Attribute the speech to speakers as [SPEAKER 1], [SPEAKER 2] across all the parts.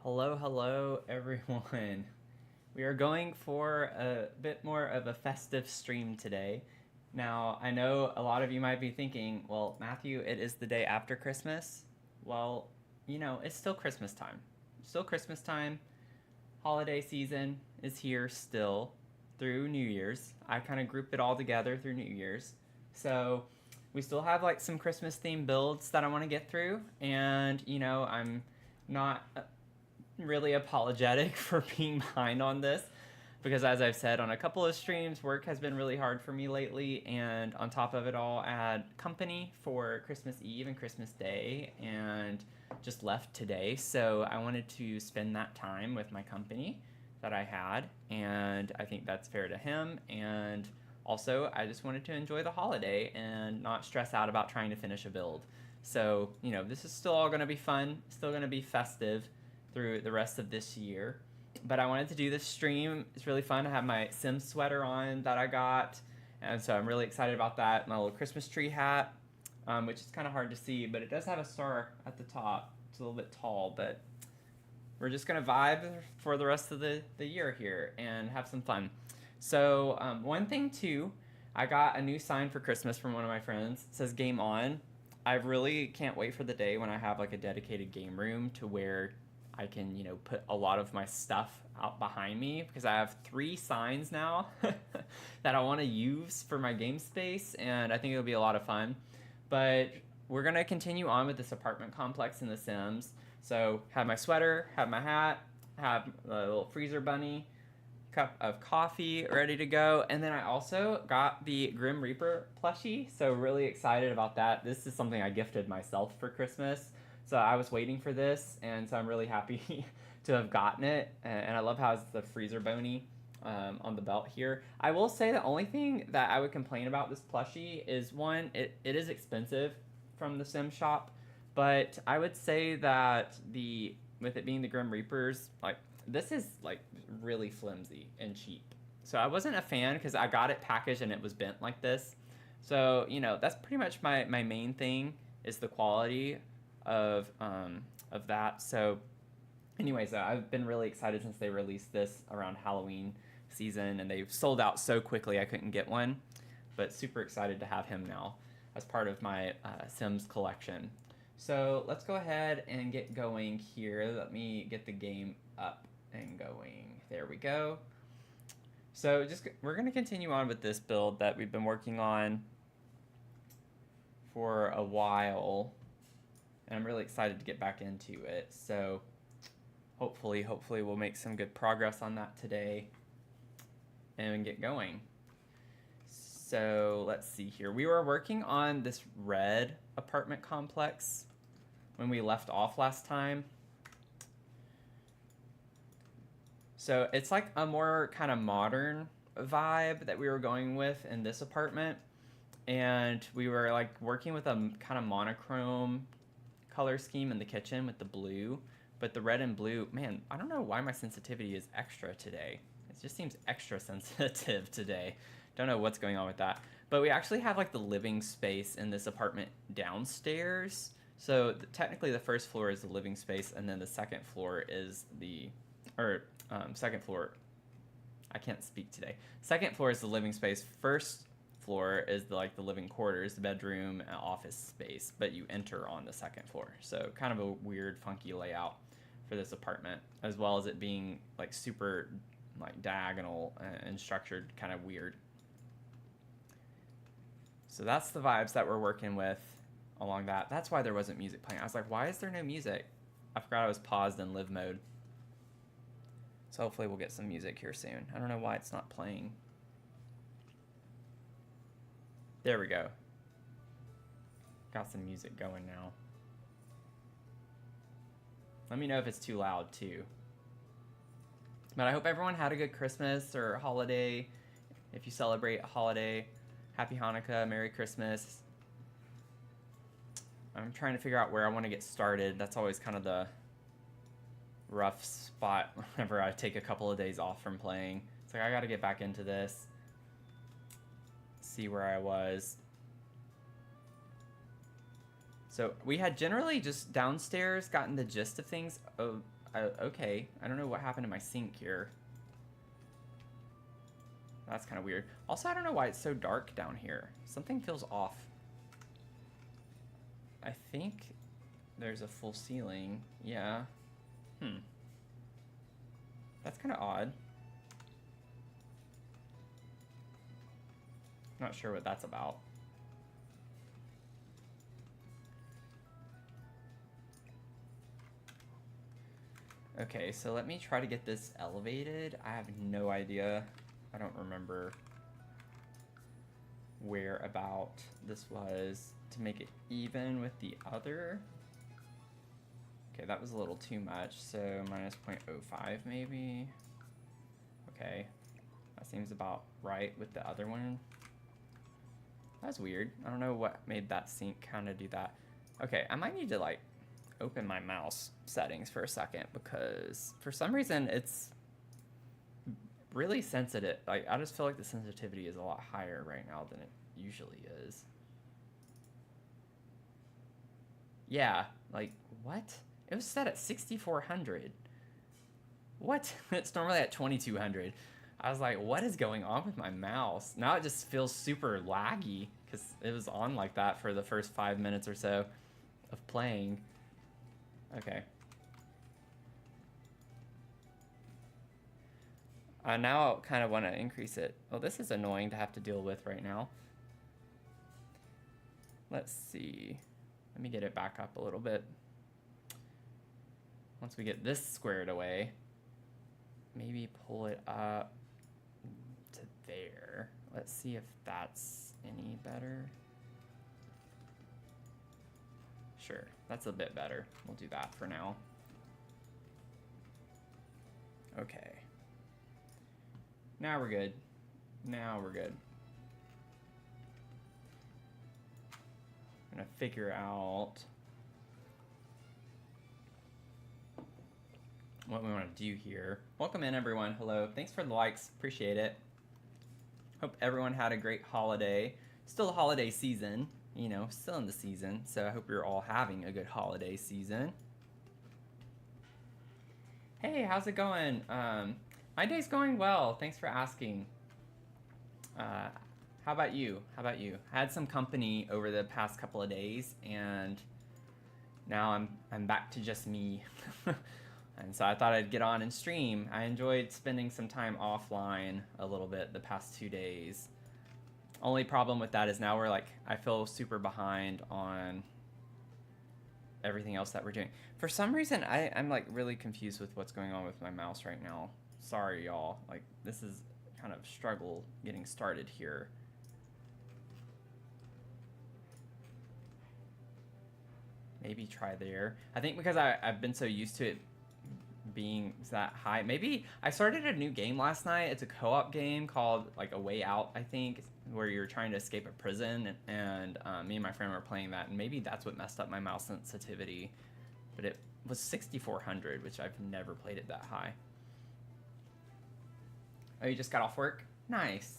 [SPEAKER 1] Hello, everyone. We are going for a bit more of a festive stream today. Now, I know a lot of you might be thinking, well, Matthew, it is the day after Christmas. Well, it's still Christmas time. Still Christmas time. Holiday season is here still through New Year's. I kind of group it all together through New Year's. So, we still have like some Christmas themed builds that I want to get through, and I'm not really apologetic for being behind on this because, as I've said on a couple of streams, work has been really hard for me lately, and on top of it all, I had company for Christmas Eve and Christmas Day and just left today. So I wanted to spend that time with my company that I had, and I think that's fair to him. And also, I just wanted to enjoy the holiday and not stress out about trying to finish a build. So, this is still all going to be fun, still going to be festive through the rest of this year. But I wanted to do this stream. It's really fun. I have my Sims sweater on that I got, and so I'm really excited about that. My little Christmas tree hat, which is kind of hard to see, but it does have a star at the top. It's a little bit tall, but we're just going to vibe for the rest of the year here and have some fun. So one thing, too, I got a new sign for Christmas from one of my friends. It says Game On. I really can't wait for the day when I have like a dedicated game room to where I can, put a lot of my stuff out behind me, because I have 3 signs now that I want to use for my game space, and I think it'll be a lot of fun. But we're going to continue on with this apartment complex in The Sims. So have my sweater, have my hat, have a little freezer bunny, cup of coffee ready to go, and then I also got the Grim Reaper plushie, so really excited about that. This is something I gifted myself for Christmas. So I was waiting for this, and so I'm really happy to have gotten it. And I love how it's the freezer bony on the belt here. I will say the only thing that I would complain about this plushie is, one, it is expensive from the Sim shop, but I would say that with it being the Grim Reapers, like, this is like really flimsy and cheap. So I wasn't a fan because I got it packaged and it was bent like this. So that's pretty much my main thing, is the quality of that. So anyways, I've been really excited since they released this around Halloween season, and they've sold out so quickly I couldn't get one, but super excited to have him now as part of my Sims collection. So let's go ahead and get going here. Let me get the game up and going. There we go. So we're going to continue on with this build that we've been working on for a while, and I'm really excited to get back into it. So hopefully we'll make some good progress on that today and get going. So let's see here. We were working on this red apartment complex when we left off last time. So it's like a more kind of modern vibe that we were going with in this apartment. And we were like working with a kind of monochrome color scheme in the kitchen with the blue, but the red and blue, man, I don't know why my sensitivity is extra today. It just seems extra sensitive today. Don't know what's going on with that. But we actually have like the living space in this apartment downstairs. So technically the first floor is the living space, and then the second floor is second floor, I can't speak today. Second floor is the living space. First floor is the living quarters, the bedroom, and office space, but you enter on the second floor. So kind of a weird, funky layout for this apartment, as well as it being like super like diagonal and structured, kind of weird. So that's the vibes that we're working with along that. That's why there wasn't music playing. I was like, why is there no music? I forgot I was paused in live mode. So hopefully we'll get some music here soon. I don't know why it's not playing. There we go. Got some music going now. Let me know if it's too loud too. But I hope everyone had a good Christmas or holiday. If you celebrate a holiday, Happy Hanukkah, Merry Christmas. I'm trying to figure out where I want to get started. That's always kind of the rough spot whenever I take a couple of days off from playing. It's like, I got to get back into this. See where I was. So we had generally just downstairs gotten the gist of things Okay. I don't know what happened to my sink here. That's kind of weird. Also, I don't know why it's so dark down here. Something feels off. I think there's a full ceiling. Yeah. That's kind of odd. Not sure what that's about. Okay, so let me try to get this elevated. I have no idea. I don't remember where about this was to make it even with the other. Okay, that was a little too much, so minus 0.05 maybe. Okay, that seems about right with the other one. That's weird. I don't know what made that sink kind of do that. Okay, I might need to like open my mouse settings for a second because for some reason it's really sensitive. Like I just feel like the sensitivity is a lot higher right now than it usually is. Yeah, like what? It was set at 6400. What? It's normally at 2200. I was like, what is going on with my mouse? Now it just feels super laggy because it was on like that for the first 5 minutes or so of playing. Okay. I now kind of want to increase it. Oh, this is annoying to have to deal with right now. Let's see. Let me get it back up a little bit. Once we get this squared away, maybe pull it up to there. Let's see if that's any better. Sure, that's a bit better. We'll do that for now. Okay. Now we're good. Now we're good. I'm gonna figure out what we want to do here. Welcome in, everyone. Hello. Thanks for the likes. Appreciate it. Hope everyone had a great holiday. Still a holiday season, you know, still in the season. So I hope you're all having a good holiday season. Hey, how's it going? My day's going well. Thanks for asking. How about you? How about you? I had some company over the past couple of days, and now I'm back to just me. And so I thought I'd get on and stream. I enjoyed spending some time offline a little bit the past 2 days. Only problem with that is now we're like, I feel super behind on everything else that we're doing. For some reason, I'm like really confused with what's going on with my mouse right now. Sorry, y'all. Like, this is kind of struggle getting started here. Maybe try there. I think because I've been so used to it being that high. Maybe I started a new game last night. It's a co-op game called like A Way Out, I think, where you're trying to escape a prison, and me and my friend were playing that, and maybe that's what messed up my mouse sensitivity. But it was 6400, which I've never played it that high. Oh, you just got off work? Nice.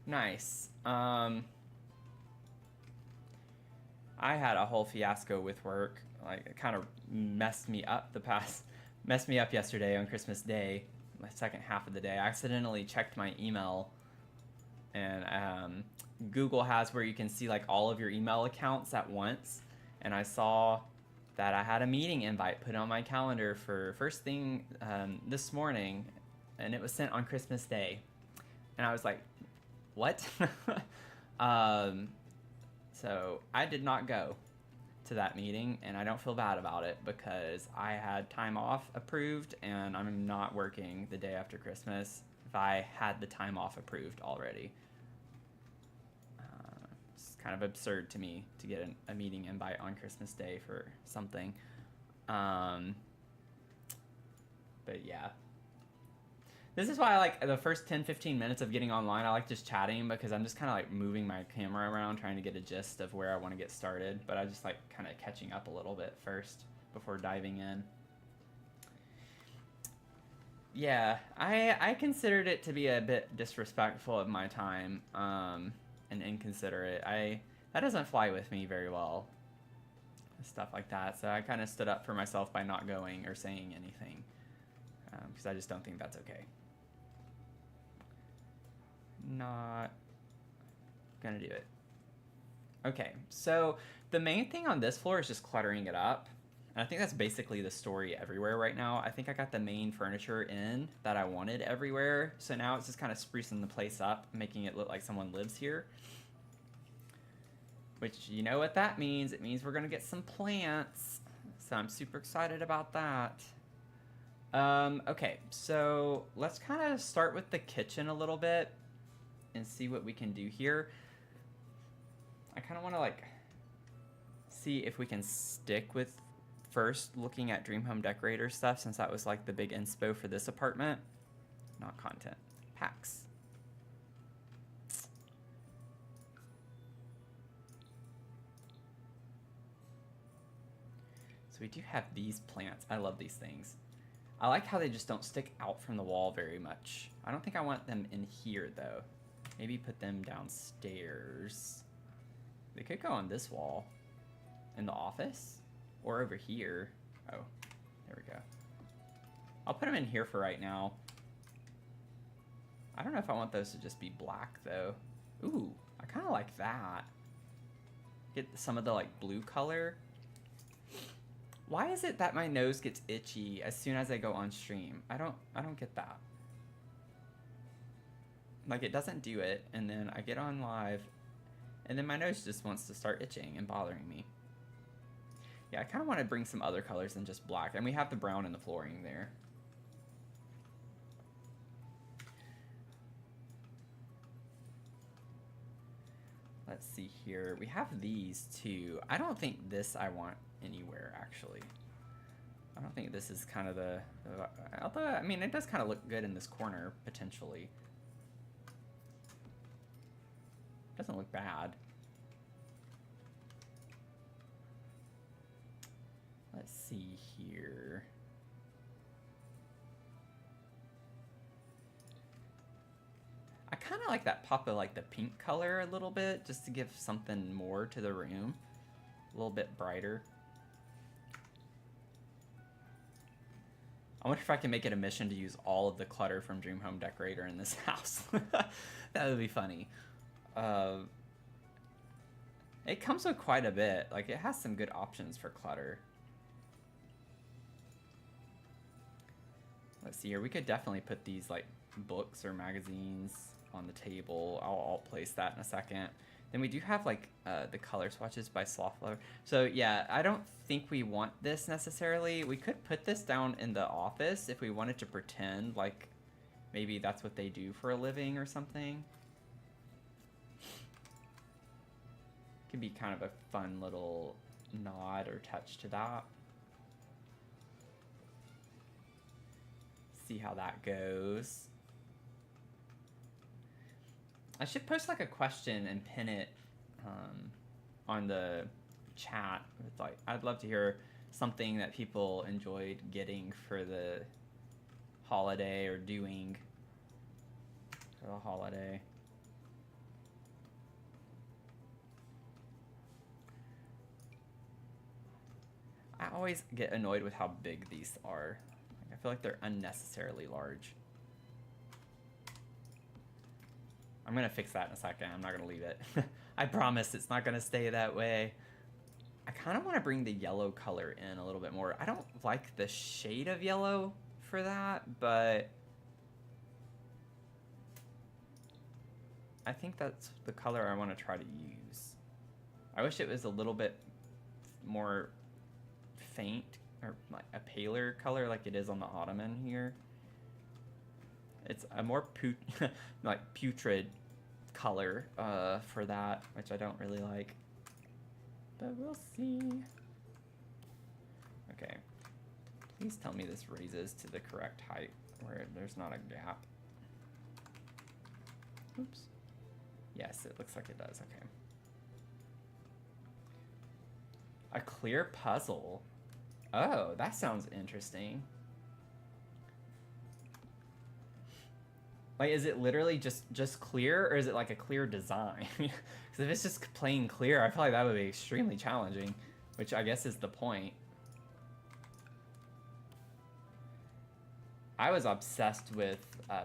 [SPEAKER 1] Nice. I had a whole fiasco with work. Like, it kind of messed me up yesterday on Christmas Day, my second half of the day. I accidentally checked my email, and Google has where you can see like all of your email accounts at once, and I saw that I had a meeting invite put on my calendar for first thing this morning, and it was sent on Christmas Day, and I was like, what? So I did not go to that meeting, and I don't feel bad about it because I had time off approved, and I'm not working the day after Christmas if I had the time off approved already. It's kind of absurd to me to get a meeting invite on Christmas Day for something. But yeah. This is why I like the first 10-15 minutes of getting online, I like just chatting because I'm just kind of like moving my camera around trying to get a gist of where I want to get started, but I just like kind of catching up a little bit first before diving in. Yeah, I considered it to be a bit disrespectful of my time and inconsiderate. That doesn't fly with me very well. stuff like that. So I kind of stood up for myself by not going or saying anything, because I just don't think that's okay. Not gonna do it. Okay, so the main thing on this floor is just cluttering it up. And I think that's basically the story everywhere right now. I think I got the main furniture in that I wanted everywhere. So now it's just kind of sprucing the place up, making it look like someone lives here. Which, you know what that means? It means we're gonna get some plants. So I'm super excited about that. Okay, so let's kind of start with the kitchen a little bit and see what we can do here. I kind of want to like see if we can stick with first looking at Dream Home Decorator stuff, since that was like the big inspo for this apartment. Not content, packs. So we do have these plants. I love these things. I like how they just don't stick out from the wall very much. I don't think I want them in here though. Maybe put them downstairs. They could go on this wall in the office or over here. Oh, there we go. I'll put them in here for right now. I don't know if I want those to just be black though. Ooh, I kind of like that. Get some of the like blue color. Why is it that my nose gets itchy as soon as I go on stream? I don't get that. Like, it doesn't do it, and then I get on live, and then my nose just wants to start itching and bothering me. Yeah, I kind of want to bring some other colors than just black, and we have the brown in the flooring there. Let's see here. We have these too. I don't think this I want anywhere, actually. I don't think this is kind of the although, I mean, it does kind of look good in this corner, potentially. Doesn't look bad. Let's see here. I kind of like that pop of like the pink color a little bit, just to give something more to the room. A little bit brighter. I wonder if I can make it a mission to use all of the clutter from Dream Home Decorator in this house. That would be funny. It comes with quite a bit. Like, it has some good options for clutter. Let's see here. We could definitely put these like books or magazines on the table. I'll place that in a second. Then we do have like the color swatches by Slothlover. So yeah, I don't think we want this necessarily. We could put this down in the office if we wanted to pretend like maybe that's what they do for a living or something. Could be kind of a fun little nod or touch to that. See how that goes. I should post like a question and pin it on the chat. It's like, I'd love to hear something that people enjoyed getting for the holiday or doing for the holiday. I always get annoyed with how big these are. I feel like they're unnecessarily large. I'm gonna fix that in a second. I'm not gonna leave it. I promise it's not gonna stay that way. I kind of want to bring the yellow color in a little bit more. I don't like the shade of yellow for that, but I think that's the color I want to try to use. I wish it was a little bit more faint or like a paler color like it is on the ottoman here. It's a more like putrid color for that, which I don't really like. But we'll see. Okay. Please tell me this raises to the correct height where there's not a gap. Oops. Yes, it looks like it does. Okay. A clear puzzle. Oh, that sounds interesting. Like, is it literally just clear, or is it like a clear design? Because if it's just plain clear, I feel like that would be extremely challenging. which I guess is the point. I was obsessed with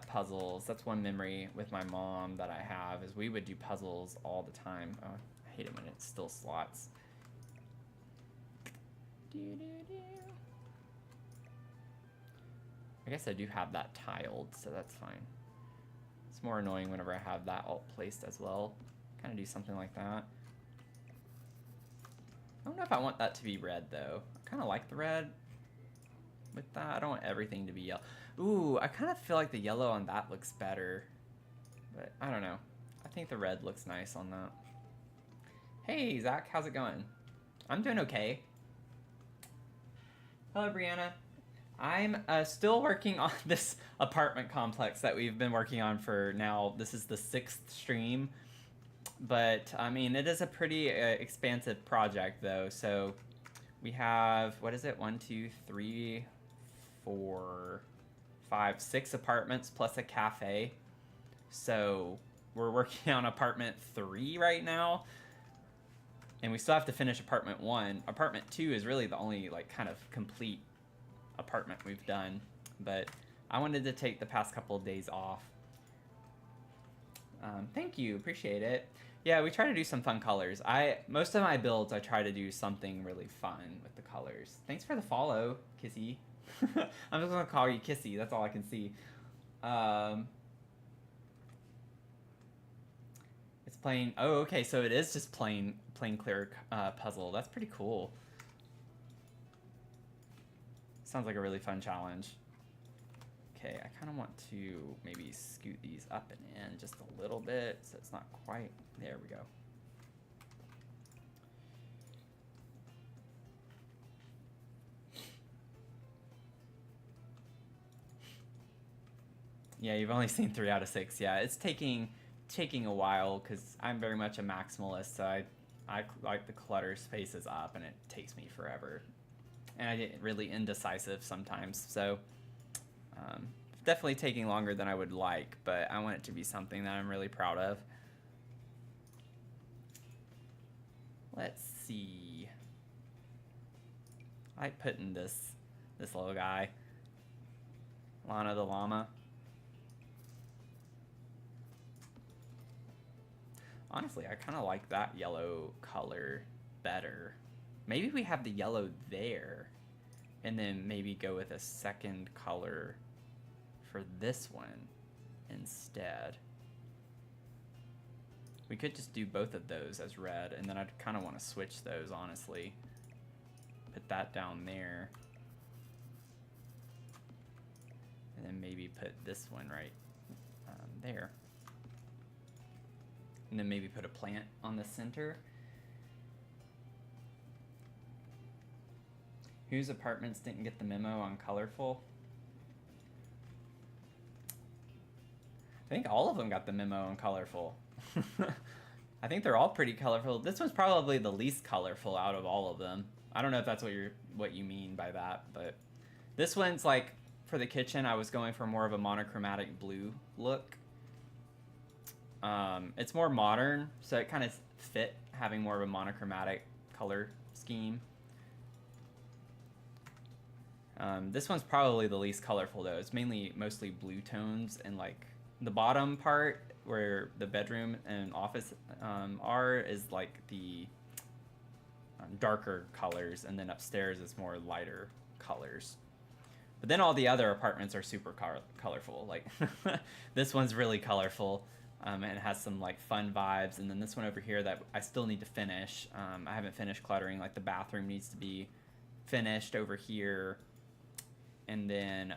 [SPEAKER 1] puzzles. That's one memory with my mom that I have, is we would do puzzles all the time. Oh, I hate it when it still slots. I guess I do have that tiled, so that's fine. It's more annoying whenever I have that all placed as well. Kind of do something like that. I don't know if I want that to be red, though. I kind of like the red with that. I don't want everything to be yellow. Ooh, I kind of feel like the yellow on that looks better. But I don't know. I think the red looks nice on that. Hey, Zach, how's it going? I'm doing okay. Hello, Brianna. I'm still working on this apartment complex that we've been working on for now. This is the 6th stream. But, I mean, it is a pretty expansive project, though. So, we have, what is it? 1, 2, 3, 4, 5, 6 apartments plus a cafe. So, we're working on apartment 3 right now. And we still have to finish apartment 1. Apartment 2 is really the only, like, kind of complete apartment we've done. But I wanted to take the past couple of days off. Thank you, appreciate it. Yeah, we try to do some fun colors. Most of my builds, I try to do something really fun with the colors. Thanks for the follow, Kissy. I'm just gonna call you Kissy, that's all I can see. It's plain, oh, okay, so it is just plain clear puzzle. That's pretty cool. Sounds like a really fun challenge. Okay, I kind of want to maybe scoot these up and in just a little bit so it's not quite, there we go. Yeah, you've only seen 3 out of 6. Yeah, it's taking a while because I'm very much a maximalist, so I like the clutter spaces up and it takes me forever. And I get really indecisive sometimes, so definitely taking longer than I would like, but I want it to be something that I'm really proud of. Let's see. I like putting this little guy, Lana the llama. Honestly, I kind of like that yellow color better. Maybe we have the yellow there, and then maybe go with a second color for this one instead. We could just do both of those as red, and then I'd kind of want to switch those, honestly. Put that down there. And then maybe put this one right there. And then maybe put a plant on the center. Whose apartments didn't get the memo on colorful? I think all of them got the memo on colorful. I think they're all pretty colorful. This one's probably the least colorful out of all of them. I don't know if that's what you mean by that, but this one's like, for the kitchen, I was going for more of a monochromatic blue look. It's more modern, so it kind of fit having more of a monochromatic color scheme. This one's probably the least colorful though. It's mostly blue tones, and like the bottom part where the bedroom and office are is like the darker colors, and then upstairs is more lighter colors. But then all the other apartments are super colorful. Like this one's really colorful, and it has some like fun vibes. And then this one over here that I still need to finish. I haven't finished cluttering. Like the bathroom needs to be finished over here. And then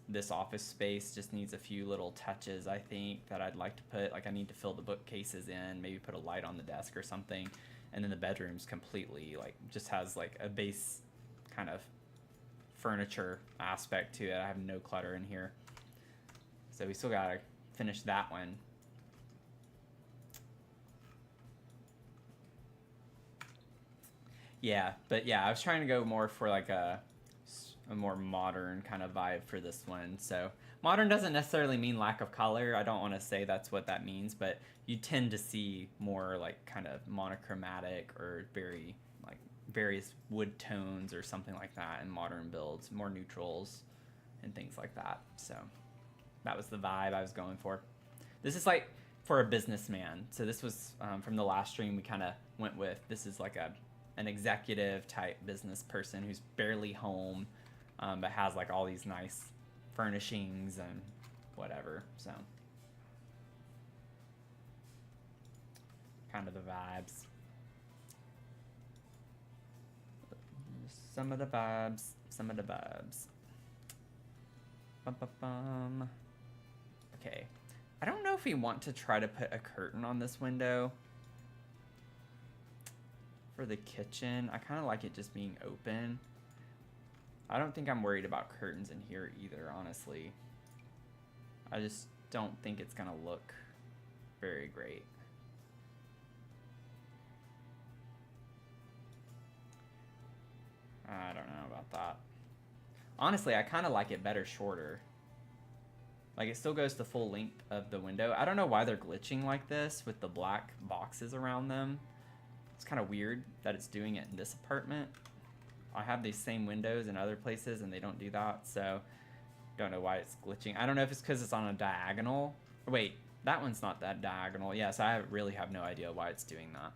[SPEAKER 1] this office space just needs a few little touches, I think, that I'd like to put. Like I need to fill the bookcases in, maybe put a light on the desk or something. And then the bedroom's completely like just has like a base kind of furniture aspect to it. I have no clutter in here. So we still gotta finish that one. Yeah, but yeah, I was trying to go more for like a more modern kind of vibe for this one. So modern doesn't necessarily mean lack of color. I don't want to say that's what that means, but you tend to see more like kind of monochromatic or very like various wood tones or something like that in modern builds, more neutrals and things like that. So that was the vibe I was going for. This is like for a businessman. So this was from the last stream we kind of went with. This is like an executive type business person who's barely home, but has like all these nice furnishings and whatever. So kind of the vibes. Some of the vibes. Some of the vibes. Bum, bum, bum. Okay. I don't know if we want to try to put a curtain on this window for the kitchen. I kind of like it just being open. I don't think I'm worried about curtains in here either, honestly. I just don't think it's gonna look very great. I don't know about that. Honestly, I kind of like it better shorter. Like, it still goes the full length of the window. I don't know why they're glitching like this with the black boxes around them. It's kind of weird that it's doing it in this apartment. I have these same windows in other places and they don't do that, so don't know why it's glitching. I don't know if it's because it's on a diagonal. Wait, that one's not that diagonal. Yeah, so I really have no idea why it's doing that.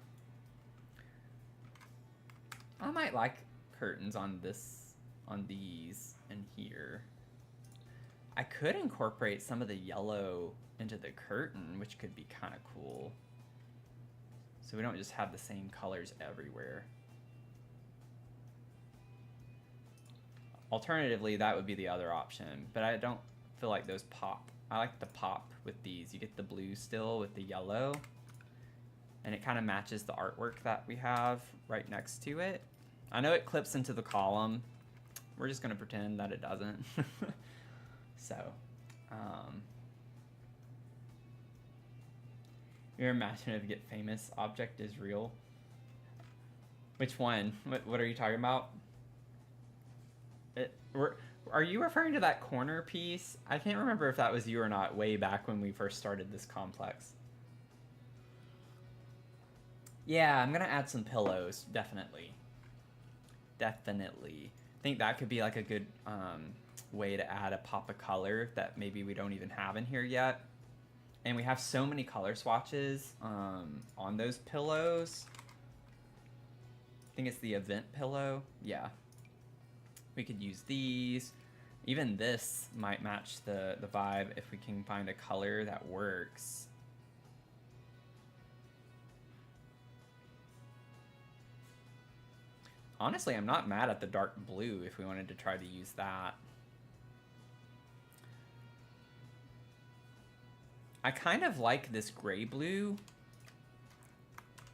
[SPEAKER 1] I might like curtains on these and here. I could incorporate some of the yellow into the curtain, which could be kind of cool. So we don't just have the same colors everywhere. Alternatively, that would be the other option, but I don't feel like those pop. I like the pop with these. You get the blue still with the yellow, and it kind of matches the artwork that we have right next to it. I know it clips into the column. We're just gonna pretend that it doesn't. So, your imaginative get famous object is real. Which one? What are you talking about? Are you referring to that corner piece? I can't remember if that was you or not way back when we first started this complex. Yeah, I'm gonna add some pillows, definitely. Definitely. I think that could be like a good way to add a pop of color that maybe we don't even have in here yet. And we have so many color swatches on those pillows. I think it's the event pillow. Yeah. We could use these. Even this might match the vibe if we can find a color that works. Honestly, I'm not mad at the dark blue if we wanted to try to use that. I kind of like this gray blue.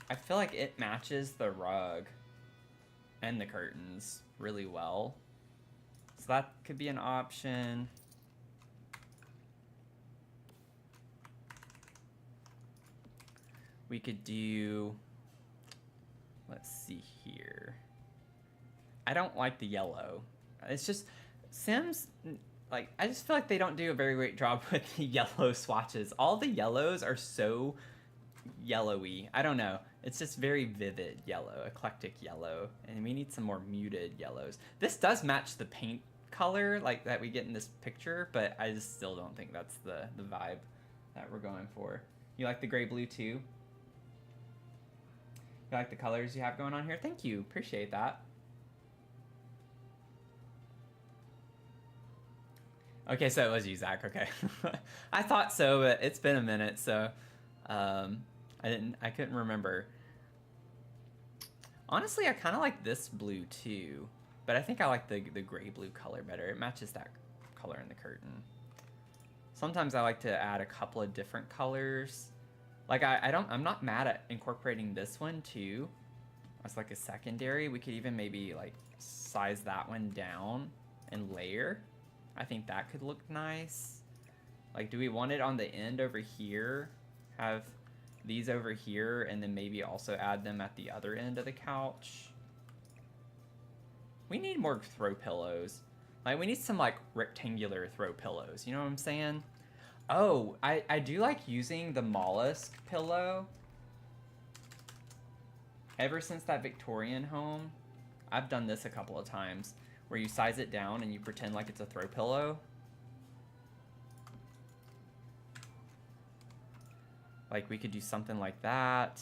[SPEAKER 1] I feel like it matches the rug and the curtains really well. So that could be an option. We could do, let's see here. I don't like the yellow. It's just, Sims, like, I just feel like they don't do a very great job with the yellow swatches. All the yellows are so yellowy. I don't know. It's just very vivid yellow, eclectic yellow. And we need some more muted yellows. This does match the paint color like that we get in this picture, but I just still don't think that's the vibe that we're going for. You like the gray blue too? You like the colors you have going on here? Thank you. Appreciate that. Okay, so it was you, Zach. Okay. I thought so, but it's been a minute, so I couldn't remember. Honestly, I kind of like this blue too, but I think I like the gray blue color better. It matches that color in the curtain. Sometimes I like to add a couple of different colors. Like I'm not mad at incorporating this one too as like a secondary. We could even maybe like size that one down and layer. I think that could look nice. Like, do we want it on the end over here? Have these over here and then maybe also add them at the other end of the couch? We need more throw pillows. Like, we need some like rectangular throw pillows. You know what I'm saying? Oh, I do like using the mollusk pillow. Ever since that Victorian home, I've done this a couple of times where you size it down and you pretend like it's a throw pillow. Like we could do something like that.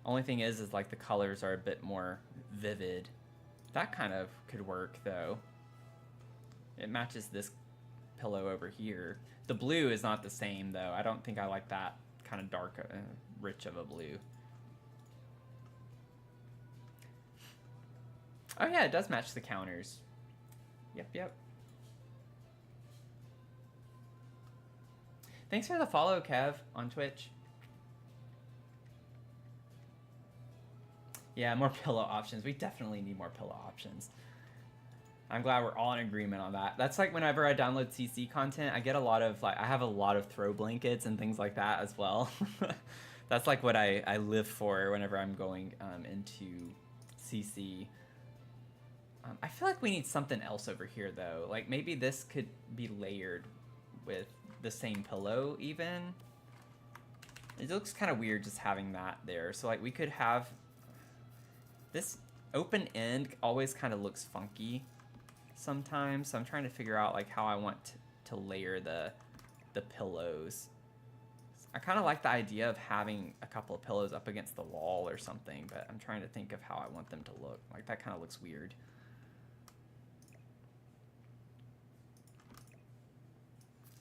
[SPEAKER 1] Only thing is like the colors are a bit more vivid. That kind of could work though. It matches this pillow over here. The blue is not the same though. I don't think I like that kind of dark, rich of a blue. Oh yeah, it does match the counters. Yep, yep. Thanks for the follow, Kev, on Twitch. Yeah, more pillow options. We definitely need more pillow options. I'm glad we're all in agreement on that. That's like whenever I download CC content, I get a lot of, like, I have a lot of throw blankets and things like that as well. That's like what I live for whenever I'm going into CC. I feel like we need something else over here though. Like maybe this could be layered with the same pillow even. It looks kind of weird just having that there. So like we could have this open end always kind of looks funky sometimes. So I'm trying to figure out like how I want to layer the pillows. I kind of like the idea of having a couple of pillows up against the wall or something, but I'm trying to think of how I want them to look. Like that kind of looks weird.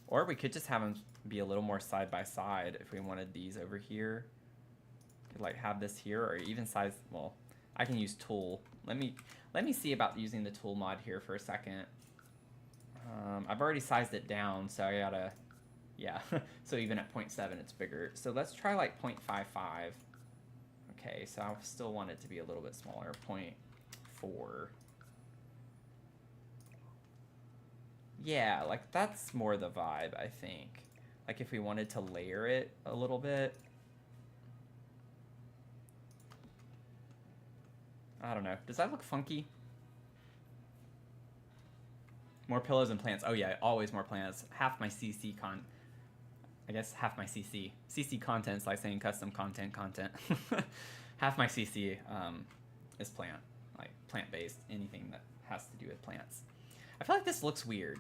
[SPEAKER 1] Or we could just have them be a little more side by side if we wanted these over here. Could like have this here or even size, well, I can use tool. Let me see about using the tool mod here for a second. I've already sized it down, so I gotta, yeah. So even at 0.7 it's bigger. So let's try like 0.55. Okay, so I still want it to be a little bit smaller, 0.4. Yeah, like that's more the vibe, I think. Like if we wanted to layer it a little bit. I don't know. Does that look funky? More pillows and plants. Oh yeah, always more plants. Half my CC I guess half my CC. CC content's like saying custom content. Half my CC is plant. Like plant-based. Anything that has to do with plants. I feel like this looks weird.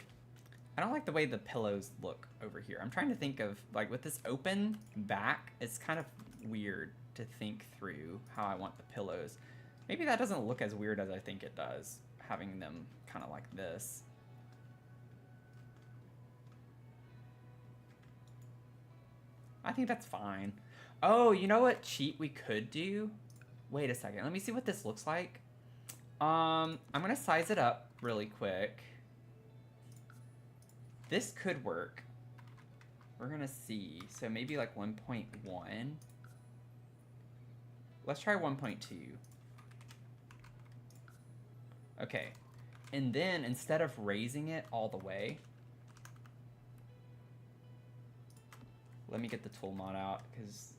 [SPEAKER 1] I don't like the way the pillows look over here. I'm trying to think of, like, with this open back, it's kind of weird to think through how I want the pillows. Maybe that doesn't look as weird as I think it does, having them kind of like this. I think that's fine. Oh, you know what cheat we could do? Wait a second. Let me see what this looks like. I'm going to size it up really quick. This could work. We're gonna see. So maybe like 1.1. Let's try 1.2. Okay. And then instead of raising it all the way, let me get the tool mod out because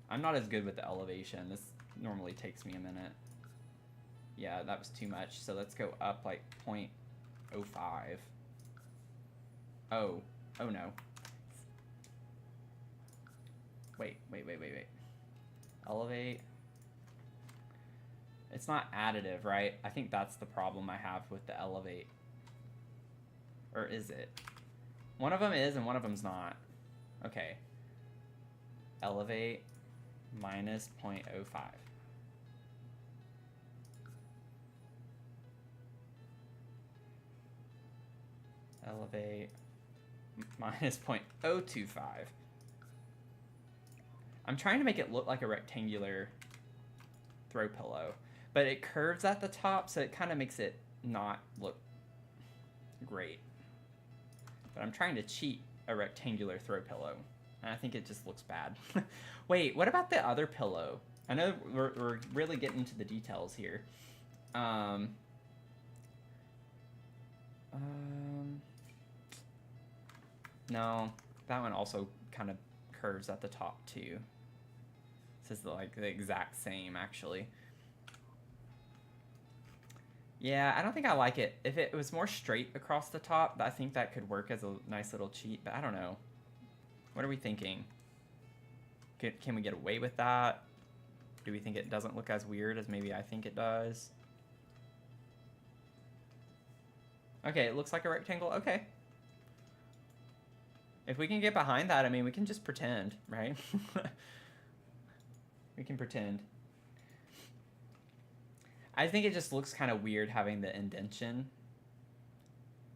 [SPEAKER 1] I'm not as good with the elevation. This normally takes me a minute. Yeah, that was too much. So let's go up like 0.05. Oh no. Wait. Elevate. It's not additive, right? I think that's the problem I have with the elevate. Or is it? One of them is and one of them's not. Okay. Elevate minus 0.05. Elevate minus 0.025. I'm trying to make it look like a rectangular throw pillow, but it curves at the top, so it kind of makes it not look great. But I'm trying to cheat a rectangular throw pillow, and I think it just looks bad. Wait, what about the other pillow? I know we're really getting into the details here. No, that one also kind of curves at the top too. This is like the exact same actually. Yeah, I don't think I like it. If it was more straight across the top, I think that could work as a nice little cheat, but I don't know. What are we thinking? Can we get away with that? Do we think it doesn't look as weird as maybe I think it does? Okay, it looks like a rectangle. Okay. If we can get behind that, I mean, we can just pretend, right? We can pretend. I think it just looks kind of weird having the indentation.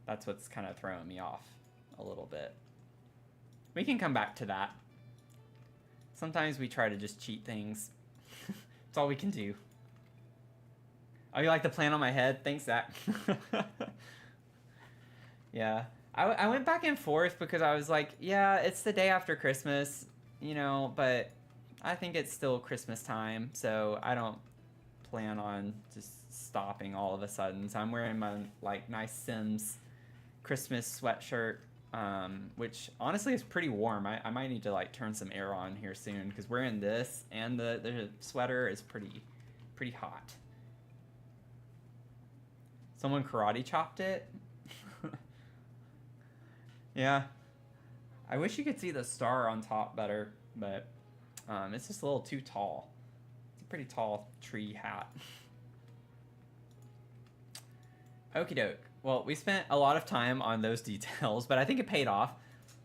[SPEAKER 1] That's what's kind of throwing me off a little bit. We can come back to that. Sometimes we try to just cheat things. That's all we can do. Oh, you like the plan on my head? Thanks, Zach. Yeah. I went back and forth because I was like, yeah, it's the day after Christmas, you know, but I think it's still Christmas time, so I don't plan on just stopping all of a sudden. So I'm wearing my like nice Sims Christmas sweatshirt, which honestly is pretty warm. I might need to like turn some air on here soon because wearing this and the sweater is pretty hot. Someone karate chopped it. Yeah. I wish you could see the star on top better, but it's just a little too tall. It's a pretty tall tree hat. Okie doke. Well, we spent a lot of time on those details, but I think it paid off.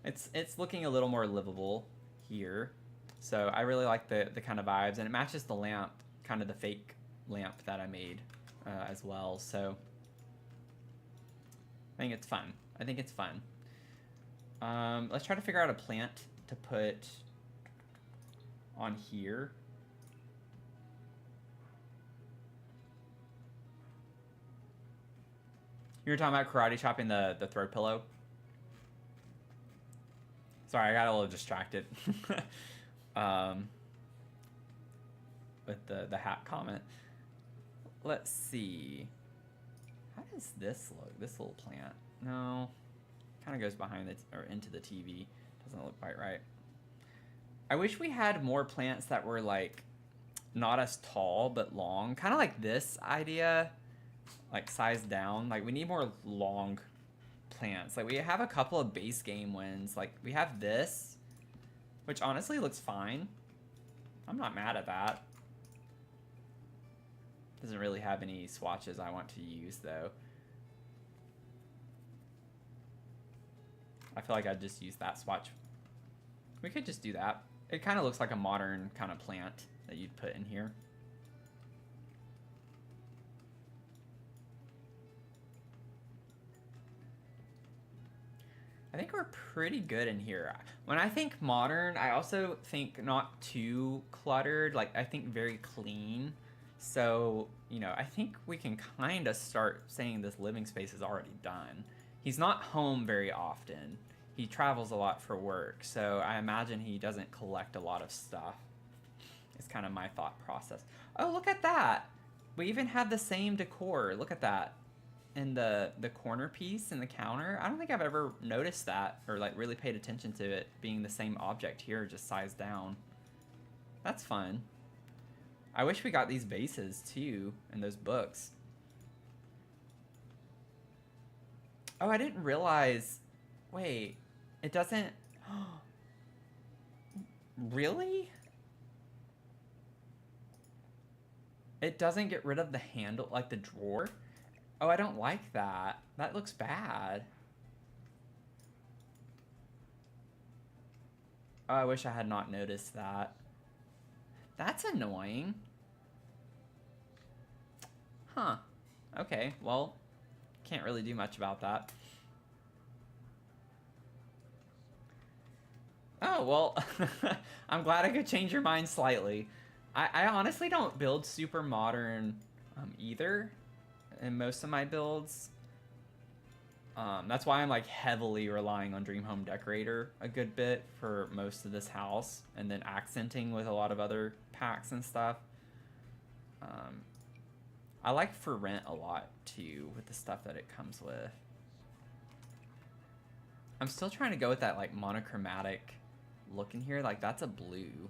[SPEAKER 1] It's looking a little more livable here. So I really like the kind of vibes, and it matches the lamp, kind of the fake lamp that I made as well. So I think it's fun. I think it's fun. Let's try to figure out a plant to put on here. You were talking about karate chopping the throw pillow? Sorry, I got a little distracted with the hat comment. Let's see. How does this look? This little plant? No. Kind of goes behind it or into the TV. Doesn't look quite right. I wish we had more plants that were like not as tall but long, kind of like this idea, like sized down. Like we need more long plants. Like we have a couple of base game ones. Like we have this, which honestly looks fine. I'm not mad at that. Doesn't really have any swatches I want to use though. I feel like I'd just use that swatch. We could just do that. It kind of looks like a modern kind of plant that you'd put in here. I think we're pretty good in here. When I think modern, I also think not too cluttered. Like, I think very clean. So, you know, I think we can kind of start saying this living space is already done. He's not home very often. He travels a lot for work, so I imagine he doesn't collect a lot of stuff. It's kind of my thought process. Oh, look at that! We even have the same decor. Look at that. In the corner piece and the counter. I don't think I've ever noticed that or like really paid attention to it being the same object here, just sized down. That's fun. I wish we got these vases too in those books. Oh, I didn't realize. Wait, it doesn't. Really? It doesn't get rid of the handle, like the drawer? Oh, I don't like that. That looks bad. Oh, I wish I had not noticed that. That's annoying. Huh. Okay, well, can't really do much about that. Oh, well, I'm glad I could change your mind slightly. I honestly don't build super modern either in most of my builds. That's why I'm like heavily relying on Dream Home Decorator a good bit for most of this house, and then accenting with a lot of other packs and stuff. I like For Rent a lot too with the stuff that it comes with. I'm still trying to go with that like monochromatic look in here. Like that's a blue.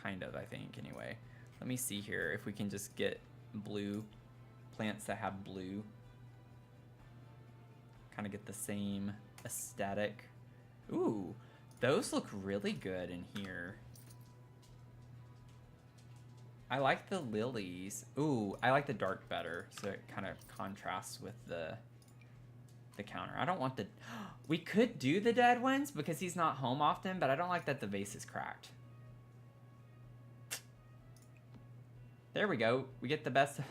[SPEAKER 1] Kind of, I think, anyway. Let me see here if we can just get blue plants that have blue. Kind of get the same aesthetic. Ooh, those look really good in here. I like the lilies. Ooh, I like the dark better, so it kind of contrasts with the counter. I don't want the... We could do the dead ones because he's not home often, but I don't like that the vase is cracked. There we go. We get the best...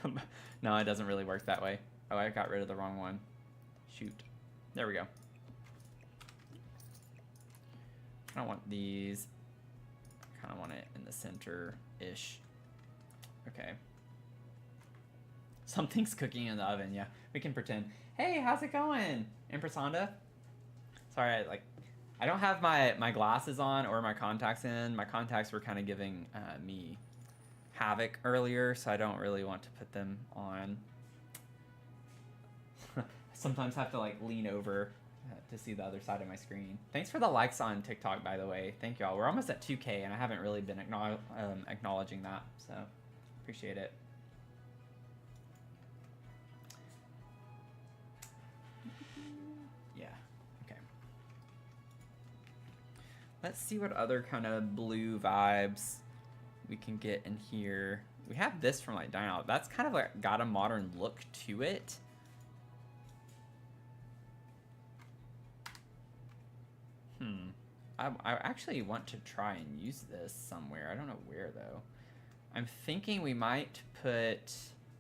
[SPEAKER 1] No, it doesn't really work that way. Oh, I got rid of the wrong one. Shoot. There we go. I don't want these. I kind of want it in the center-ish. Okay. Something's cooking in the oven, yeah. We can pretend. Hey, how's it going, Imprasanda? Sorry, I don't have my glasses on or my contacts in. My contacts were kind of giving me havoc earlier, so I don't really want to put them on. I sometimes have to lean over to see the other side of my screen. Thanks for the likes on TikTok, by the way. Thank y'all. We're almost at 2K, and I haven't really been acknowledging that, so appreciate it. Yeah, okay. Let's see what other kind of blue vibes we can get in here. We have this from Dine Out. That's kind of got a modern look to it. I actually want to try and use this somewhere. I don't know where though. I'm thinking we might put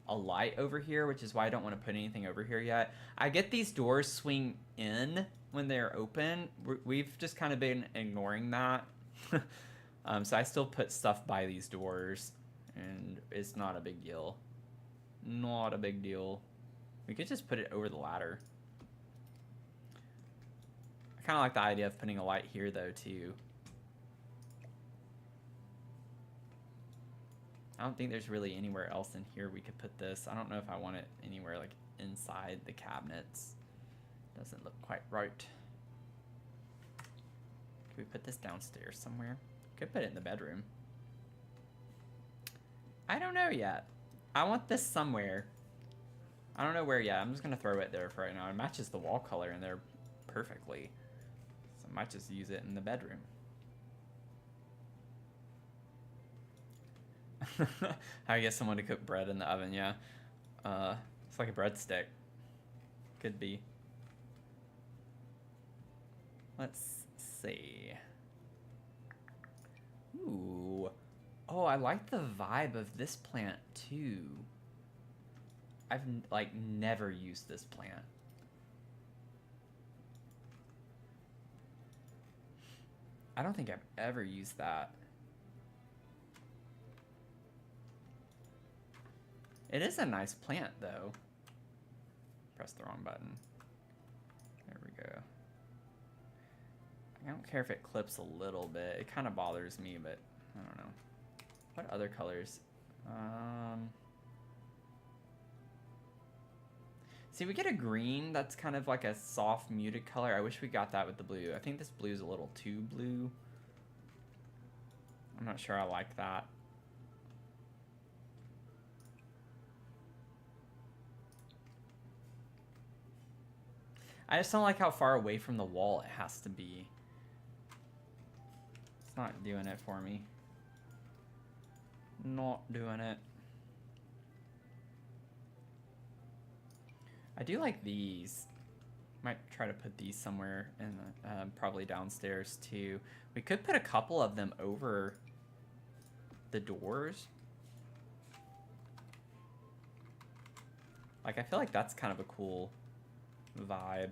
[SPEAKER 1] a light over here, which is why I don't want to put anything over here yet. I get these doors swing in when they're open. We've just kind of been ignoring that. So I still put stuff by these doors, and it's not a big deal. Not a big deal. We could just put it over the ladder. I kind of like the idea of putting a light here, though, too. I don't think there's really anywhere else in here we could put this. I don't know if I want it anywhere, inside the cabinets. Doesn't look quite right. Could we put this downstairs somewhere? Could put it in the bedroom. I don't know yet. I want this somewhere. I don't know where yet. I'm just going to throw it there for right now. It matches the wall color in there perfectly. So I might just use it in the bedroom. How you get someone to cook bread in the oven, yeah. It's like a breadstick. Could be. Let's see. Ooh. Oh, I like the vibe of this plant too. I've never used this plant. I don't think I've ever used that. It is a nice plant though. Press the wrong button. There we go. I don't care if it clips a little bit. It kind of bothers me, but I don't know. What other colors? See, we get a green that's kind of like a soft, muted color. I wish we got that with the blue. I think this blue is a little too blue. I'm not sure I like that. I just don't like how far away from the wall it has to be. It's not doing it for me. Not doing it. I do like these. Might try to put these somewhere in the, probably downstairs too. We could put a couple of them over the doors. I feel like that's kind of a cool vibe.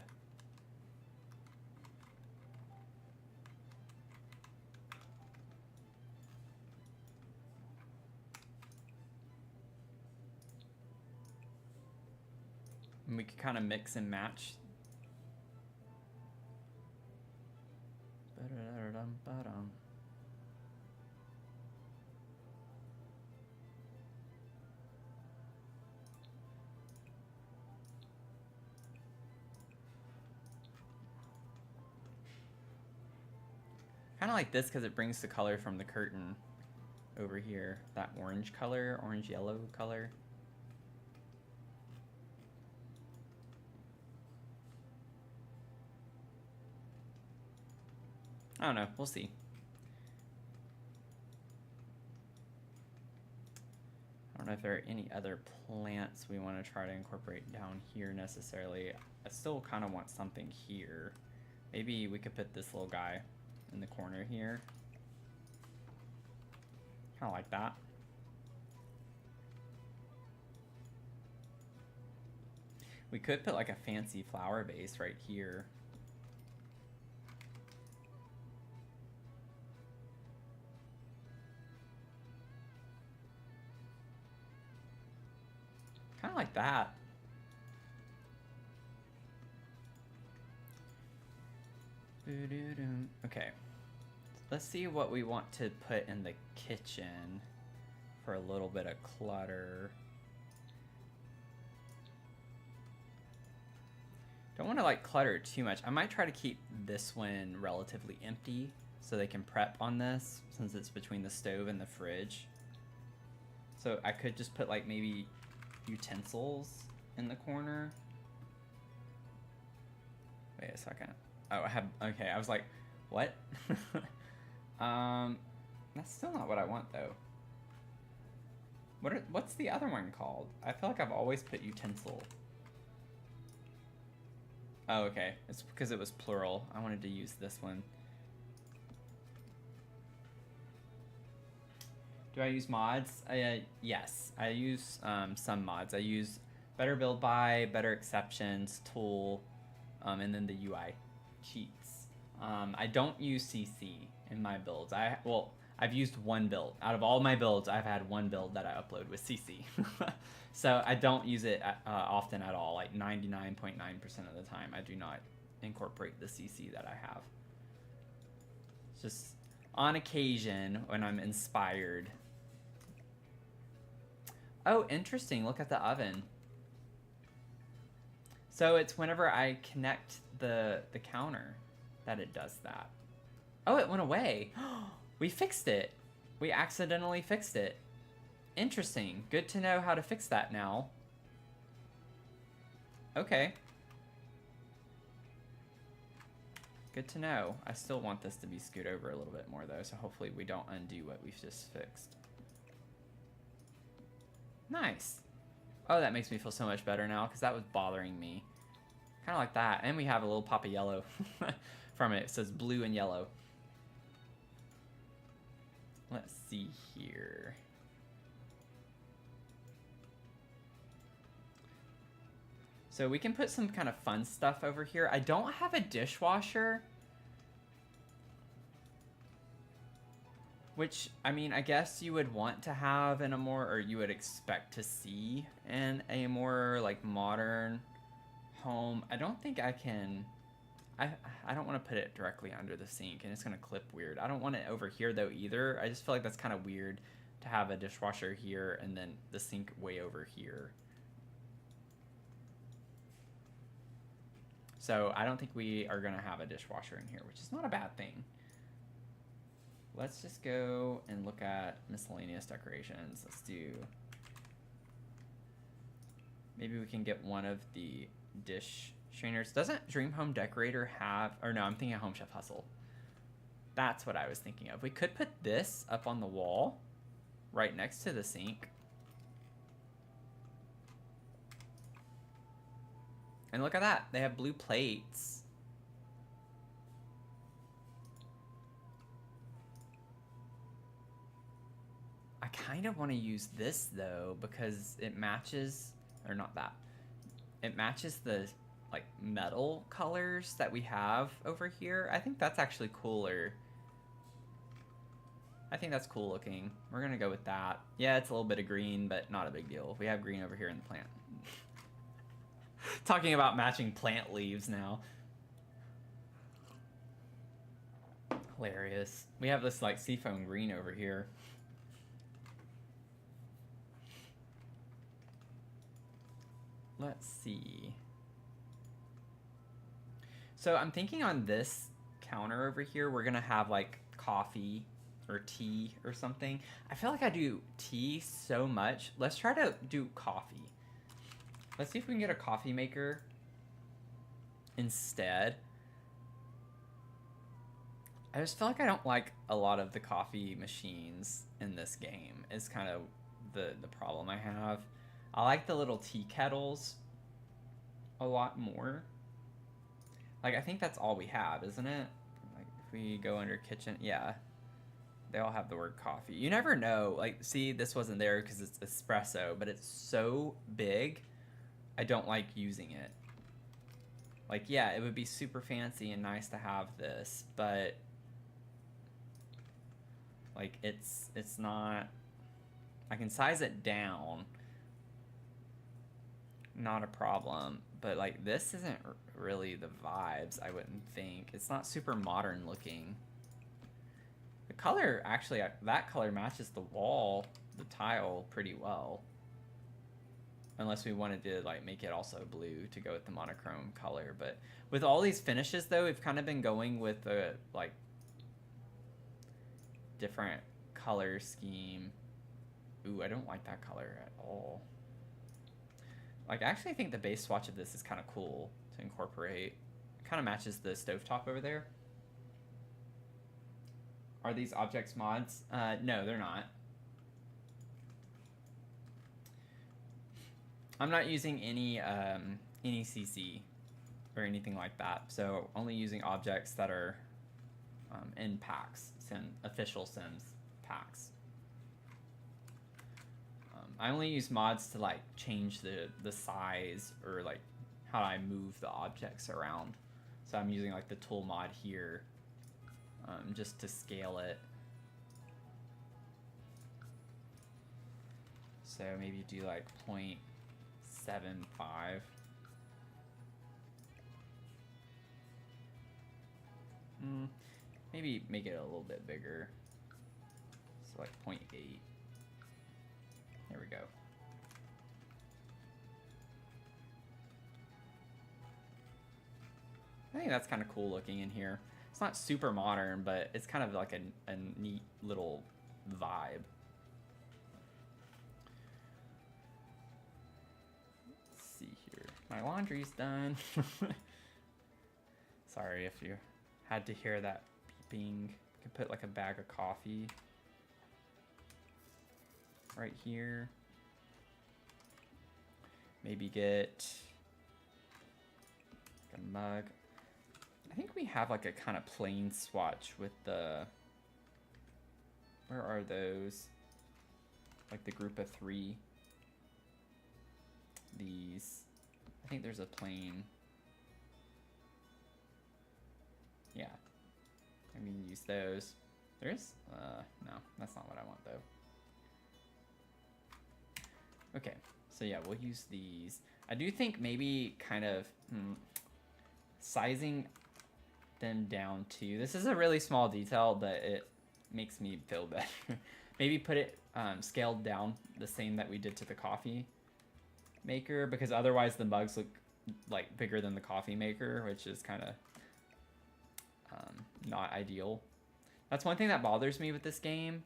[SPEAKER 1] And we could kind of mix and match. Kind of like this because it brings the color from the curtain over here. That orange color, orange-yellow color. I don't know. We'll see. don't know if there are any other plants we want to try to incorporate down here necessarily. I still kind of want something here. Maybe we could put this little guy in the corner here. Kind of like that. We could put like a fancy flower base right here. Kind of like that. Okay. Let's see what we want to put in the kitchen for a little bit of clutter. Don't want to like clutter too much. I might try to keep this one relatively empty so they can prep on this since it's between the stove and the fridge. So I could just put like maybe utensils in the corner. Wait a second. Oh, I have, okay, I was like, what? That's still not what I want though. What's the other one called? I feel like I've always put utensil. Oh, okay. It's because it was plural. I wanted to use this one. Do I use mods? Yes, I use some mods. I use Better Build By, Better Exceptions, Tool, and then the UI cheats. I don't use CC in my builds. I've used one build. Out of all my builds, I've had one build that I upload with CC. So I don't use it often at all. Like 99.9% of the time, I do not incorporate the CC that I have. It's just on occasion when I'm inspired. Oh, interesting. Look at the oven. So it's whenever I connect the counter that it does that. Oh, it went away. We fixed it. We accidentally fixed it. Interesting. Good to know how to fix that now. Okay. Good to know. I still want this to be scooted over a little bit more though, so hopefully we don't undo what we've just fixed. Nice. Oh, that makes me feel so much better now because that was bothering me. Kind of like that. And we have a little pop of yellow from it. It says blue and yellow. Let's see here. So we can put some kind of fun stuff over here. I don't have a dishwasher. Which, I mean, I guess you would want to have in a more, or you would expect to see in a more like modern home. I don't think I can, I don't want to put it directly under the sink and it's going to clip weird. I don't want it over here though either. I just feel like that's kind of weird to have a dishwasher here and then the sink way over here. So I don't think we are going to have a dishwasher in here, which is not a bad thing. Let's just go and look at miscellaneous decorations. Let's do, maybe we can get one of the dish strainers. Doesn't Dream Home Decorator have, or no, I'm thinking of Home Chef Hustle. That's what I was thinking of. We could put this up on the wall right next to the sink. And look at that, they have blue plates. I kind of want to use this though because it matches, or not that, it matches the like metal colors that we have over here. I think that's actually cooler. I think that's cool looking. We're gonna go with that. Yeah, it's a little bit of green, but not a big deal. We have green over here in the plant. Talking about matching plant leaves now. Hilarious. We have this like seafoam green over here. Let's see. So I'm thinking on this counter over here, we're gonna have like coffee or tea or something. I feel like I do tea so much. Let's try to do coffee. Let's see if we can get a coffee maker instead. I just feel like I don't like a lot of the coffee machines in this game is kind of the problem I have. I like the little tea kettles a lot more. Like, I think that's all we have, isn't it? Like, if we go under kitchen, yeah. They all have the word coffee. You never know. Like, see, this wasn't there because it's espresso, but it's so big, I don't like using it. Like, yeah, it would be super fancy and nice to have this, but like, it's not. I can size it down, not a problem, but like, this isn't really the vibes, I wouldn't think. It's not super modern looking. The color, actually, that color matches the wall, the tile, pretty well. Unless we wanted to like make it also blue to go with the monochrome color. But with all these finishes though, we've kind of been going with the like different color scheme. Ooh, I don't like that color at all. Like, I actually think the base swatch of this is kind of cool to incorporate. It kind of matches the stovetop over there. Are these objects mods? No, they're not. I'm not using any CC or anything like that. So only using objects that are in packs, official Sims packs. I only use mods to like change the size or like how I move the objects around. So I'm using like the tool mod here just to scale it. So maybe do like 0.75. Maybe make it a little bit bigger. So like 0.8. There we go. I think that's kind of cool looking in here. It's not super modern, but it's kind of like a neat little vibe. Let's see here. My laundry's done. Sorry if you had to hear that beeping. You could put like a bag of coffee right here. Maybe get like a mug. I think we have like a kind of plain swatch with the, where are those? Like the group of 3. These, I think there's a plain. Yeah, I'm gonna use those. There's, no, that's not what I want though. Okay, so yeah, we'll use these. I do think maybe kind of sizing them down too. This is a really small detail, but it makes me feel better. Maybe put it scaled down the same that we did to the coffee maker, because otherwise the mugs look like bigger than the coffee maker, which is kind of not ideal. That's one thing that bothers me with this game,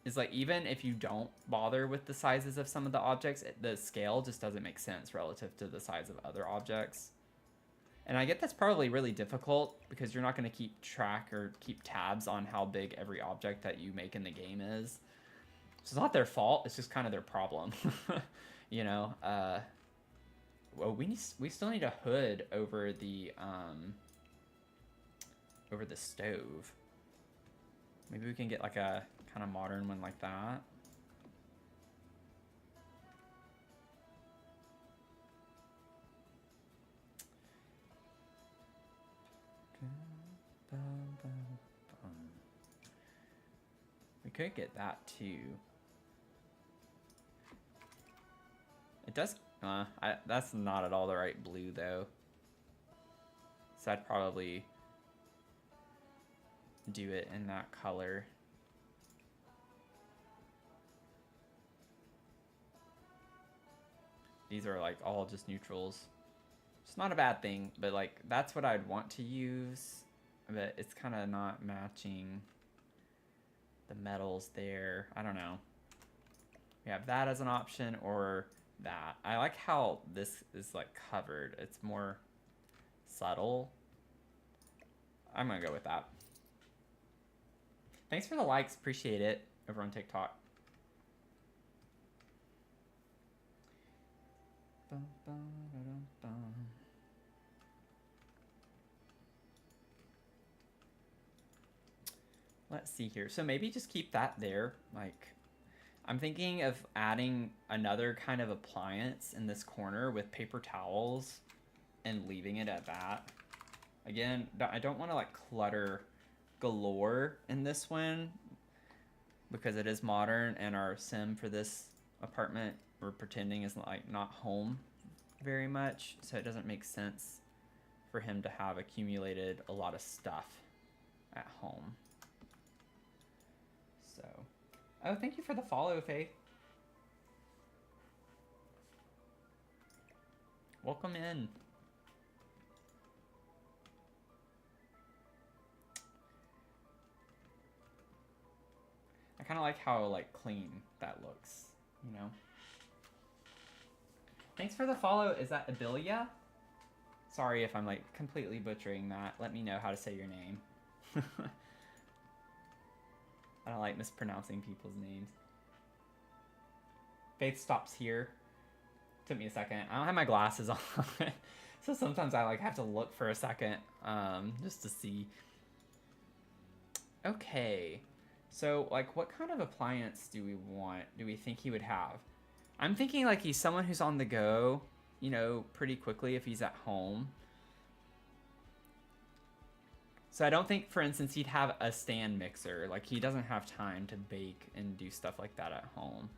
[SPEAKER 1] is like, even if you don't bother with the sizes of some of the objects, the scale just doesn't make sense relative to the size of other objects. And I get that's probably really difficult because you're not going to keep track or keep tabs on how big every object that you make in the game is. So it's not their fault, it's just kind of their problem. You know, well, we still need a hood over the stove. Maybe we can get like a kind of modern one like that. We could get that too. It does, that's not at all the right blue though. So I'd probably do it in that color. These are like all just neutrals. It's not a bad thing, but like that's what I'd want to use, but it's kind of not matching the metals there. I don't know. We have that as an option, or that. I like how this is like covered. It's more subtle. I'm gonna go with that. Thanks for the likes, appreciate it, over on TikTok. Let's see here. So maybe just keep that there. Like, I'm thinking of adding another kind of appliance in this corner with paper towels and leaving it at that. Again, I don't want to like clutter galore in this one because it is modern and our sim for this apartment we're pretending is like not home very much, so it doesn't make sense for him to have accumulated a lot of stuff at home. So, oh, thank you for the follow, Faith. Welcome in. I kind of like how like clean that looks, you know? Thanks for the follow. Is that Abilia? Sorry if I'm like completely butchering that. Let me know how to say your name. I don't like mispronouncing people's names. Faith stops here. Took me a second. I don't have my glasses on. So sometimes I like have to look for a second just to see. Okay. So like what kind of appliance do we want? Do we think he would have? I'm thinking like he's someone who's on the go, you know, pretty quickly if he's at home. So I don't think, for instance, he'd have a stand mixer. Like he doesn't have time to bake and do stuff like that at home.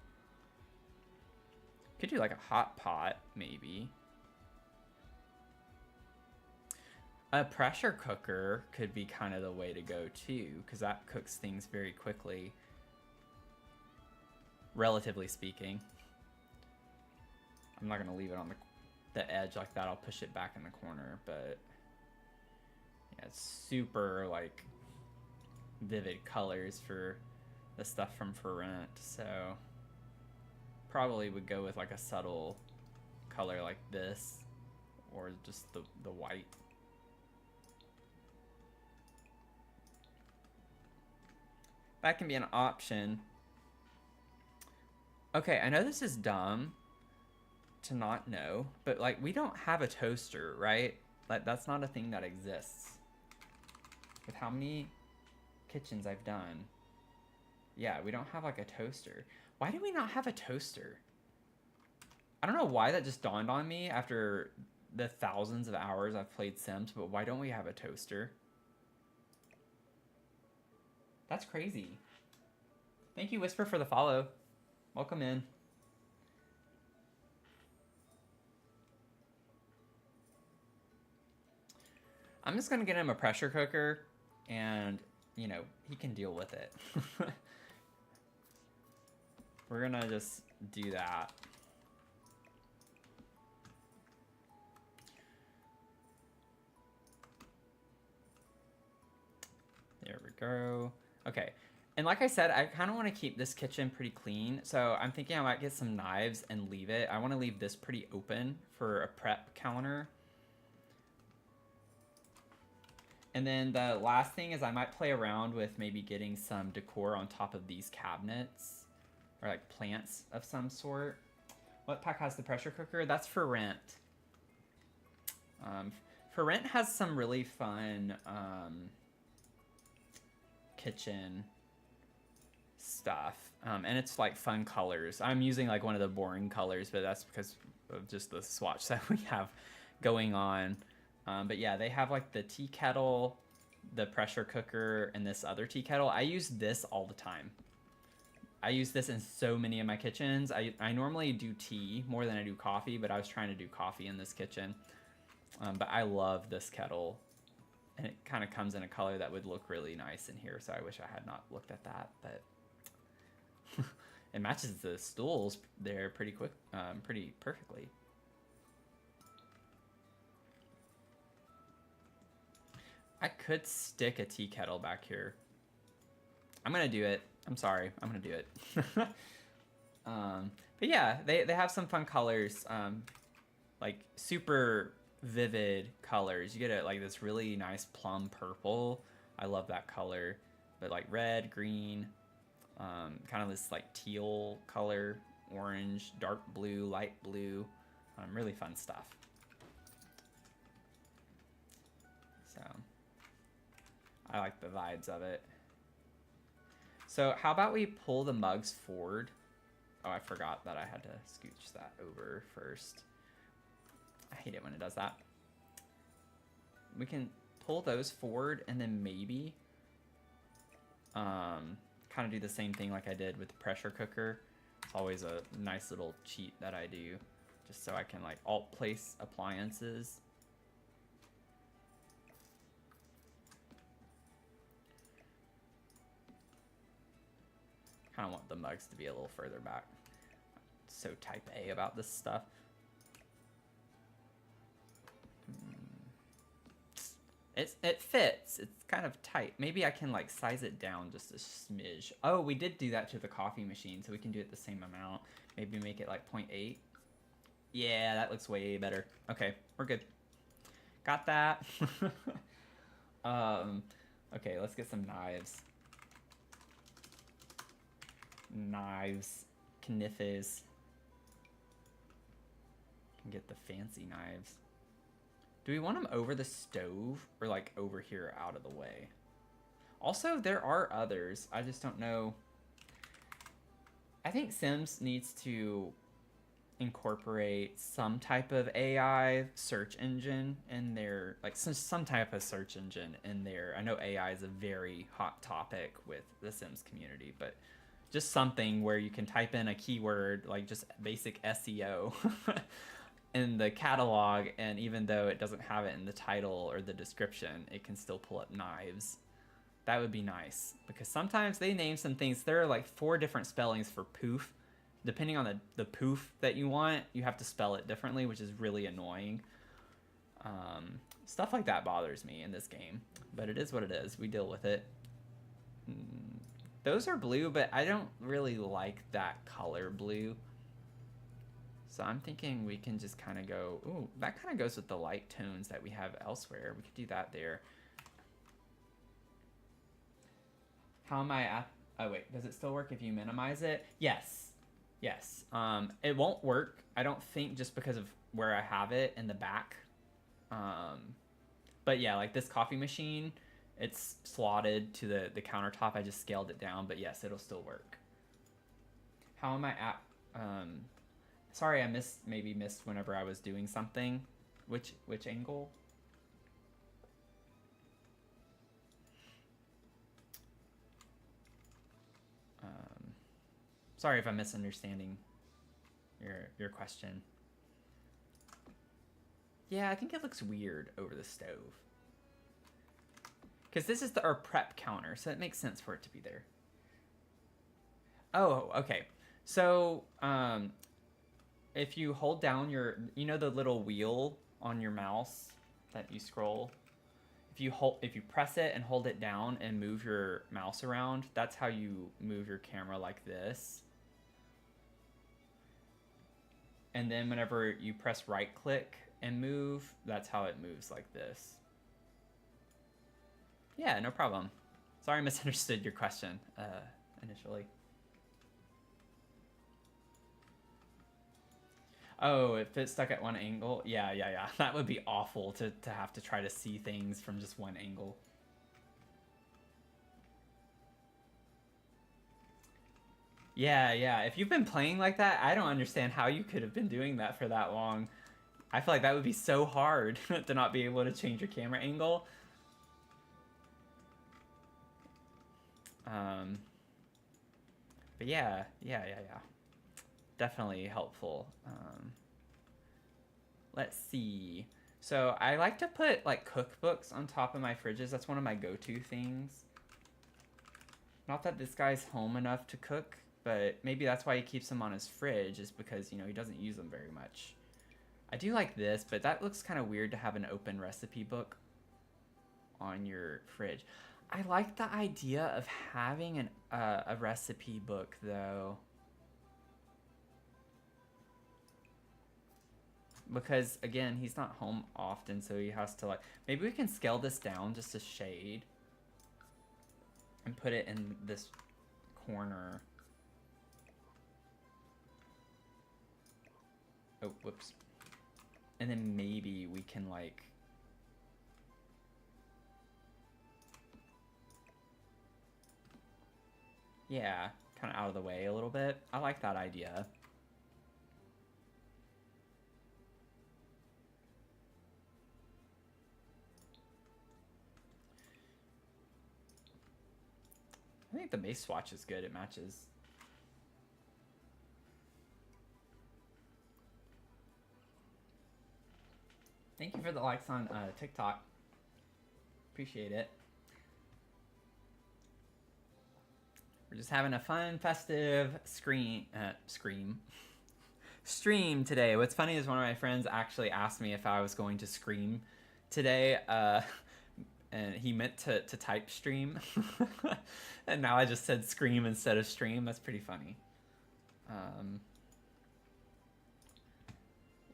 [SPEAKER 1] Could do like a hot pot, maybe. A pressure cooker could be kind of the way to go too, because that cooks things very quickly, relatively speaking. I'm not gonna leave it on the edge like that. I'll push it back in the corner, but yeah, it's super like vivid colors for the stuff from For Rent, so probably would go with like a subtle color like this, or just the white. That can be an option. Okay, I know this is dumb to not know, but like we don't have a toaster, right? Like that's not a thing that exists. With how many kitchens I've done. Yeah, we don't have like a toaster. Why do we not have a toaster? I don't know why that just dawned on me after the thousands of hours I've played Sims, but why don't we have a toaster? That's crazy. Thank you, Whisper, for the follow. Welcome in. I'm just gonna get him a pressure cooker and, you know, he can deal with it. We're gonna just do that. There we go. Okay. And like I said, I kind of want to keep this kitchen pretty clean. So I'm thinking I might get some knives and leave it. I want to leave this pretty open for a prep counter. And then the last thing is I might play around with maybe getting some decor on top of these cabinets. Or like plants of some sort. What pack has the pressure cooker? That's For Rent. For Rent has some really fun kitchen stuff. And it's like fun colors. I'm using like one of the boring colors, but that's because of just the swatch that we have going on. But yeah, they have like the tea kettle, the pressure cooker, and this other tea kettle. I use this all the time. I use this in so many of my kitchens. I normally do tea more than I do coffee, but I was trying to do coffee in this kitchen. But I love this kettle. And it kind of comes in a color that would look really nice in here, so I wish I had not looked at that. But it matches the stools there pretty perfectly. I could stick a tea kettle back here. I'm gonna do it. I'm sorry. I'm gonna do it. But yeah, they have some fun colors, like super vivid colors. You get like this really nice plum purple. I love that color. But like red, green, kind of this like teal color, orange, dark blue, light blue. really fun stuff. So I like the vibes of it. So how about we pull the mugs forward? Oh, I forgot that I had to scooch that over first. I hate it when it does that. We can pull those forward and then maybe kind of do the same thing like I did with the pressure cooker. It's always a nice little cheat that I do just so I can like alt place appliances. Kind of want the mugs to be a little further back. So type A about this stuff. It fits. It's kind of tight. Maybe I can like size it down just a smidge. Oh, we did do that to the coffee machine, so we can do it the same amount. Maybe make it like 0.8. Yeah, that looks way better. Okay, we're good. Got that. Okay, let's get some knives. Knives. Kniffes. Can get the fancy knives. Do we want them over the stove or like over here out of the way? Also, there are others. I just don't know. I think Sims needs to incorporate some type of AI search engine in their, like some type of search engine in there. I know AI is a very hot topic with the Sims community, but just something where you can type in a keyword, like just basic SEO in the catalog, and even though it doesn't have it in the title or the description, it can still pull up knives. That would be nice, because sometimes they name some things. There are like 4 different spellings for poof. Depending on the poof that you want, you have to spell it differently, which is really annoying. Stuff like that bothers me in this game, but it is what it is. We deal with it. Those are blue, but I don't really like that color blue. So I'm thinking we can just kind of go, ooh, that kind of goes with the light tones that we have elsewhere. We could do that there. How am I at, oh wait, does it still work if you minimize it? Yes, yes. It won't work, I don't think, just because of where I have it in the back. But yeah, like this coffee machine, it's slotted to the countertop. I just scaled it down, but yes, it'll still work. How am I at, sorry, I maybe missed whenever I was doing something. Which angle? Sorry if I'm misunderstanding your question. Yeah, I think it looks weird over the stove. Because this is our prep counter, so it makes sense for it to be there. Oh, okay. So, if you hold down you know the little wheel on your mouse that you scroll? If you press it and hold it down and move your mouse around, that's how you move your camera like this. And then whenever you press right click and move, that's how it moves like this. Yeah, no problem. Sorry I misunderstood your question initially. Oh, if it's stuck at one angle? Yeah. That would be awful to have to try to see things from just one angle. Yeah. If you've been playing like that, I don't understand how you could have been doing that for that long. I feel like that would be so hard to not be able to change your camera angle. But yeah. Definitely helpful. Let's see. So I like to put like cookbooks on top of my fridges. That's one of my go-to things. Not that this guy's home enough to cook, but maybe that's why he keeps them on his fridge, is because, you know, he doesn't use them very much. I do like this, but that looks kind of weird to have an open recipe book on your fridge. I like the idea of having a recipe book, though. Because, again, he's not home often, so he has to, like... Maybe we can scale this down just a shade. And put it in this corner. Oh, whoops. And then maybe we can like... Yeah, kind of out of the way a little bit. I like that idea. I think the base swatch is good. It matches. Thank you for the likes on TikTok. Appreciate it. We're just having a fun, festive stream today. What's funny is one of my friends actually asked me if I was going to scream today, and he meant to type stream, and now I just said scream instead of stream. That's pretty funny.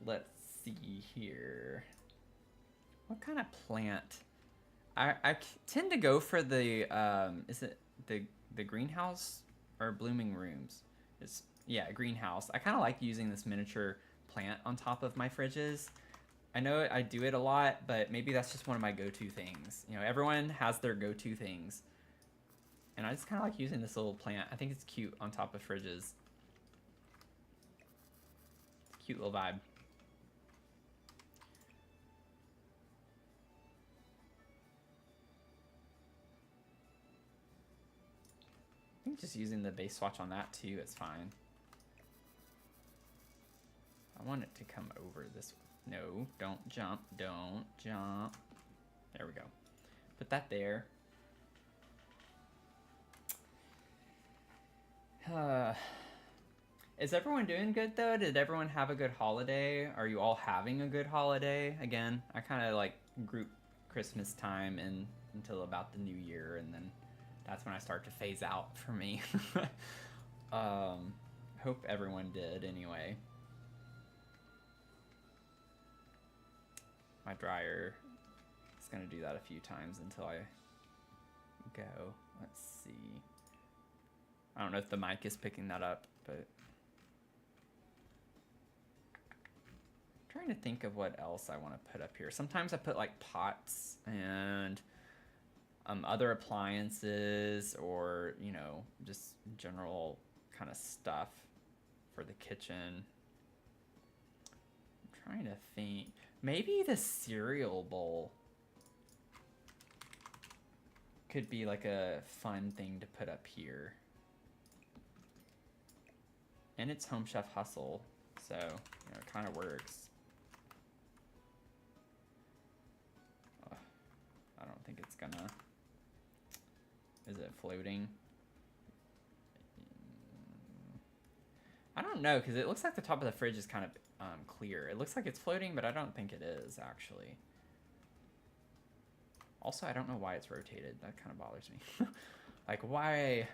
[SPEAKER 1] Let's see here. What kind of plant? I tend to go for the is it the greenhouse or blooming rooms? Yeah, greenhouse. I kind of like using this miniature plant on top of my fridges. I know I do it a lot, but maybe that's just one of my go-to things. You know, everyone has their go-to things. And I just kind of like using this little plant. I think it's cute on top of fridges. Cute little vibe. I think just using the base swatch on that too is fine. I want it to come over this way. No, don't jump, don't jump. There we go. Put that there. Is everyone doing good though? Did everyone have a good holiday? Are you all having a good holiday? Again, I kind of like group Christmas time until about the new year, and then that's when I start to phase out for me. Hope everyone did anyway. My dryer is going to do that a few times until I go. Let's see. I don't know if the mic is picking that up, but I'm trying to think of what else I want to put up here. Sometimes I put like pots and other appliances, or, you know, just general kind of stuff for the kitchen. I'm trying to think. Maybe the cereal bowl could be like a fun thing to put up here. And it's Home Chef Hustle, so, you know, it kind of works. I don't think it's gonna... Is it floating? I don't know, because it looks like the top of the fridge is kind of clear. It looks like it's floating, but I don't think it is, actually. Also, I don't know why it's rotated. That kind of bothers me. Like, why?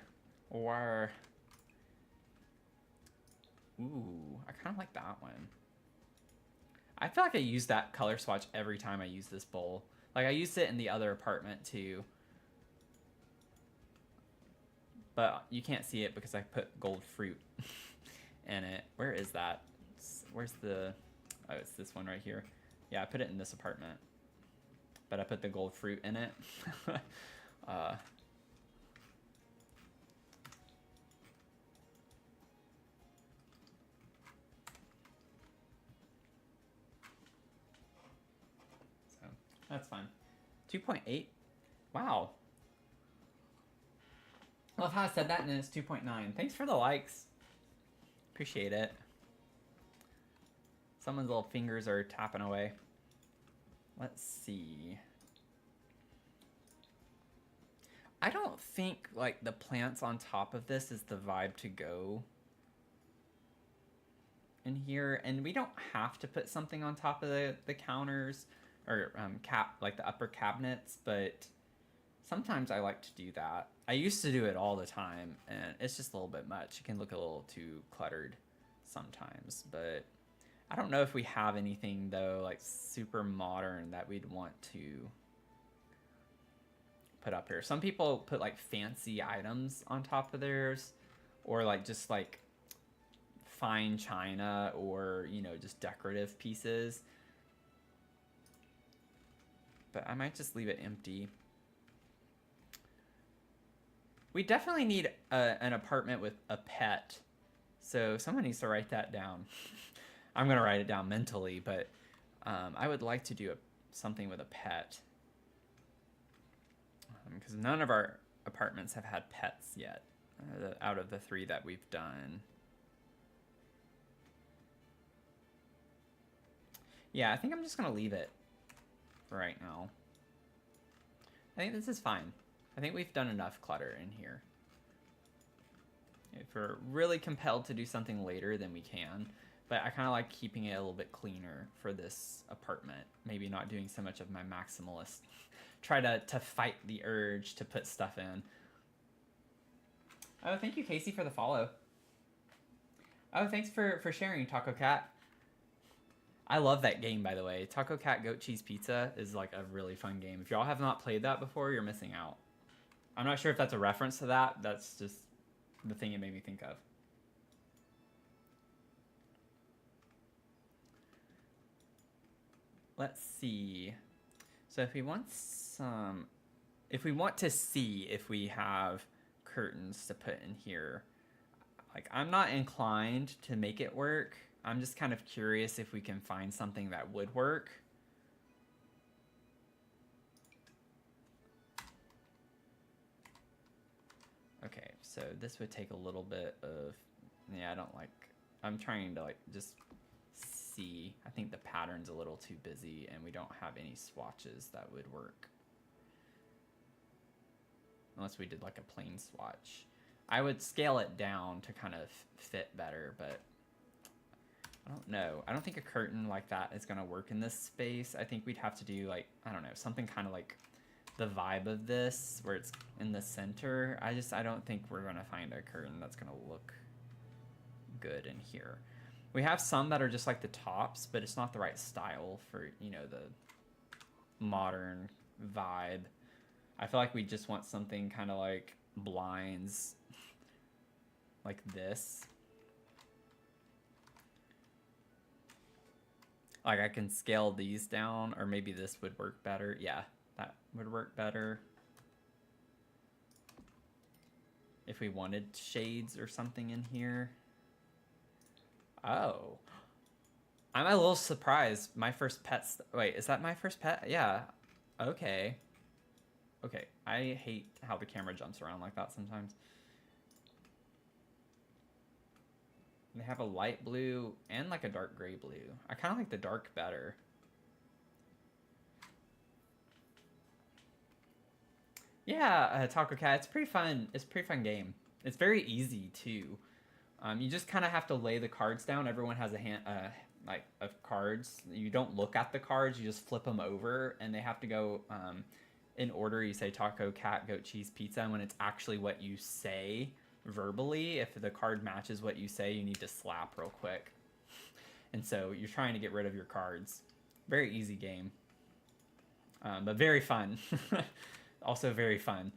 [SPEAKER 1] Or... Ooh, I kind of like that one. I feel like I use that color swatch every time I use this bowl. Like, I used it in the other apartment, too. But you can't see it because I put gold fruit in it. Where is that? Where's the... Oh, it's this one right here. Yeah, I put it in this apartment. But I put the gold fruit in it. So, that's fine. 2.8? Wow. I love how I said that and then it's 2.9. Thanks for the likes. Appreciate it. Someone's little fingers are tapping away. Let's see. I don't think like the plants on top of this is the vibe to go in here, and we don't have to put something on top of the counters or like the upper cabinets, but sometimes I like to do that. I used to do it all the time, and it's just a little bit much. It can look a little too cluttered sometimes, but I don't know if we have anything though like super modern that we'd want to put up here. Some people put like fancy items on top of theirs, or like just like fine china, or, you know, just decorative pieces. but I might just leave it empty. We definitely need an apartment with a pet. So someone needs to write that down. I'm going to write it down mentally, but I would like to do something with a pet. Because none of our apartments have had pets yet, out of the 3 that we've done. Yeah, I think I'm just going to leave it for right now. I think this is fine. I think we've done enough clutter in here. If we're really compelled to do something later, then we can. But I kind of like keeping it a little bit cleaner for this apartment. Maybe not doing so much of my maximalist. Try to fight the urge to put stuff in. Oh, thank you, Casey, for the follow. Oh, thanks for sharing, Taco Cat. I love that game, by the way. Taco Cat Goat Cheese Pizza is like a really fun game. If y'all have not played that before, you're missing out. I'm not sure if that's a reference to that. That's just the thing it made me think of. Let's see. So if we want to see if we have curtains to put in here, like I'm not inclined to make it work. I'm just kind of curious if we can find something that would work. Okay, so this would take a little bit of, yeah, I'm trying to like just see. I think the pattern's a little too busy and we don't have any swatches that would work. Unless we did like a plain swatch. I would scale it down to kind of fit better, but I don't know. I don't think a curtain like that is gonna work in this space. I think we'd have to do like, I don't know, something kind of like the vibe of this where it's in the center. I don't think we're gonna find a curtain that's gonna look good in here. We have some that are just like the tops, but it's not the right style for, you know, the modern vibe. I feel like we just want something kind of like blinds like this. Like I can scale these down, or maybe this would work better. Yeah, that would work better. If we wanted shades or something in here. Oh. I'm a little surprised. My first pet's... Wait, is that my first pet? Yeah. Okay. Okay. I hate how the camera jumps around like that sometimes. They have a light blue and like a dark gray blue. I kind of like the dark better. Yeah, Taco Cat. It's pretty fun. It's a pretty fun game. It's very easy too. You just kind of have to lay the cards down. Everyone has a hand, like of cards. You don't look at the cards. You just flip them over, and they have to go in order. You say Taco Cat Goat Cheese Pizza, and when it's actually what you say verbally, if the card matches what you say, you need to slap real quick. And so you're trying to get rid of your cards. Very easy game, but very fun. Also very fun.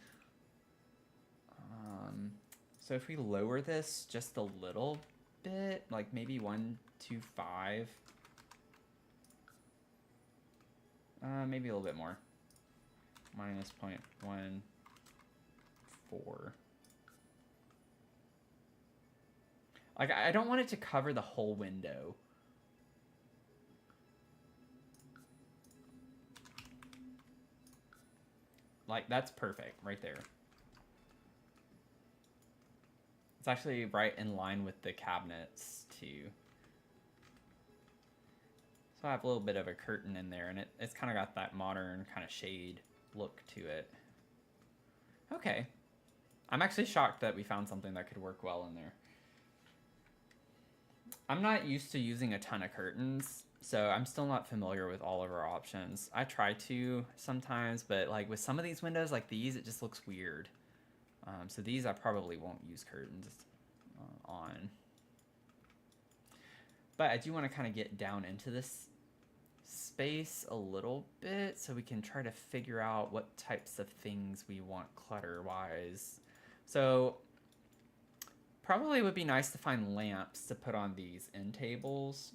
[SPEAKER 1] So if we lower this just a little bit, like maybe 125, maybe a little bit more, minus 0.14. Like I don't want it to cover the whole window. Like that's perfect right there. It's actually right in line with the cabinets too. So I have a little bit of a curtain in there, and it's kind of got that modern kind of shade look to it. Okay. I'm actually shocked that we found something that could work well in there. I'm not used to using a ton of curtains, so I'm still not familiar with all of our options. I try to sometimes, but like with some of these windows like these, it just looks weird. So these I probably won't use curtains on. But I do want to kind of get down into this space a little bit so we can try to figure out what types of things we want clutter-wise. So probably would be nice to find lamps to put on these end tables.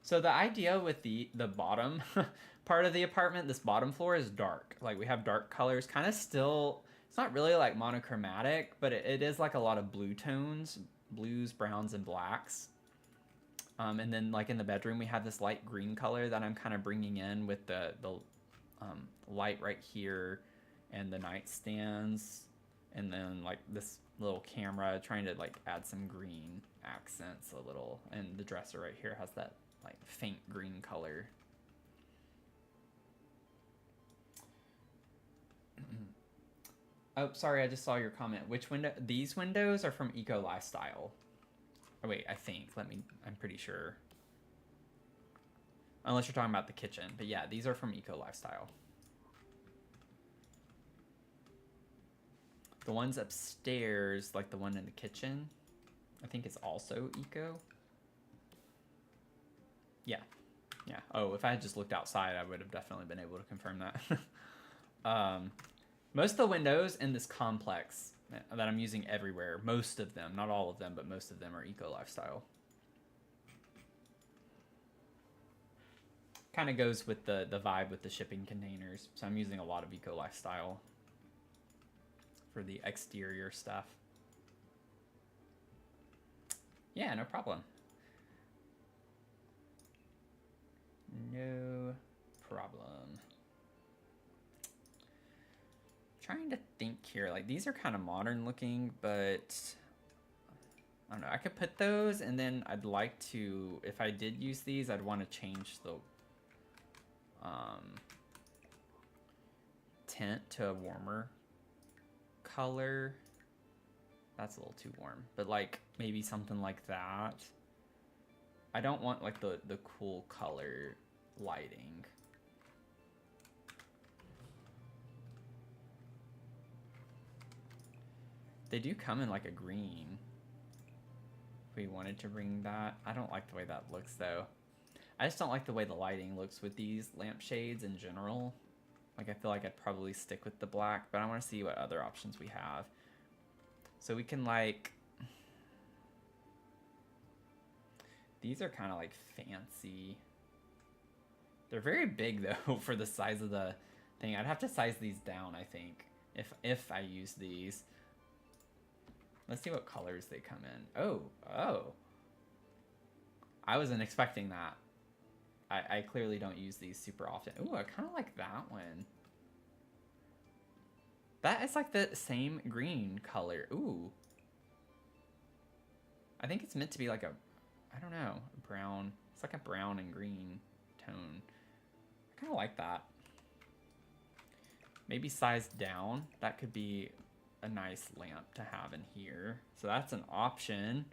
[SPEAKER 1] So the idea with the bottom part of the apartment, this bottom floor is dark. Like we have dark colors, kind of still, it's not really like monochromatic, but it is like a lot of blue tones, blues, browns, and blacks. And then like in the bedroom, we have this light green color that I'm kind of bringing in with the light right here and the nightstands. And then like this little camera, trying to like add some green accents a little. And the dresser right here has that like faint green color. Oh, sorry, I just saw your comment. Which window? These windows are from Eco Lifestyle. Oh, wait, I think. I'm pretty sure. Unless you're talking about the kitchen. But yeah, these are from Eco Lifestyle. The ones upstairs, like the one in the kitchen, I think it's also Eco. Yeah. Yeah. Oh, if I had just looked outside, I would have definitely been able to confirm that. Most of the windows in this complex that I'm using everywhere, most of them, not all of them, but most of them are Eco Lifestyle. Kind of goes with the vibe with the shipping containers. So I'm using a lot of Eco Lifestyle for the exterior stuff. Yeah, no problem. No problem. Trying to think here, like these are kind of modern looking, but I don't know, I could put those, and then I'd like to, if I did use these, I'd want to change the tint to a warmer color. That's a little too warm, but like maybe something like that. I don't want like the cool color lighting. They do come in like a green. If we wanted to bring that. I don't like the way that looks though. I just don't like the way the lighting looks with these lampshades in general. Like I feel like I'd probably stick with the black, but I want to see what other options we have. So we can like, these are kind of like fancy. They're very big though for the size of the thing. I'd have to size these down, I think, if I use these. Let's see what colors they come in. Oh. I wasn't expecting that. I clearly don't use these super often. Ooh, I kind of like that one. That is like the same green color. Ooh. I think it's meant to be like a, I don't know, brown. It's like a brown and green tone. I kind of like that. Maybe sized down. That could be a nice lamp to have in here. So that's an option.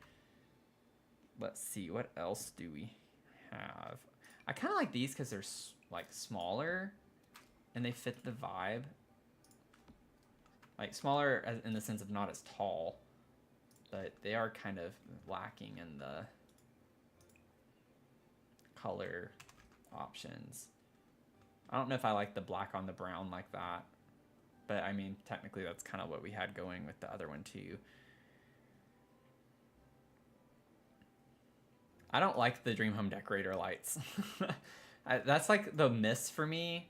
[SPEAKER 1] Let's see, what else do we have? I kind of like these because they're like smaller and they fit the vibe. Like smaller as in the sense of not as tall, but they are kind of lacking in the color options. I don't know if I like the black on the brown like that, but I mean, technically that's kind of what we had going with the other one too. I don't like the Dream Home Decorator lights. That's like the miss for me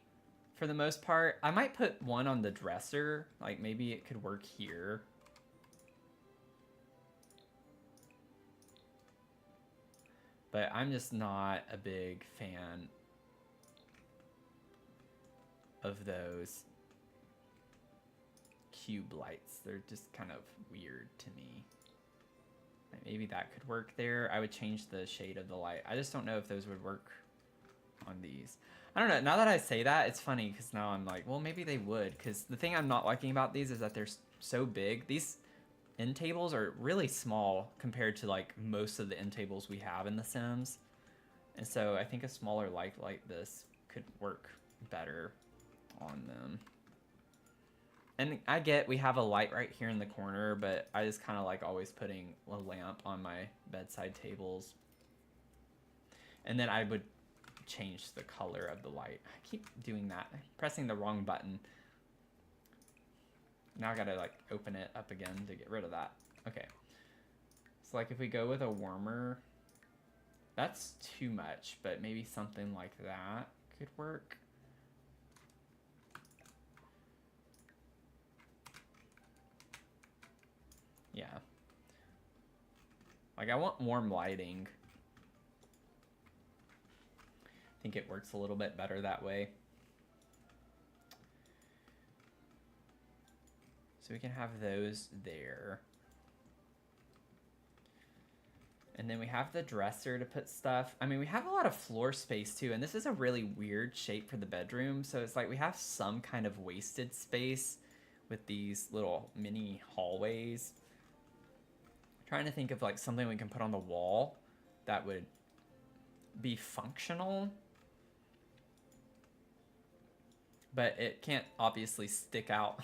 [SPEAKER 1] for the most part. I might put one on the dresser. Like maybe it could work here. But I'm just not a big fan of those cube lights. They're just kind of weird to me. Maybe that could work there. I would change the shade of the light. I just don't know if those would work on these. I don't know. Now that I say that, it's funny because now I'm like, well, maybe they would. Because the thing I'm not liking about these is that they're so big. These end tables are really small compared to like most of the end tables we have in The Sims. And so I think a smaller light like this could work better on them. And I get we have a light right here in the corner, but I just kind of like always putting a lamp on my bedside tables. And then I would change the color of the light. I keep doing that. I'm pressing the wrong button. Now I gotta like open it up again to get rid of that. Okay. So like if we go with a warmer, that's too much, but maybe something like that could work. Like, I want warm lighting. I think it works a little bit better that way. So we can have those there. And then we have the dresser to put stuff. I mean, we have a lot of floor space too, and this is a really weird shape for the bedroom. So it's like we have some kind of wasted space with these little mini hallways. I'm trying to think of like something we can put on the wall that would be functional. But it can't obviously stick out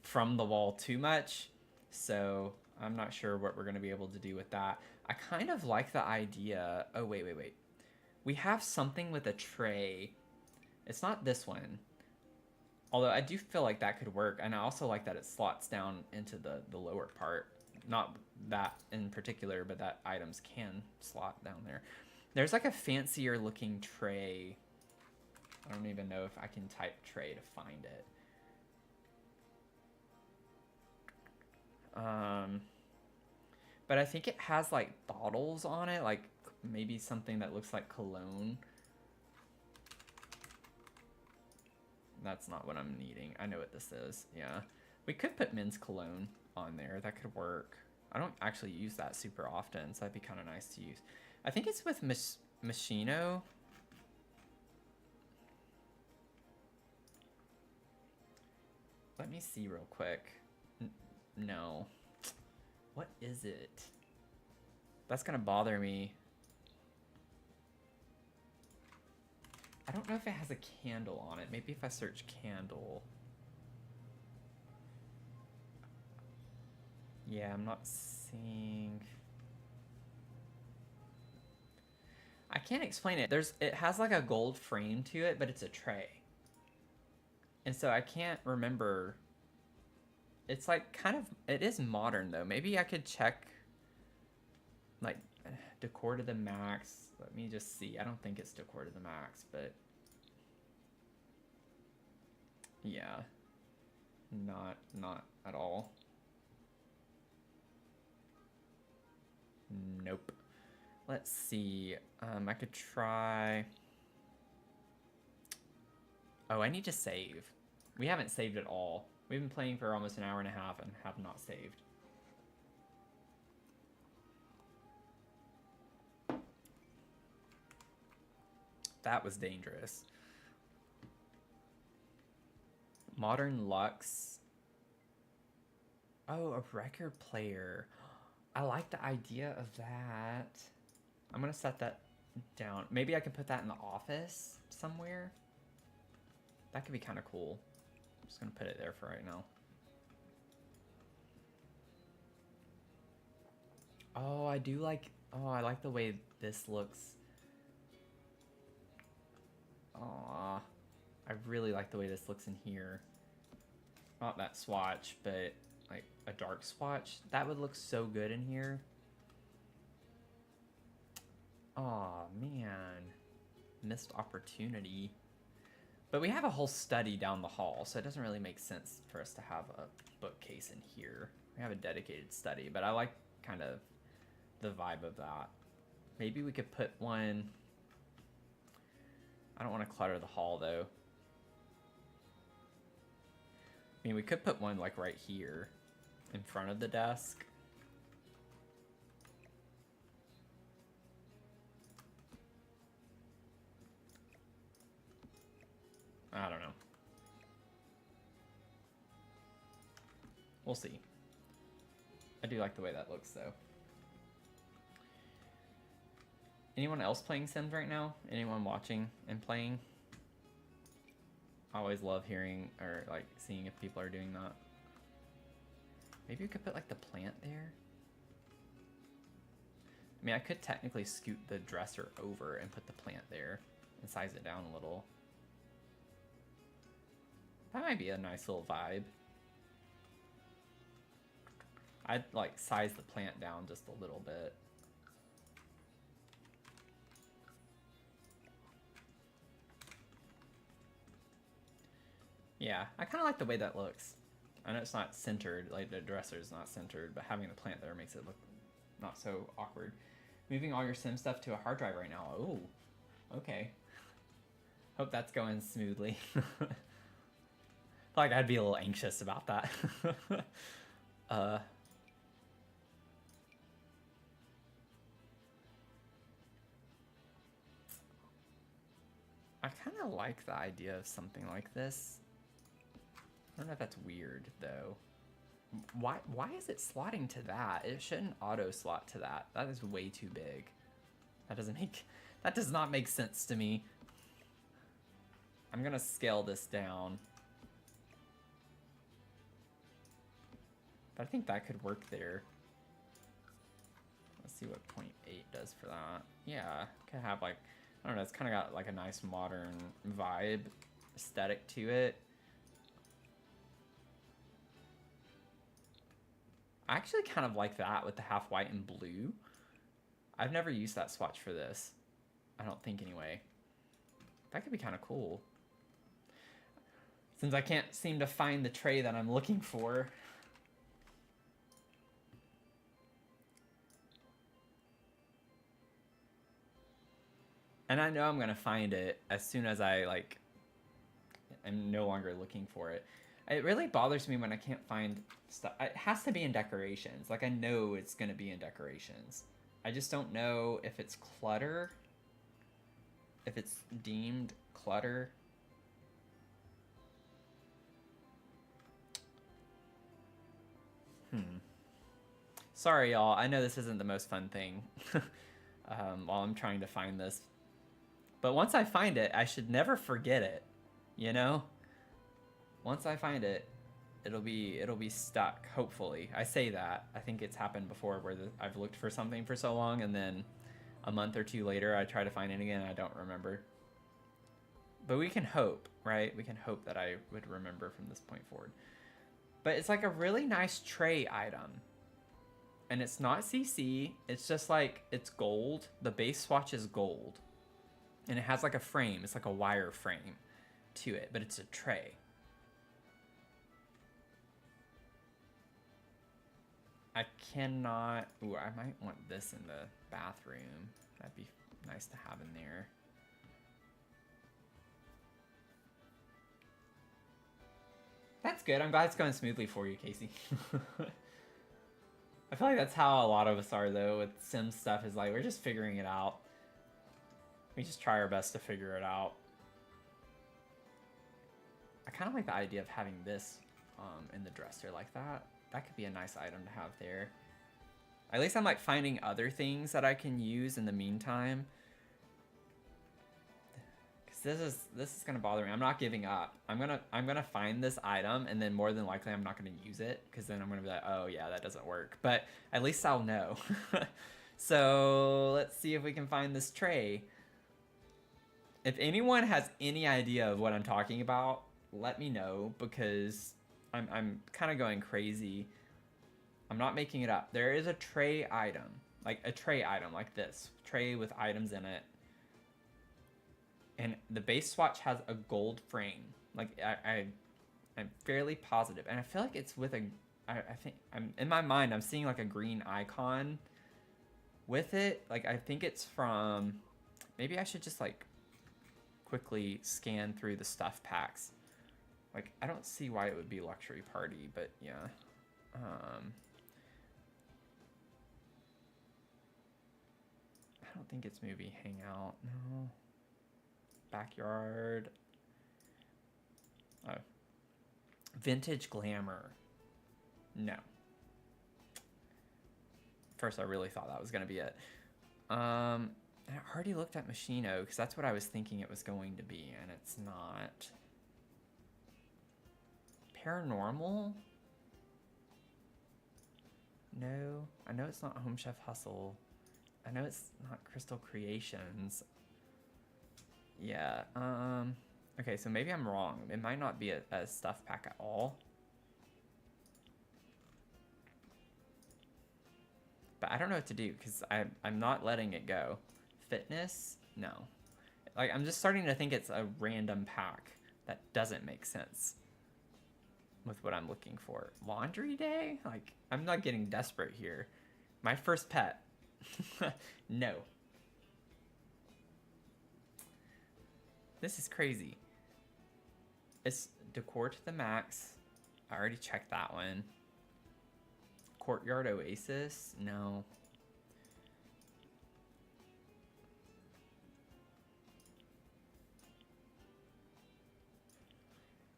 [SPEAKER 1] from the wall too much. So I'm not sure what we're going to be able to do with that. I kind of like the idea. Oh, wait. We have something with a tray. It's not this one. Although I do feel like that could work. And I also like that it slots down into the lower part. Not that in particular, but that items can slot down there. There's like a fancier looking tray. I don't even know if I can type tray to find it. But I think it has like bottles on it, like maybe something that looks like cologne. That's not what I'm needing. I know what this is. Yeah. We could put men's cologne on there. That could work. I don't actually use that super often, so that'd be kind of nice to use. I think it's with Machino. Let me see real quick. No. What is it? That's gonna bother me. I don't know if it has a candle on it. Maybe if I search candle. Yeah, I'm not seeing. I can't explain it. It has like a gold frame to it, but it's a tray. And so I can't remember. It's like kind of, it is modern though. Maybe I could check like decor to the max. Let me just see. I don't think it's decor to the max, but yeah, not at all. Nope. Let's see. I could try. Oh, I need to save. We haven't saved at all. We've been playing for almost an hour and a half and have not saved. That was dangerous. Modern Lux. Oh, a record player. I like the idea of that. I'm gonna set that down. Maybe I can put that in the office somewhere. That could be kind of cool. I'm just gonna put it there for right now. Oh, I do like, oh, I like the way this looks. Aw, I really like the way this looks in here. Not that swatch, but like a dark swatch. That would look so good in here. Aw, man. Missed opportunity. But we have a whole study down the hall, so it doesn't really make sense for us to have a bookcase in here. We have a dedicated study, but I like kind of the vibe of that. Maybe we could put one... I don't want to clutter the hall, though. I mean, we could put one, like, right here in front of the desk. I don't know. We'll see. I do like the way that looks, though. Anyone else playing Sims right now? Anyone watching and playing? I always love hearing or like seeing if people are doing that. Maybe we could put like the plant there. I mean, I could technically scoot the dresser over and put the plant there and size it down a little. That might be a nice little vibe. I'd like size the plant down just a little bit. Yeah, I kind of like the way that looks. I know it's not centered, like the dresser's not centered, but having the plant there makes it look not so awkward. Moving all your sim stuff to a hard drive right now. Oh, okay. Hope that's going smoothly. Like I'd be a little anxious about that. I kind of like the idea of something like this. I don't know if that's weird though. Why is it slotting to that? It shouldn't auto slot to that. That is way too big. That does not make sense to me. I'm gonna scale this down. But I think that could work there. Let's see what 0.8 does for that. Yeah, could have like, I don't know, it's kind of got like a nice modern vibe aesthetic to it. I actually kind of like that with the half white and blue. I've never used that swatch for this. I don't think anyway. That could be kind of cool. Since I can't seem to find the tray that I'm looking for. And I know I'm gonna find it as soon as I'm no longer looking for it. It really bothers me when I can't find stuff. It has to be in decorations. Like I know it's gonna be in decorations. I just don't know if it's clutter. If it's deemed clutter. Sorry, y'all. I know this isn't the most fun thing while I'm trying to find this. But once I find it, I should never forget it. You know? Once I find it, it'll be stuck, hopefully. I say that. I think it's happened before where I've looked for something for so long and then a month or two later I try to find it again and I don't remember. But we can hope, right? We can hope that I would remember from this point forward. But it's like a really nice tray item. And it's not CC. It's just like, it's gold. The base swatch is gold. And it has like a frame. It's like a wire frame to it. But it's a tray. I cannot... Ooh, I might want this in the bathroom. That'd be nice to have in there. That's good. I'm glad it's going smoothly for you, Casey. I feel like that's how a lot of us are, though, with sim stuff, is like, we're just figuring it out. We just try our best to figure it out. I kind of like the idea of having this in the dresser like that. That could be a nice item to have there. At least I'm like finding other things that I can use in the meantime. Because this is gonna bother me. I'm not giving up. I'm gonna find this item and then more than likely I'm not gonna use it because then I'm gonna be like, oh yeah, that doesn't work. But at least I'll know. So let's see if we can find this tray. If anyone has any idea of what I'm talking about, let me know because I'm kind of going crazy. I'm not making it up. There is a tray item, like this. Tray with items in it. And the base swatch has a gold frame. Like, I'm fairly positive. And I feel like it's with I think, in my mind, I'm seeing like a green icon with it. Like, I think it's from, maybe I should just like quickly scan through the stuff packs. Like, I don't see why it would be Luxury Party, but yeah. I don't think it's movie Hangout. No. Backyard. Oh. Vintage Glamour. No. First, I really thought that was going to be it. I already looked at Machino because that's what I was thinking it was going to be, and it's not. Paranormal? No. I know it's not Home Chef Hustle. I know it's not Crystal Creations. Yeah, okay, so maybe I'm wrong. It might not be a stuff pack at all. But I don't know what to do because I'm not letting it go. Fitness? No. Like, I'm just starting to think it's a random pack that doesn't make sense with what I'm looking for. Laundry day? Like, I'm not getting desperate here. My first pet. No. This is crazy. It's decor to the max. I already checked that one. Courtyard Oasis? No.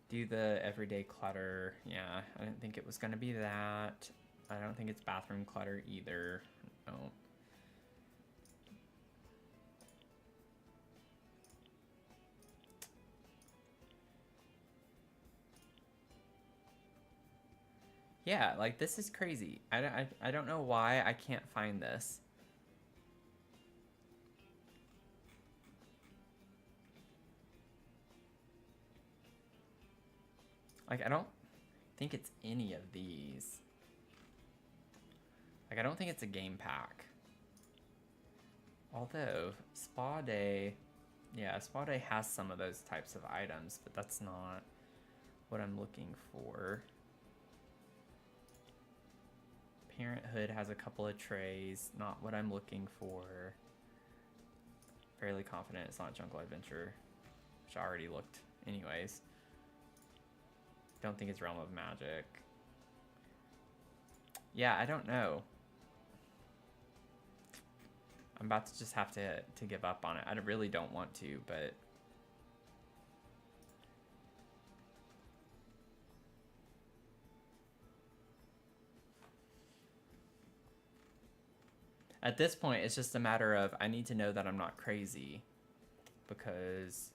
[SPEAKER 1] Do the everyday clutter. Yeah, I didn't think it was gonna be that. I don't think it's bathroom clutter either. No. Yeah, like this is crazy. I don't know why I can't find this. Like I don't think it's any of these. Like I don't think it's a game pack. Although Spa Day, yeah, Spa Day has some of those types of items, but that's not what I'm looking for. Parenthood has a couple of trays, not what I'm looking for. Fairly confident it's not Jungle Adventure, which I already looked anyways. Don't think it's Realm of Magic. Yeah, I don't know. I'm about to just have to give up on it. I really don't want to, but at this point, it's just a matter of I need to know that I'm not crazy, because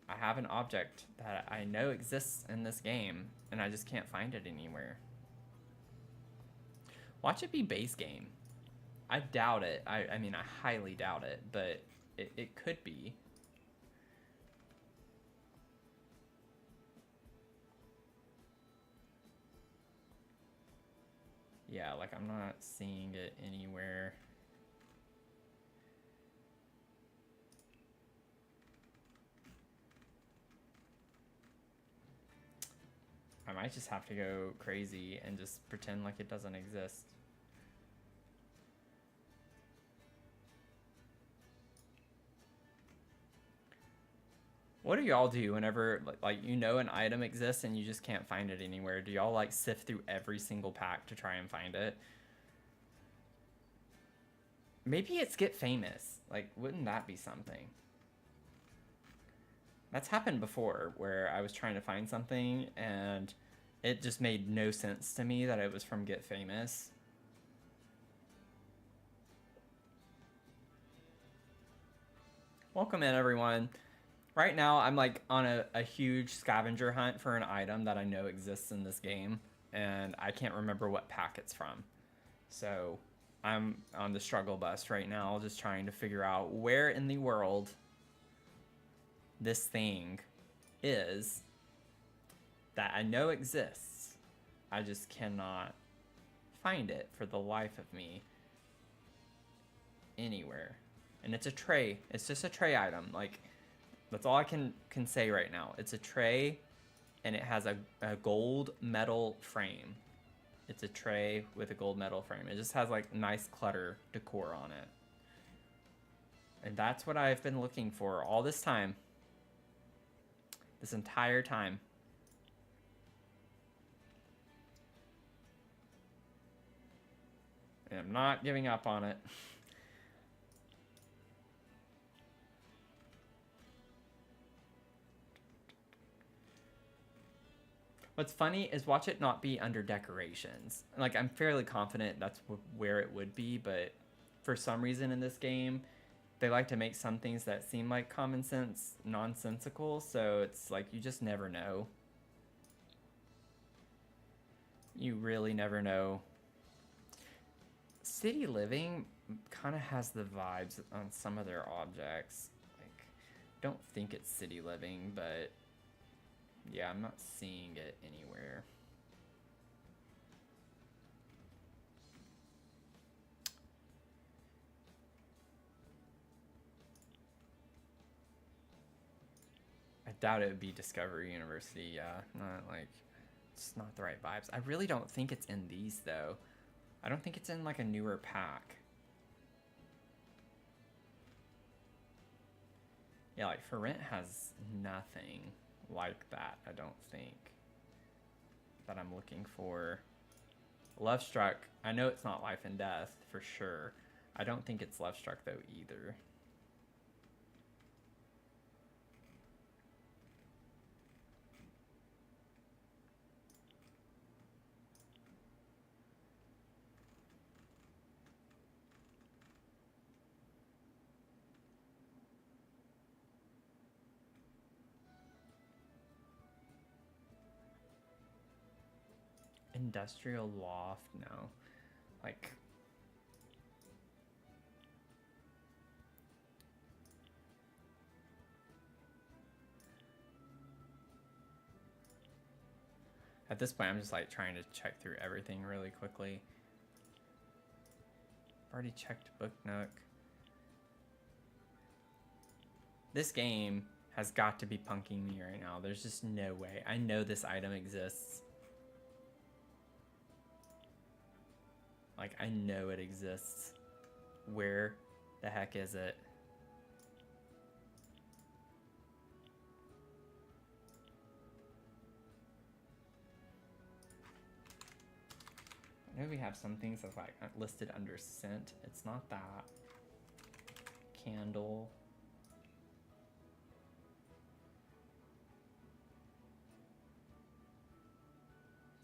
[SPEAKER 1] I have an object that I know exists in this game, and I just can't find it anywhere. Watch it be base game. I doubt it. I mean, I highly doubt it, but it could be. Yeah, like I'm not seeing it anywhere. I might just have to go crazy and just pretend like it doesn't exist. What do y'all do whenever like you know an item exists and you just can't find it anywhere? Do y'all like sift through every single pack to try and find it? Maybe it's get famous. Like, wouldn't that be something? That's happened before where I was trying to find something and it just made no sense to me that it was from Get Famous. Welcome in, everyone. Right now, I'm like on a huge scavenger hunt for an item that I know exists in this game, and I can't remember what pack it's from. So I'm on the struggle bus right now, just trying to figure out where in the world this thing is that I know exists. I just cannot find it for the life of me anywhere. And it's a tray. It's just a tray item. Like, that's all I can say right now. It's a tray, and it has a gold metal frame. It's a tray with a gold metal frame. It just has like nice clutter decor on it. And that's what I've been looking for all this time. This entire time. And I'm not giving up on it. What's funny is watch it not be under decorations. Like, I'm fairly confident that's where it would be, but for some reason in this game, they like to make some things that seem like common sense nonsensical, so it's like you just never know. You really never know. City Living kind of has the vibes on some of their objects. Like, don't think it's City Living, but yeah, I'm not seeing it anywhere. I doubt it would be Discovery University, yeah. Not like, it's not the right vibes. I really don't think it's in these, though. I don't think it's in like a newer pack. Yeah, like For Rent has nothing like that, I don't think, that I'm looking for. Love Struck, I know it's not Life and Death for sure. I don't think it's Love Struck though either. Industrial Loft, no. Like, at this point, I'm just like trying to check through everything really quickly. I've already checked Book Nook. This game has got to be punking me right now. There's just no way. I know this item exists. Like, I know it exists. Where the heck is it? I know we have some things that's like listed under scent. It's not that. Candle.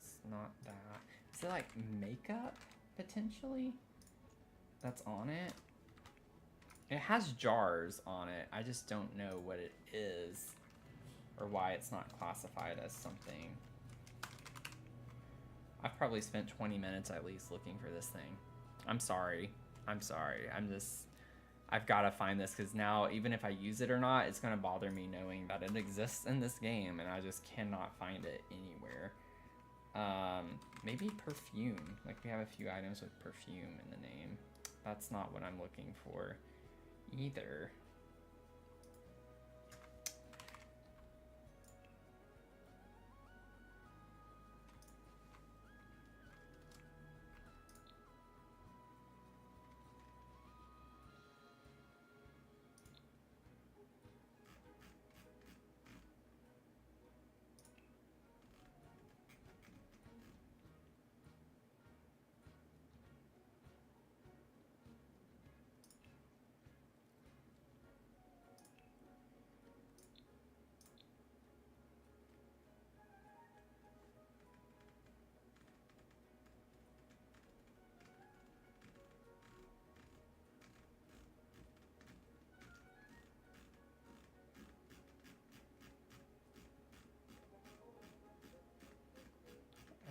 [SPEAKER 1] It's not that. Is it like makeup, potentially? That's on it? It has jars on it. I just don't know what it is. Or why it's not classified as something. I've probably spent 20 minutes at least looking for this thing. I'm sorry. I've got to find this, because now even if I use it or not, it's going to bother me knowing that it exists in this game and I just cannot find it anywhere. Maybe perfume. Like, we have a few items with perfume in the name. That's not what I'm looking for either.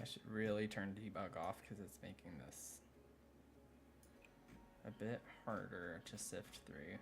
[SPEAKER 1] I should really turn debug off because it's making this a bit harder to sift through.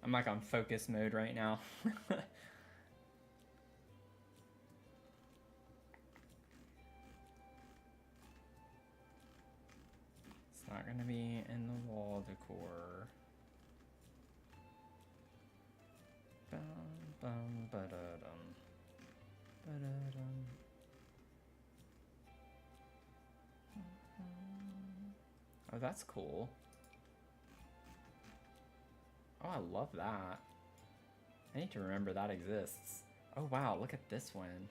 [SPEAKER 1] I'm like on focus mode right now. It's not gonna be in the wall decor. Bum, bum, ba-da-dum. Ba-da-dum. Oh, that's cool. Oh, I love that. I need to remember that exists. Oh, wow, look at this one.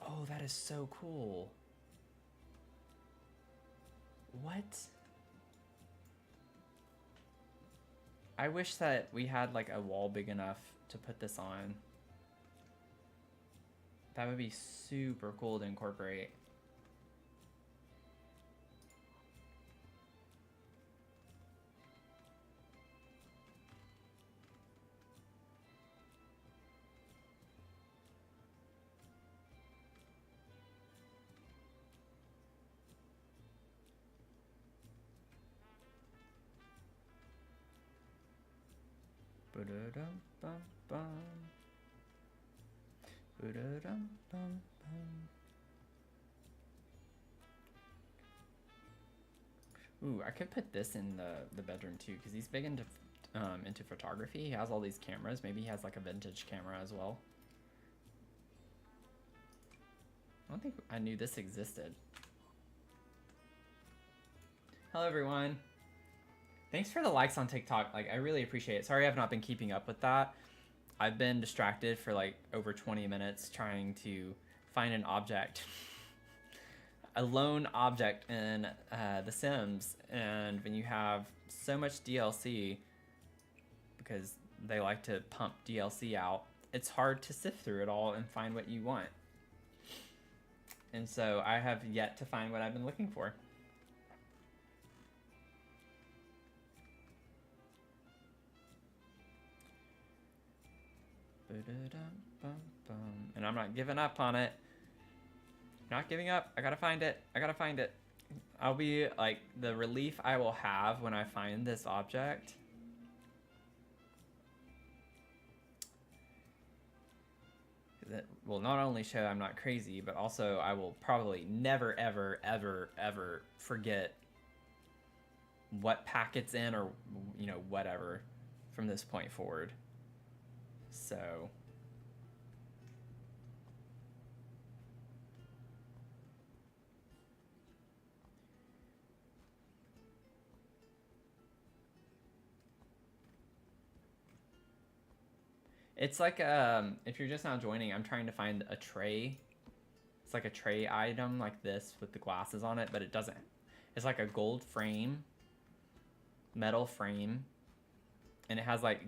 [SPEAKER 1] Oh, that is so cool. What? I wish that we had like a wall big enough to put this on. That would be super cool to incorporate. Ba-da-dum-bum-bum. Ba-da-dum-bum-bum. Ooh, I could put this in the bedroom too, because he's big into photography. He has all these cameras. Maybe he has like a vintage camera as well. I don't think I knew this existed. Hello everyone. Thanks for the likes on TikTok. Like, I really appreciate it. Sorry I've not been keeping up with that. I've been distracted for like over 20 minutes trying to find an object. A lone object in The Sims. And when you have so much DLC, because they like to pump DLC out, it's hard to sift through it all and find what you want. And so I have yet to find what I've been looking for. And I'm not giving up on it. Not giving up. I gotta find it. I gotta find it. I'll be like, the relief I will have when I find this object. That will not only show I'm not crazy, but also I will probably never, ever, ever, ever forget what pack it's in, or, you know, whatever from this point forward. So it's like, if you're just now joining, I'm trying to find a tray. It's like a tray item like this with the glasses on it, but it doesn't. It's like a gold frame, metal frame, and it has like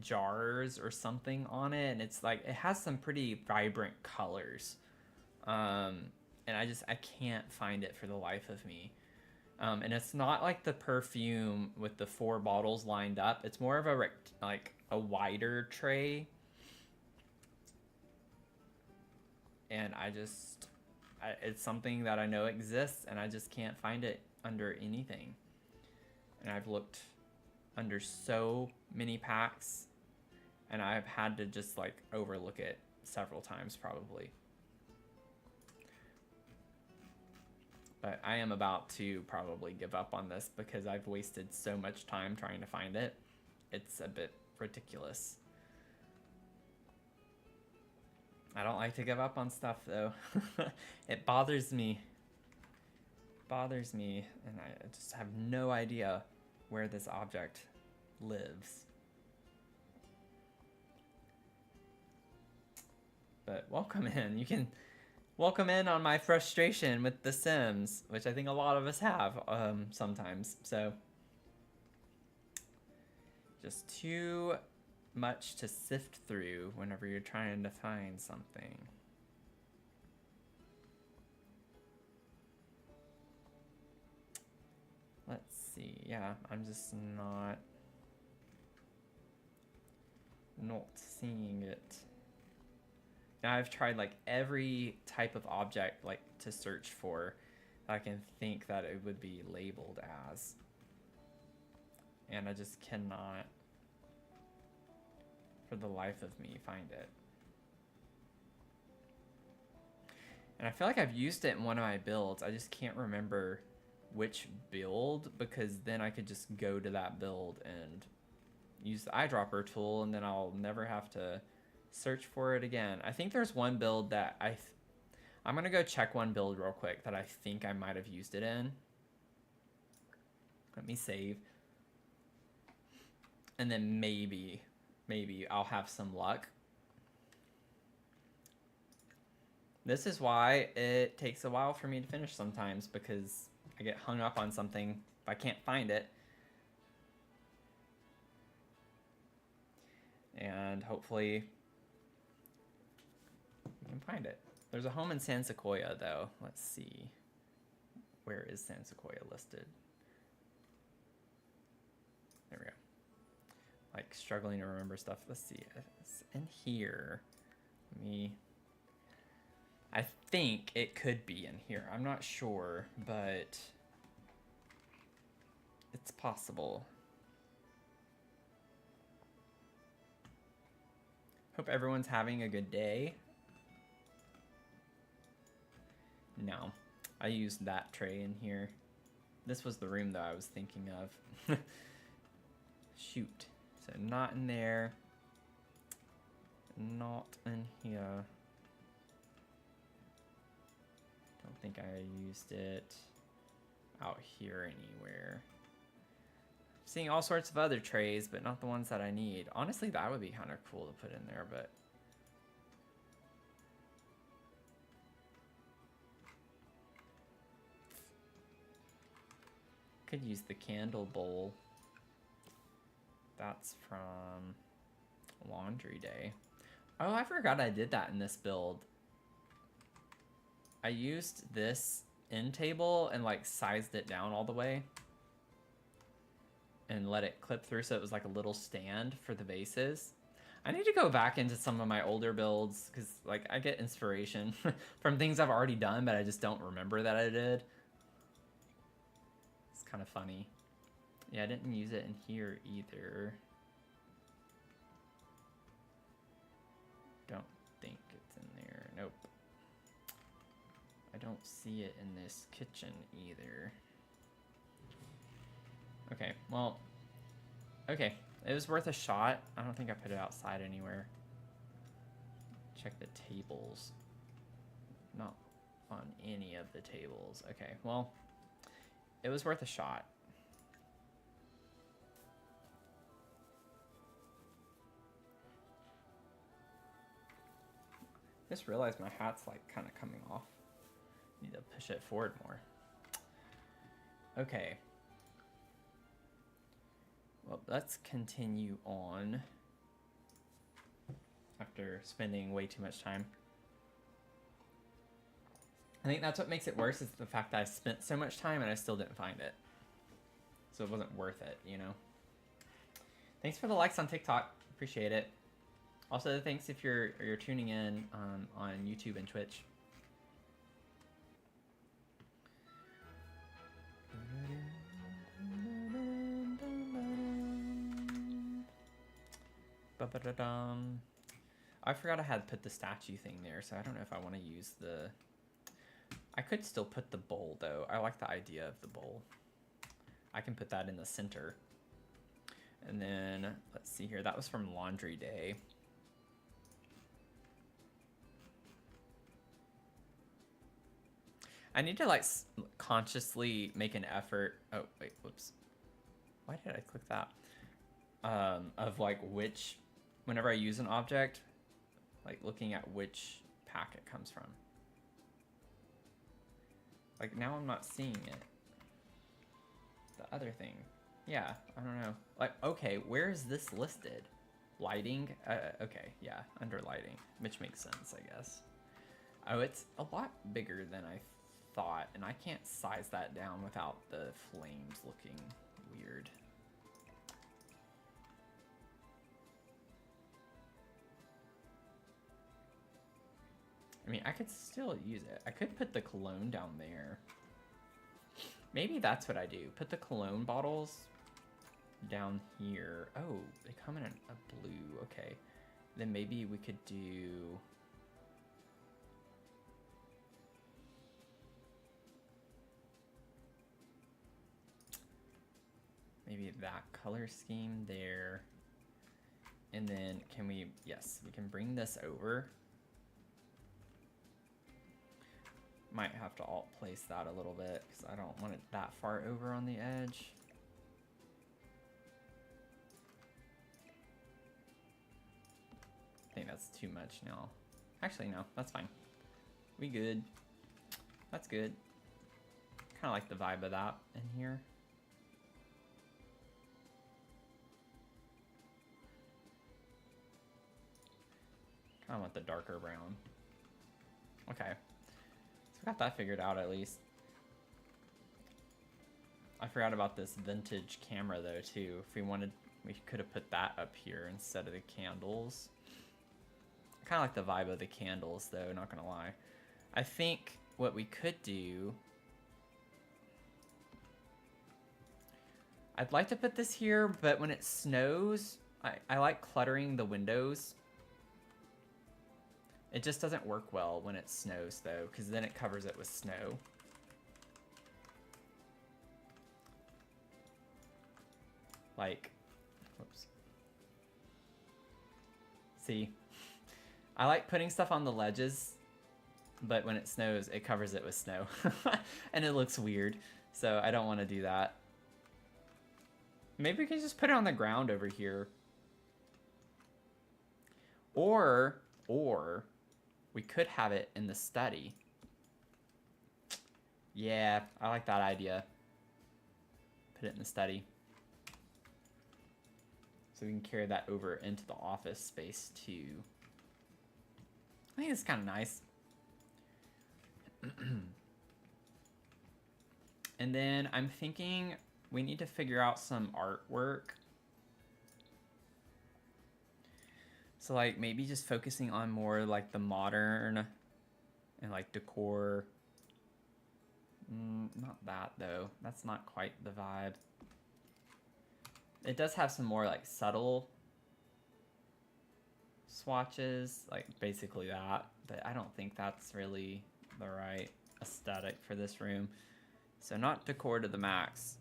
[SPEAKER 1] jars or something on it, and it's like, it has some pretty vibrant colors, and I can't find it for the life of me. And it's not like the perfume with the 4 bottles lined up. It's more of a like a wider tray, and it's something that I know exists, and I just can't find it under anything. And I've looked under so many packs, and I've had to just like overlook it several times probably. But I am about to probably give up on this because I've wasted so much time trying to find it. It's a bit ridiculous. I don't like to give up on stuff though. It bothers me. Bothers me, and I just have no idea where this object lives. But welcome in. You can welcome in on my frustration with The Sims, which I think a lot of us have sometimes. So just too much to sift through whenever you're trying to find something. Let's see. Yeah, I'm just not seeing it. Now I've tried like every type of object like to search for that I can think that it would be labeled as, and I just cannot for the life of me find it. And I feel like I've used it in one of my builds. I just can't remember which build, because then I could just go to that build and use the eyedropper tool, and then I'll never have to search for it again. I think there's one build that I'm gonna go check one build real quick that I think I might have used it in. Let me save. And then maybe I'll have some luck. This is why it takes a while for me to finish sometimes, because I get hung up on something if I can't find it. And hopefully we can Couldn't find it. There's a home in San Sequoia, though. Let's see. Where is San Sequoia listed? There we go. Like, struggling to remember stuff. Let's see. It's in here. I think it could be in here. I'm not sure, but it's possible. Hope everyone's having a good day. No, I used that tray in here. This was the room that I was thinking of. Shoot. So not in there. Not in here. Don't think I used it out here anywhere. Seeing all sorts of other trays, but not the ones that I need. Honestly, that would be kind of cool to put in there, but could use the candle bowl. That's from Laundry Day. Oh, I forgot I did that in this build. I used this end table and like sized it down all the way and let it clip through so it was like a little stand for the vases. I need to go back into some of my older builds because like I get inspiration from things I've already done, but I just don't remember that I did. It's kind of funny. Yeah, I didn't use it in here either. Don't think it's in there. Nope. I don't see it in this kitchen either. Okay, well, okay. It was worth a shot. I don't think I put it outside anywhere. Check the tables. Not on any of the tables. Okay, well, it was worth a shot. Just realized my hat's like kind of coming off. Need to push it forward more. Okay. Well, let's continue on after spending way too much time. I think that's what makes it worse is the fact that I spent so much time and I still didn't find it. So it wasn't worth it, you know? Thanks for the likes on TikTok. Appreciate it. Also, thanks if you're tuning in on YouTube and Twitch. I forgot I had put the statue thing there, so I don't know if I want to use the... I could still put the bowl, though. I like the idea of the bowl. I can put that in the center. And then, let's see here. That was from Laundry Day. I need to, like, consciously make an effort. Oh, wait, whoops. Why did I click that? Of, like, which... Whenever I use an object, like, looking at which pack it comes from. Like, now I'm not seeing it. The other thing. Yeah, I don't know. Like, okay, where is this listed? Lighting? Okay, yeah, under lighting. Which makes sense, I guess. Oh, it's a lot bigger than I thought, and I can't size that down without the flames looking weird. I mean, I could still use it. I could put the cologne down there. Maybe that's what I do. Put the cologne bottles down here. Oh, they come in a blue. Okay. Then maybe we could do... Maybe that color scheme there. And then can we... Yes, we can bring this over. Might have to alt place that a little bit because I don't want it that far over on the edge. I think that's too much now. Actually, no, that's fine. We good. That's good. Kind of like the vibe of that in here. Kind of want the darker brown. Okay. So we got that figured out at least. I forgot about this vintage camera though too. If we wanted, we could have put that up here instead of the candles. I kind of like the vibe of the candles though, not gonna lie. I think what we could do, I'd like to put this here, but when it snows, I like cluttering the windows. It just doesn't work well when it snows though, because then it covers it with snow. Like, whoops. See, I like putting stuff on the ledges, but when it snows, it covers it with snow. And it looks weird, so I don't want to do that. Maybe we can just put it on the ground over here. Or we could have it in the study. Yeah, I like that idea. Put it in the study. So we can carry that over into the office space too. I think it's kind of nice. And then I'm thinking we need to figure out some artwork. So like maybe just focusing on more like the modern and like decor. Not that though. That's not quite the vibe. It does have some more like subtle swatches, like basically that, but I don't think that's really the right aesthetic for this room. So not decor to the max.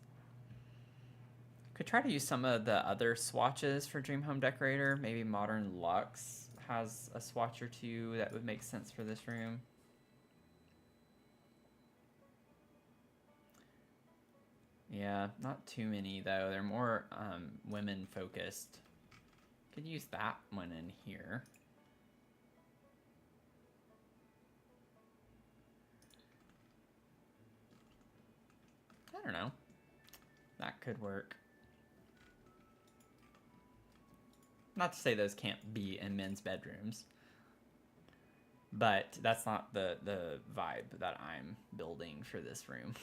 [SPEAKER 1] Could try to use some of the other swatches for Dream Home Decorator. Maybe Modern Luxe has a swatch or two that would make sense for this room. Yeah, not too many though. They're more women focused. Could use that one in here. I don't know. That could work. Not to say those can't be in men's bedrooms, but that's not the vibe that I'm building for this room.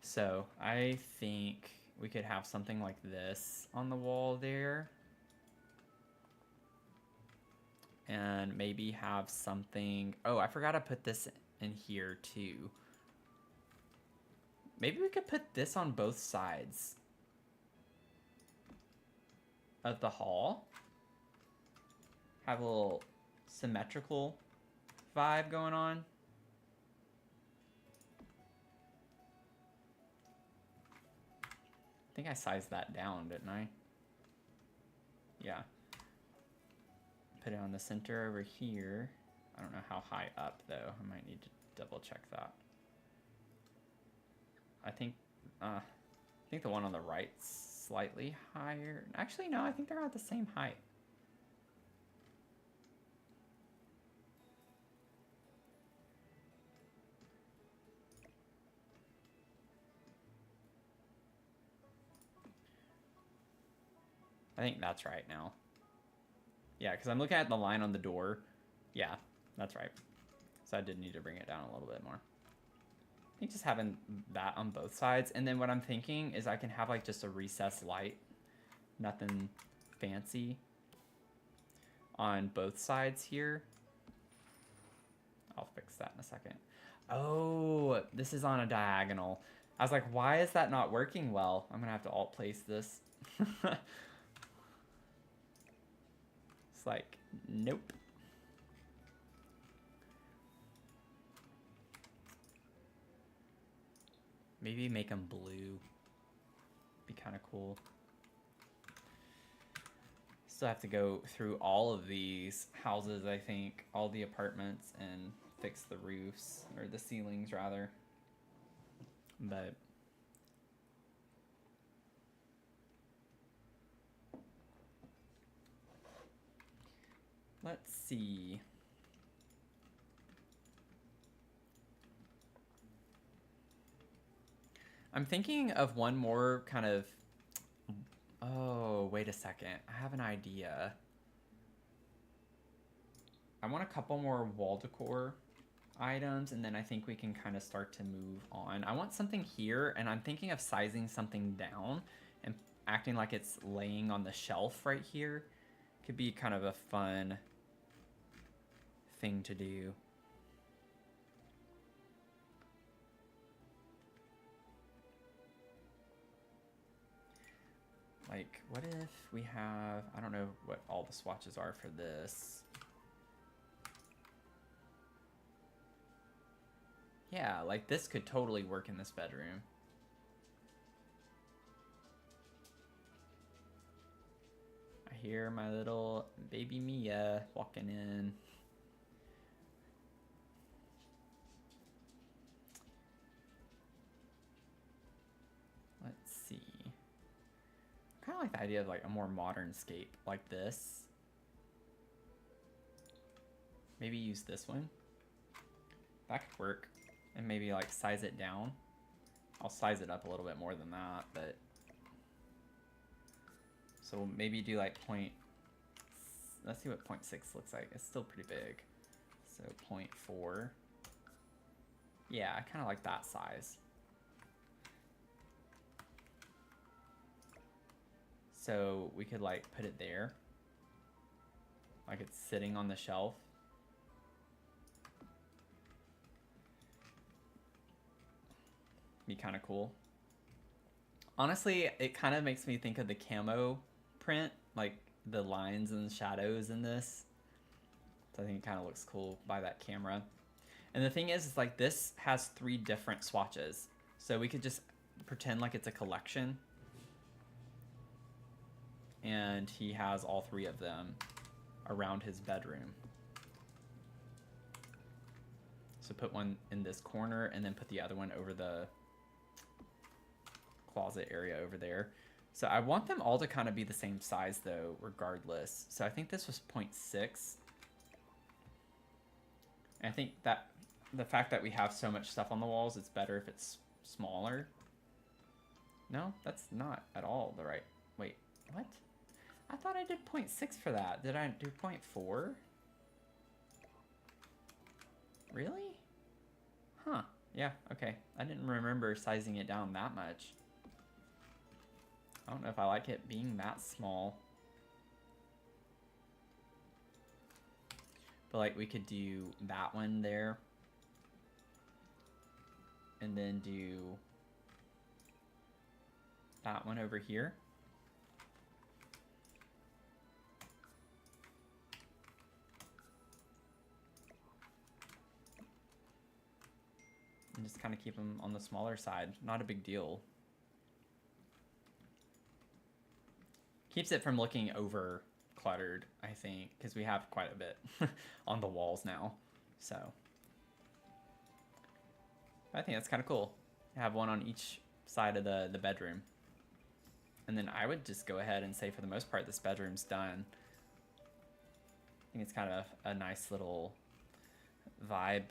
[SPEAKER 1] So I think we could have something like this on the wall there. And maybe have something... Oh, I forgot to put this in here too. Maybe we could put this on both sides of the hall. Have a little symmetrical vibe going on. I think I sized that down, didn't I? Yeah. Put it on the center over here. I don't know how high up though. I might need to double check that. I think the one on the right's slightly higher. Actually, no, I think they're at the same height. I think that's right now. Yeah, because I'm looking at the line on the door. Yeah, that's right. So I did need to bring it down a little bit more. I think just having that on both sides. And then what I'm thinking is I can have like just a recessed light. Nothing fancy. On both sides here. I'll fix that in a second. Oh, this is on a diagonal. I was like, why is that not working well? I'm going to have to alt place this. It's like, nope. Maybe make them blue. Be kind of cool. Still have to go through all of these houses, I think, all the apartments, and fix the roofs, or the ceilings rather. But let's see. I'm thinking of one more kind of... Oh, wait a second. I have an idea. I want a couple more wall decor items, and then I think we can kind of start to move on. I want something here, and I'm thinking of sizing something down and acting like it's laying on the shelf right here. Could be kind of a fun thing to do. Like, what if we have, I don't know what all the swatches are for this. Yeah, like this could totally work in this bedroom. I hear my little baby Mia walking in. Let's see. Kind of like the idea of like a more modern scape like this. Maybe use this one. That could work. And maybe like size it down. I'll size it up a little bit more than that, but so maybe do like point. Let's see what 0.6 looks like. It's still pretty big. So 0.4. Yeah, I kind of like that size. So we could like put it there. Like it's sitting on the shelf. Be kind of cool. Honestly, it kind of makes me think of the camo print, like the lines and shadows in this. So I think it kind of looks cool by that camera. And the thing is like this has 3 different swatches. So we could just pretend like it's a collection. And he has all 3 of them around his bedroom. So put one in this corner and then put the other one over the closet area over there. So I want them all to kind of be the same size though, regardless. So I think this was 0.6. And I think that the fact that we have so much stuff on the walls, it's better if it's smaller. No, that's not at all the right. Wait, what? I thought I did 0.6 for that. Did I do 0.4? Really? Huh. Yeah, okay. I didn't remember sizing it down that much. I don't know if I like it being that small. But like we could do that one there. And then do that one over here. And just kind of keep them on the smaller side. Not a big deal. Keeps it from looking over cluttered, I think, because we have quite a bit on the walls now. So I think that's kind of cool. Have one on each side of the bedroom. And then I would just go ahead and say for the most part this bedroom's done. I think it's kind of a nice little vibe.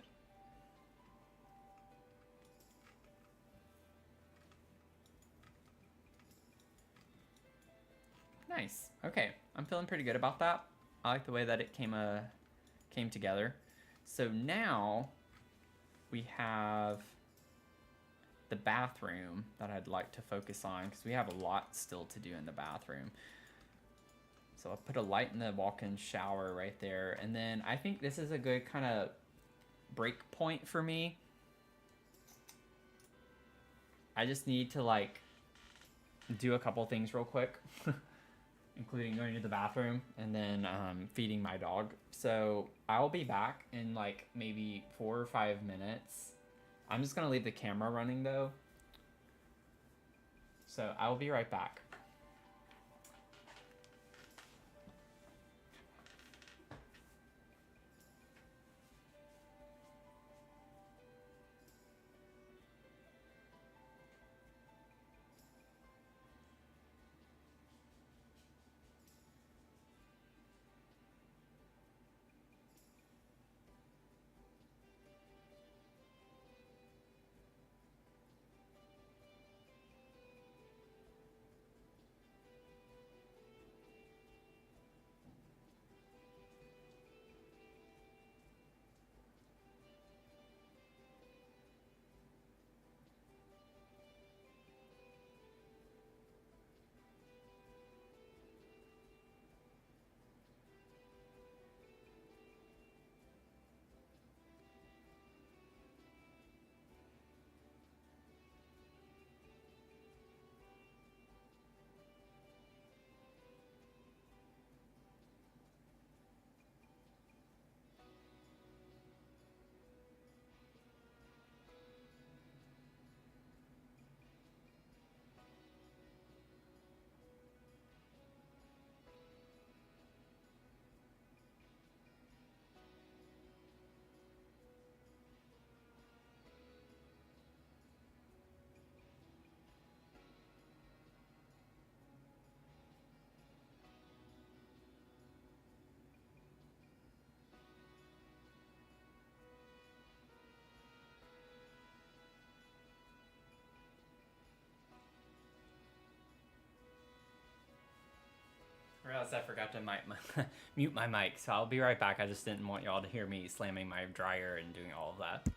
[SPEAKER 1] Nice. Okay, I'm feeling pretty good about that. I like the way that it came together. So now we have the bathroom that I'd like to focus on because we have a lot still to do in the bathroom. So I'll put a light in the walk-in shower right there. And then I think this is a good kind of break point for me. I just need to like do a couple things real quick. Including going to the bathroom and then feeding my dog. So I'll be back in like maybe 4 or 5 minutes. I'm just gonna leave the camera running though. So I will be right back. I forgot to mute my mic, so I'll be right back. I just didn't want y'all to hear me slamming my dryer and doing all of that.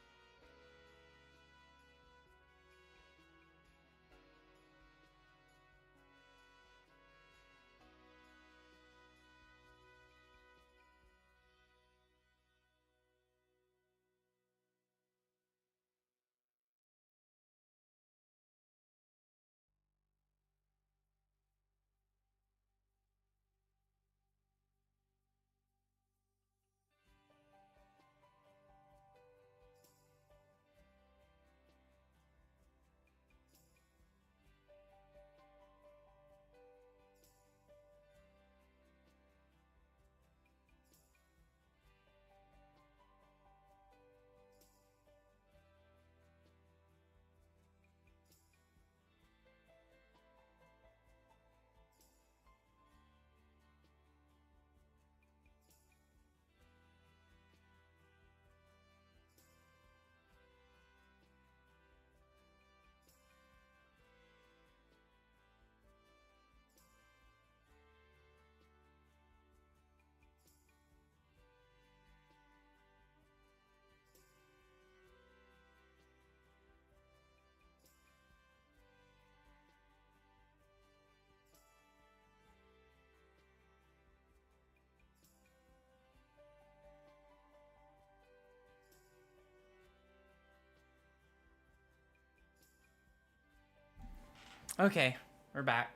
[SPEAKER 1] Okay, we're back.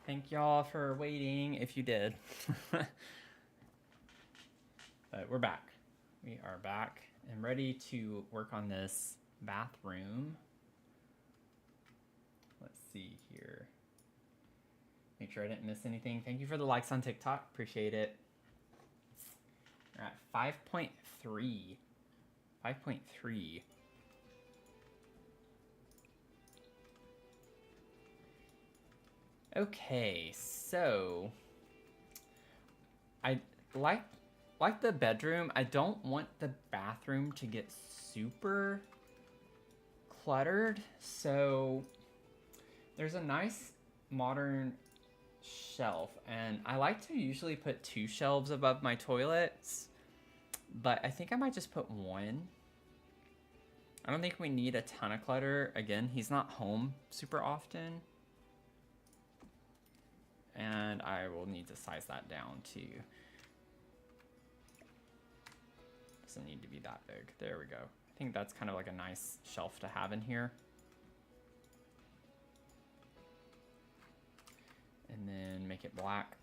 [SPEAKER 1] Thank y'all for waiting, if you did. But we're back. We are back and ready to work on this bathroom. Let's see here. Make sure I didn't miss anything. Thank you for the likes on TikTok. Appreciate it. We're at 5.3. 5.3. Okay, so I like the bedroom. I don't want the bathroom to get super cluttered. So there's a nice modern shelf, and I like to usually put 2 shelves above my toilets, but I think I might just put 1. I don't think we need a ton of clutter. Again, he's not home super often. And I will need to size that down too. Doesn't need to be that big. There we go. I think that's kind of like a nice shelf to have in here. And then make it black.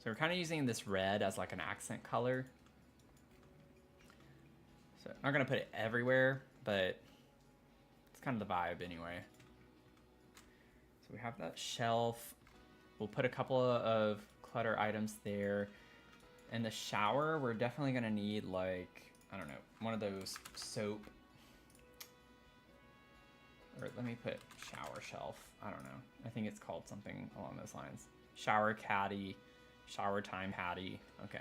[SPEAKER 1] So we're kind of using this red as like an accent color. So I'm not gonna put it everywhere, but it's kind of the vibe anyway. So we have that shelf. We'll put a couple of clutter items there. And the shower, we're definitely gonna need like, I don't know, one of those soap. Or let me put shower shelf. I don't know. I think it's called something along those lines. Shower caddy, shower time caddy. Okay.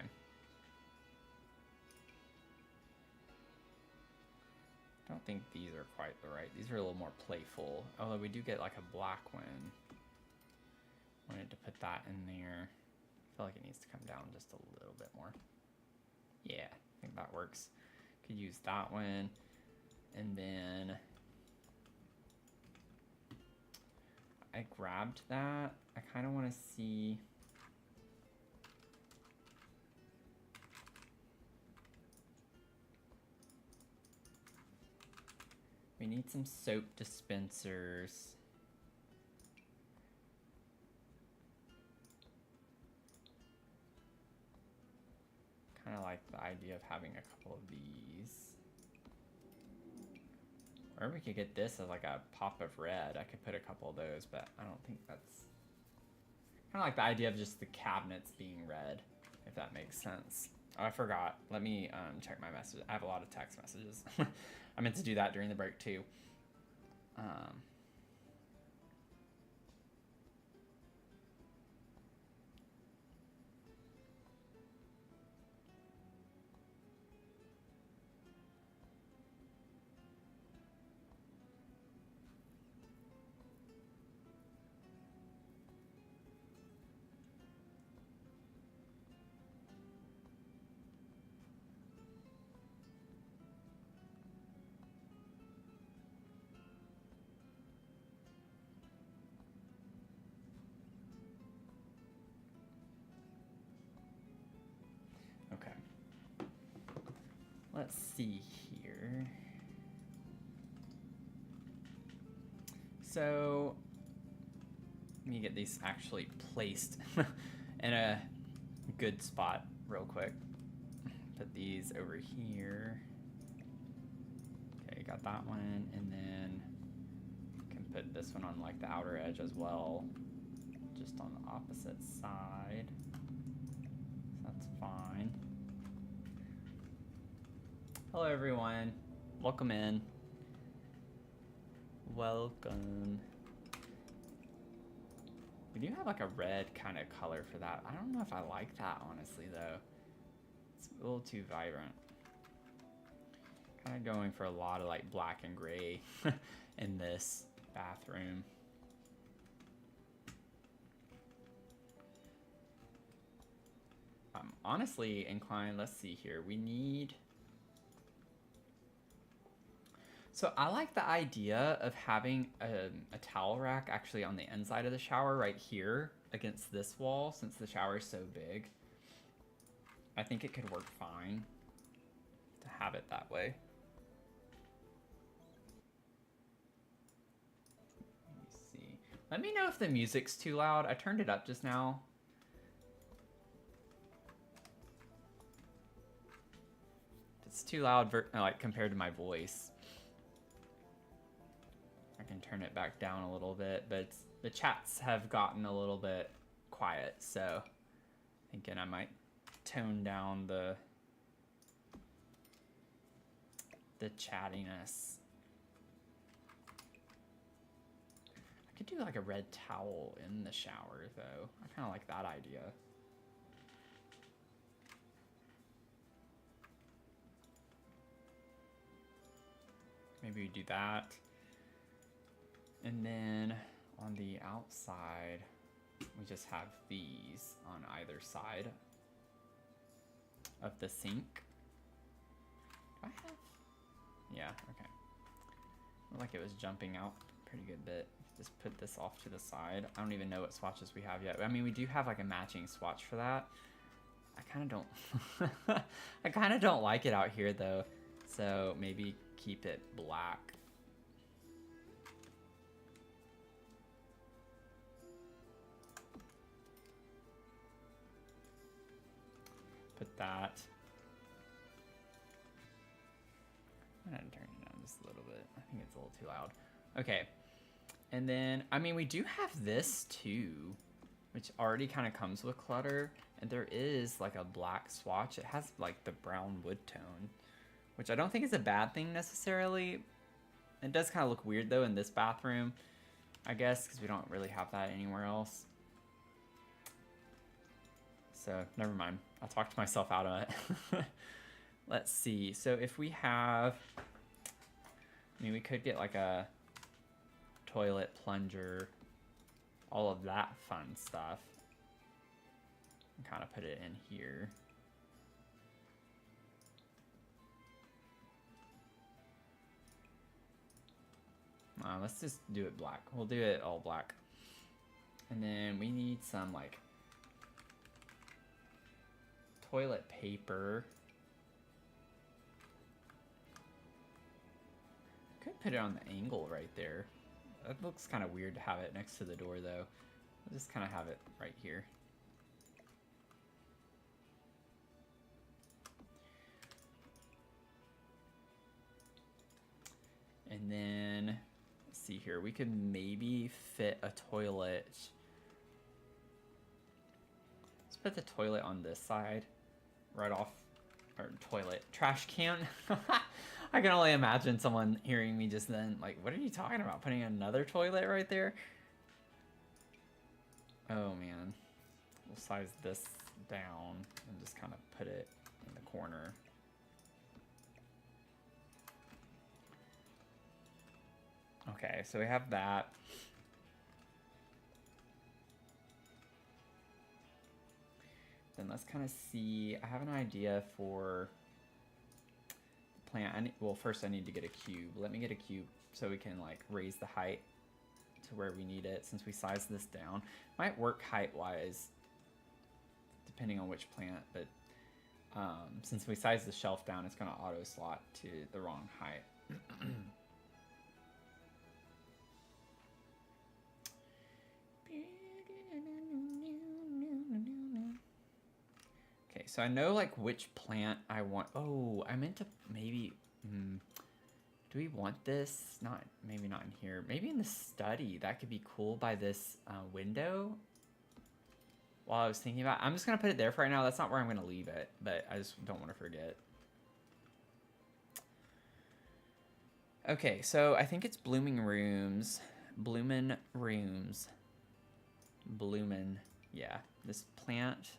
[SPEAKER 1] I don't think these are quite the right. These are a little more playful. Although we do get like a black one. Wanted to put that in there. I feel like it needs to come down just a little bit more. Yeah, I think that works. Could use that one. And then I grabbed that. I kind of want to see. We need some soap dispensers. Kind of like the idea of having a couple of these. Or we could get this as like a pop of red. I could put a couple of those, but I don't think that's... Kind of like the idea of just the cabinets being red, if that makes sense. Oh, I forgot. Let me check my message. I have a lot of text messages. I meant to do that during the break too. let's see here. So let me get these actually placed in a good spot real quick. Put these over here. Okay, got that one, and then can put this one on like the outer edge as well, just on the opposite side. So that's fine. Hello everyone, welcome in. Welcome. We do have like a red kind of color for that. I don't know if I like that honestly though. It's a little too vibrant. Kind of going for a lot of like black and gray in this bathroom. I'm honestly inclined, let's see here, we need... So I like the idea of having a towel rack actually on the inside of the shower right here against this wall, since the shower is so big. I think it could work fine to have it that way. Let me see. Let me know if the music's too loud. I turned it up just now. It's too loud like compared to my voice. I can turn it back down a little bit, but the chats have gotten a little bit quiet, so thinking I might tone down the chattiness. I could do like a red towel in the shower though. I kind of like that idea. Maybe we do that. And then on the outside, we just have these on either side of the sink. Do I have? Yeah, okay. Looked like it was jumping out a pretty good bit. Just put this off to the side. I don't even know what swatches we have yet. I mean, we do have like a matching swatch for that. I kind of don't, I kind of don't like it out here though. So maybe keep it black. Put that. I'm gonna turn it down just a little bit. I think it's a little too loud. Okay. And then, I mean, we do have this too, which already kind of comes with clutter. And there is like a black swatch. It has like the brown wood tone, which I don't think is a bad thing necessarily. It does kind of look weird though in this bathroom, I guess, because we don't really have that anywhere else. So never mind. I'll talk to myself out of it. Let's see. So if we have, I mean, we could get like a toilet plunger, all of that fun stuff, and kind of put it in here. Let's just do it black. We'll do it all black. And then we need some like toilet paper. Could put it on the angle right there. That looks kind of weird to have it next to the door though. I'll just kind of have it right here. And then, let's see here, we could maybe fit a toilet. Let's put the toilet on this side, right off, or toilet, trash can. I can only imagine someone hearing me just then, like, what are you talking about? Putting another toilet right there? Oh man, we'll size this down and just kind of put it in the corner. Okay, so we have that. Then let's kind of see, I have an idea for the plant. Well, first I need to get a cube. Let me get a cube so we can like raise the height to where we need it since we sized this down. Might work height-wise, depending on which plant, but since we sized the shelf down, it's going to auto slot to the wrong height. Okay, so I know like which plant I want. Oh, I meant to maybe. Do we want this? Maybe not in here. Maybe in the study. That could be cool by this window. While I was thinking about it, I'm just going to put it there for right now. That's not where I'm going to leave it, but I just don't want to forget. Okay, so I think it's Bloomin' Rooms. Yeah, this plant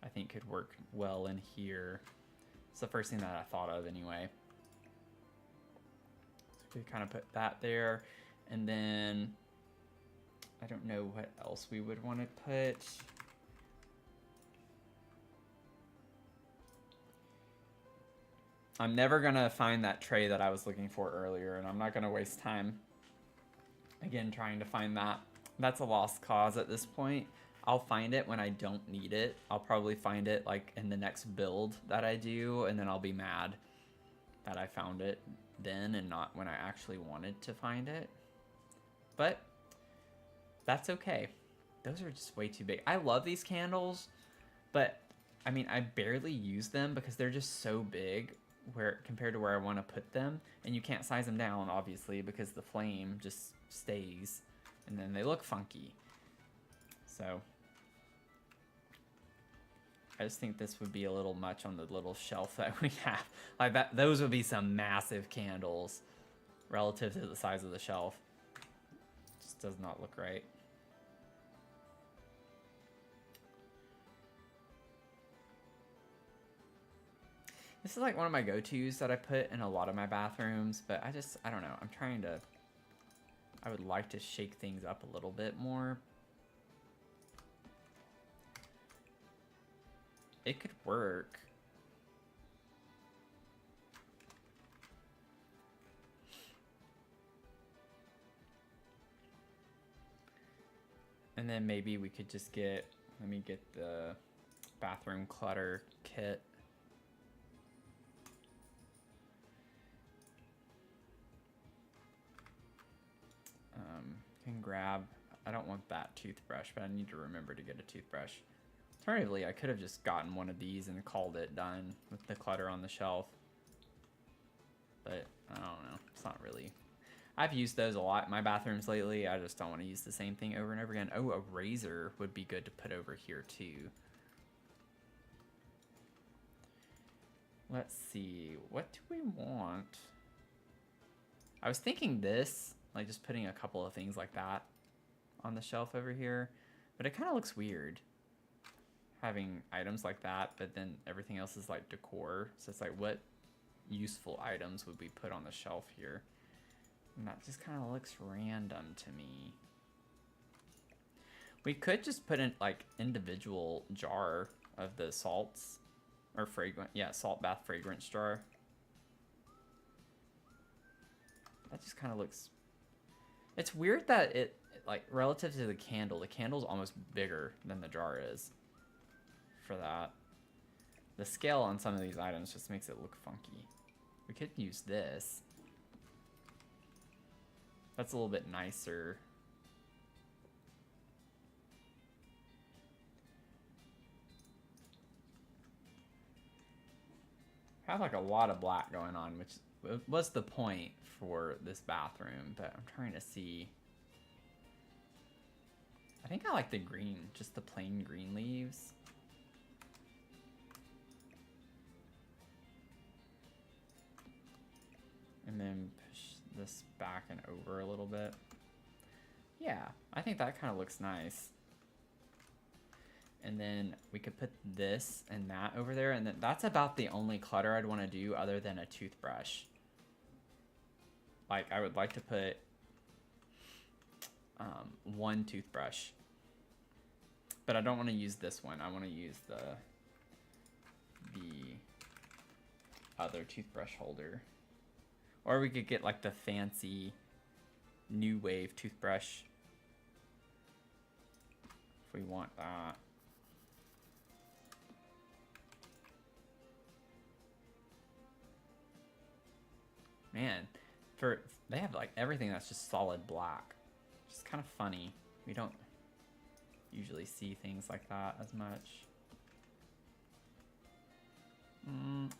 [SPEAKER 1] I think could work well in here. It's the first thing that I thought of anyway. So we kind of put that there, and then I don't know what else we would want to put. I'm never gonna find that tray that I was looking for earlier, and I'm not gonna waste time again trying to find that. That's a lost cause at this point. I'll find it when I don't need it. I'll probably find it like in the next build that I do, and then I'll be mad that I found it then and not when I actually wanted to find it. But that's okay. Those are just way too big. I love these candles, but I mean, I barely use them because they're just so big compared to where I want to put them, and you can't size them down obviously because the flame just stays, and then they look funky. So I just think this would be a little much on the little shelf that we have. Like that, those would be some massive candles relative to the size of the shelf. Just does not look right. This is like one of my go-tos that I put in a lot of my bathrooms, but I don't know. I would like to shake things up a little bit more. It could work. And then maybe we could just let me get the bathroom clutter kit. Can grab, I don't want that toothbrush, but I need to remember to get a toothbrush. Alternatively, I could have just gotten one of these and called it done with the clutter on the shelf. But I don't know, it's not really. I've used those a lot in my bathrooms lately. I just don't want to use the same thing over and over again. Oh, a razor would be good to put over here too. Let's see, what do we want? I was thinking this, like just putting a couple of things like that on the shelf over here, but it kind of looks weird having items like that, but then everything else is like decor. So it's like, what useful items would we put on the shelf here? And that just kind of looks random to me. We could just put in like individual jar of the salts or salt bath fragrance jar. That just kind of looks, it's weird that it like relative to the candle's almost bigger than the jar is for that. The scale on some of these items just makes it look funky. We could use this. That's a little bit nicer. I have like a lot of black going on, which was the point for this bathroom, but I'm trying to see. I think I like the green, just the plain green leaves. And then push this back and over a little bit. Yeah, I think that kind of looks nice. And then we could put this and that over there, and then that's about the only clutter I'd want to do other than a toothbrush. Like, I would like to put one toothbrush, but I don't want to use this one. I want to use the other toothbrush holder. Or we could get like the fancy new wave toothbrush if we want that. Man, they have like everything that's just solid black. Just kind of funny. We don't usually see things like that as much.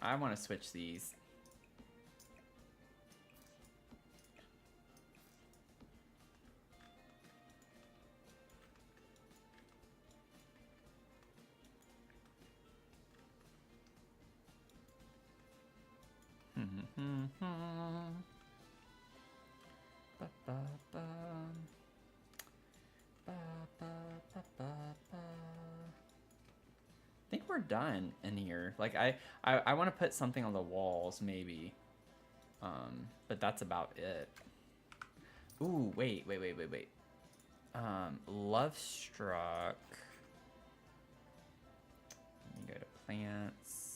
[SPEAKER 1] I want to switch these. I think we're done in here. Like I want to put something on the walls maybe, but that's about it. Ooh, wait. Love Struck. Let me go to plants.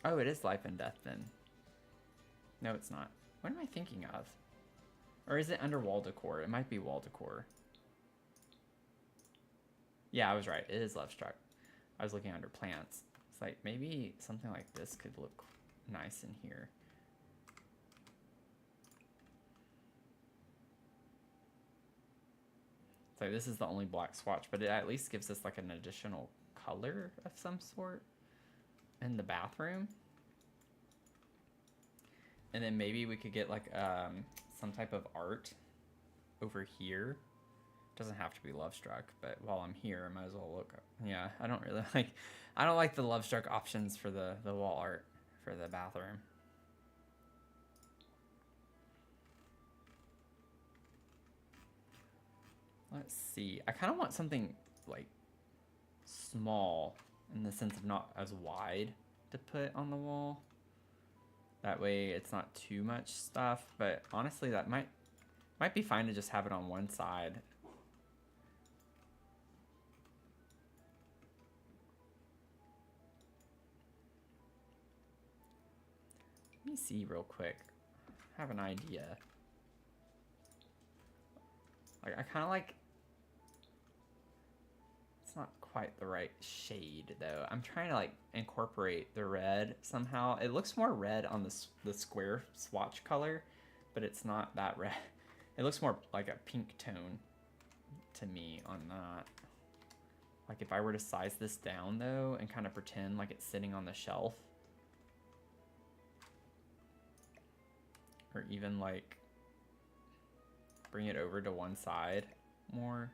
[SPEAKER 1] Oh, it is Life and Death then. No, it's not. What am I thinking of? Or is it under wall decor? It might be wall decor. Yeah, I was right. It is Love Struck. I was looking under plants. It's like maybe something like this could look nice in here. So this is the only black swatch, but it at least gives us like an additional color of some sort in the bathroom. And then maybe we could get like some type of art over here. Doesn't have to be Love Struck, but while I'm here, I might as well look. Yeah, I don't like the Love Struck options for the wall art for the bathroom. Let's see. I kind of want something like small in the sense of not as wide to put on the wall. That way it's not too much stuff, but honestly that might be fine to just have it on one side. Let me see real quick. I have an idea. Like I kind of like, it's not quite the right shade though. I'm trying to like incorporate the red somehow. It looks more red on the square swatch color, but it's not that red. It looks more like a pink tone to me on that. Like if I were to size this down though and kind of pretend like it's sitting on the shelf, or even like bring it over to one side more.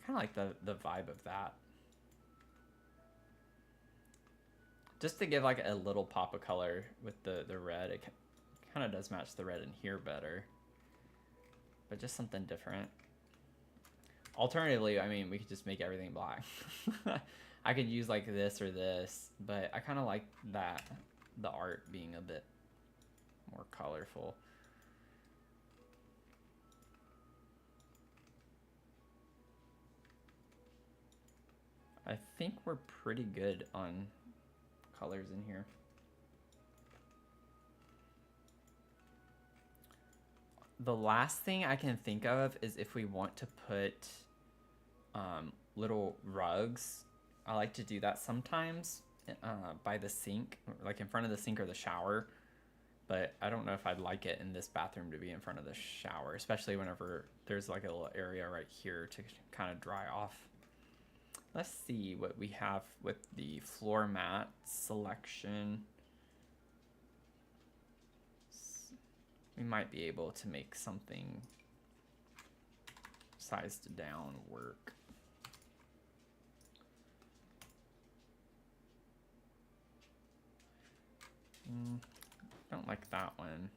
[SPEAKER 1] Kind of like the vibe of that. Just to give like a little pop of color with the red. It kind of does match the red in here better. But just something different. Alternatively, I mean, we could just make everything black. I could use like this or this, but I kind of like that, the art being a bit more colorful. I think we're pretty good on colors in here. The last thing I can think of is if we want to put little rugs. I like to do that sometimes by the sink, like in front of the sink or the shower. But I don't know if I'd like it in this bathroom to be in front of the shower, especially whenever there's like a little area right here to kind of dry off. Let's see what we have with the floor mat selection. We might be able to make something sized down work. Don't like that one.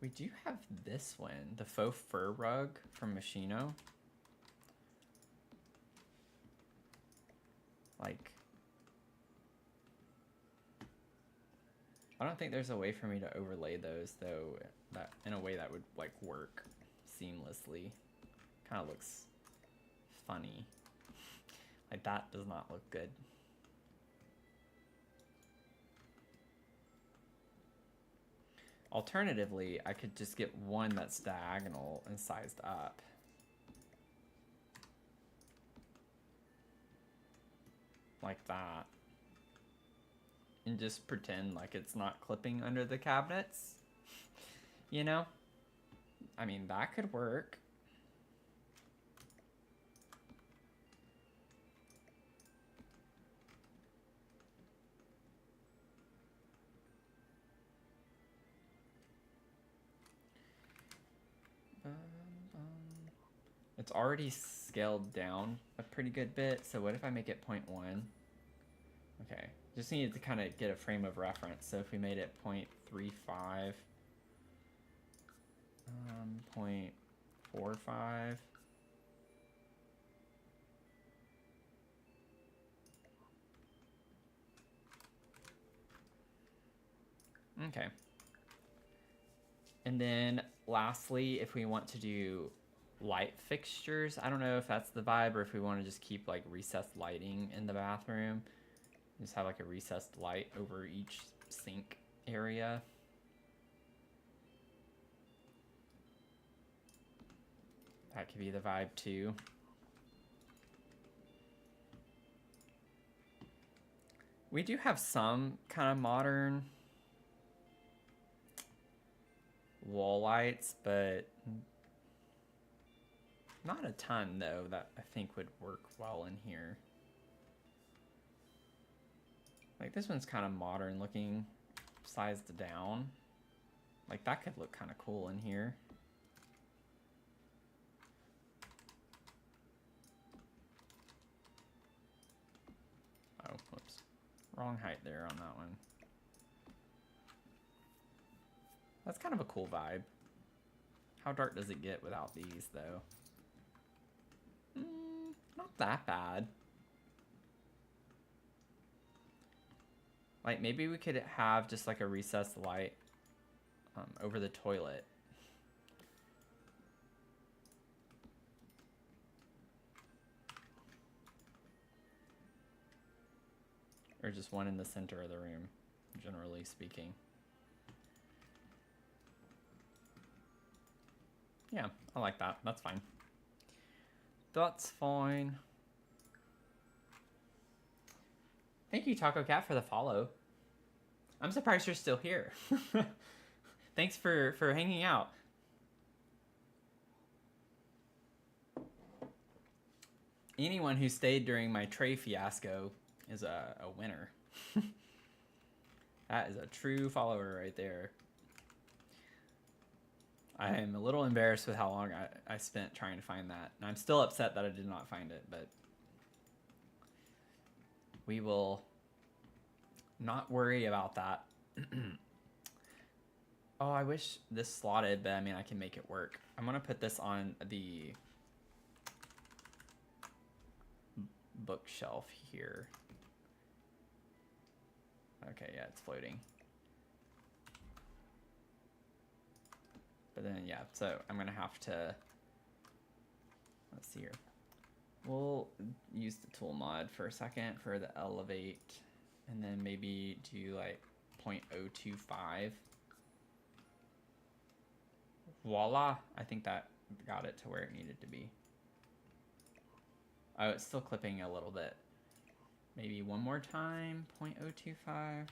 [SPEAKER 1] We do have this one, the faux fur rug from Machino. Like, I don't think there's a way for me to overlay those though, that in a way that would like work seamlessly. Kind of looks funny. Like, that does not look good. Alternatively, I could just get one that's diagonal and sized up. Like that. And just pretend like it's not clipping under the cabinets. You know? I mean, that could work. It's already scaled down a pretty good bit, so what if I make it 0.1? Okay, just needed to kind of get a frame of reference. So if we made it 0.35, 0.45. Okay. And then lastly, if we want to do light fixtures, I don't know if that's the vibe or if we want to just keep like recessed lighting in the bathroom. Just have like a recessed light over each sink area. That could be the vibe too. We do have some kind of modern wall lights, but not a ton though that I think would work well in here. Like this one's kind of modern looking, sized down. Like that could look kind of cool in here. Oh, whoops. Wrong height there on that one. That's kind of a cool vibe. How dark does it get without these, though? Not that bad. Like, maybe we could have just like a recessed light over the toilet. Or just one in the center of the room, generally speaking. Yeah, I like that. That's fine. That's fine. Thank you, Taco Cat, for the follow. I'm surprised you're still here. Thanks for hanging out. Anyone who stayed during my tray fiasco is a winner. That is a true follower right there. I am a little embarrassed with how long I spent trying to find that. And I'm still upset that I did not find it, but we will not worry about that. Oh, I wish this slotted, but I mean, I can make it work. I'm going to put this on the bookshelf here. Okay, yeah, it's floating. But then, yeah, so I'm going to have to, let's see here. We'll use the tool mod for a second for the elevate, and then maybe do like 0.025. Voila, I think that got it to where it needed to be. Oh, it's still clipping a little bit. Maybe one more time, 0.025. I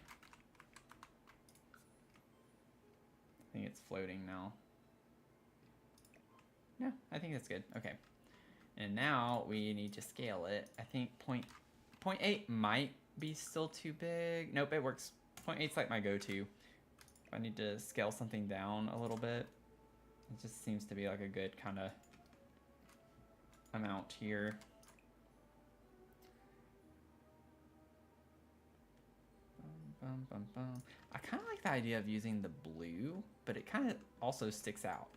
[SPEAKER 1] think it's floating now. No, I think that's good. Okay. And now we need to scale it. I think 0.8 might be still too big. Nope, it works. 0.8's like my go-to. I need to scale something down a little bit. It just seems to be like a good kind of amount here. I kind of like the idea of using the blue, but it kind of also sticks out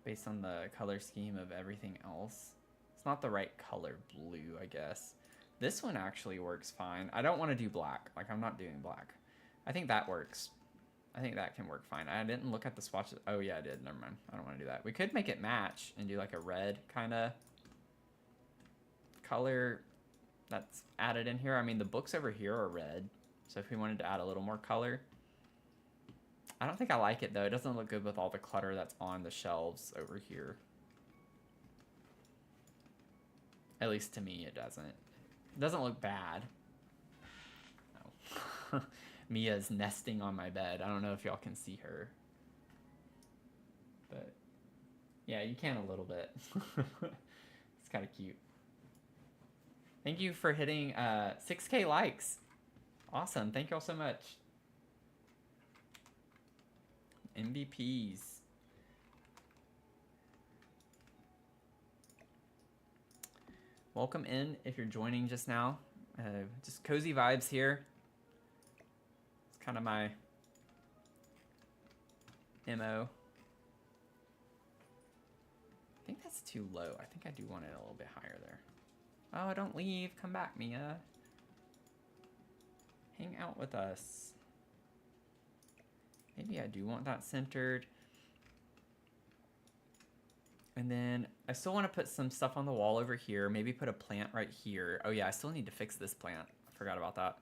[SPEAKER 1] based on the color scheme of everything else. It's not the right color blue, I guess. This one actually works fine. I don't want to do black. Like, I'm not doing black. I think that works. I think that can work fine. I didn't look at the swatches. Oh, yeah, I did. Never mind. I don't want to do that. We could make it match and do like a red kind of. color that's added in here. I mean, the books over here are red. So if we wanted to add a little more color. I don't think I like it, though. It doesn't look good with all the clutter that's on the shelves over here. At least to me, it doesn't. It doesn't look bad. Oh. Mia's nesting on my bed. I don't know if y'all can see her. But, yeah, you can a little bit. It's kind of cute. Thank you for hitting 6K likes. Awesome. Thank y'all so much. MVPs. Welcome in if you're joining just now. Just cozy vibes here. It's kind of my MO. I think that's too low. I think I do want it a little bit higher there. Oh, don't leave. Come back, Mia. Hang out with us. Maybe I do want that centered. And then I still want to put some stuff on the wall over here. Maybe put a plant right here. Oh yeah, I still need to fix this plant. I forgot about that.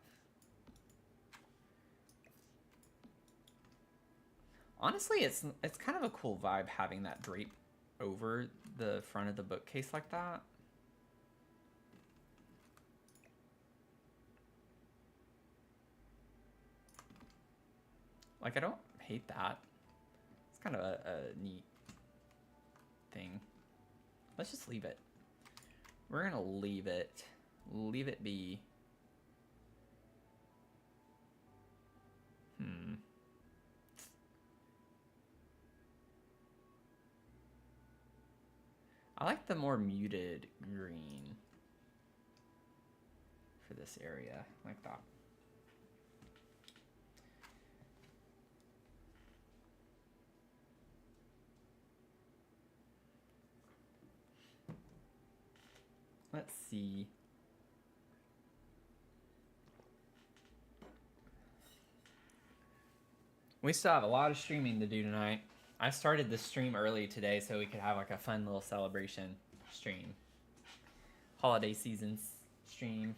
[SPEAKER 1] Honestly, it's kind of a cool vibe having that drape over the front of the bookcase like that. Like, I don't hate that. It's kind of a neat thing. Let's just leave it. We're gonna leave it. Leave it be. I like the more muted green for this area, like that. Let's see. We still have a lot of streaming to do tonight. I started this stream early today so we could have like a fun little celebration stream. Holiday seasons stream.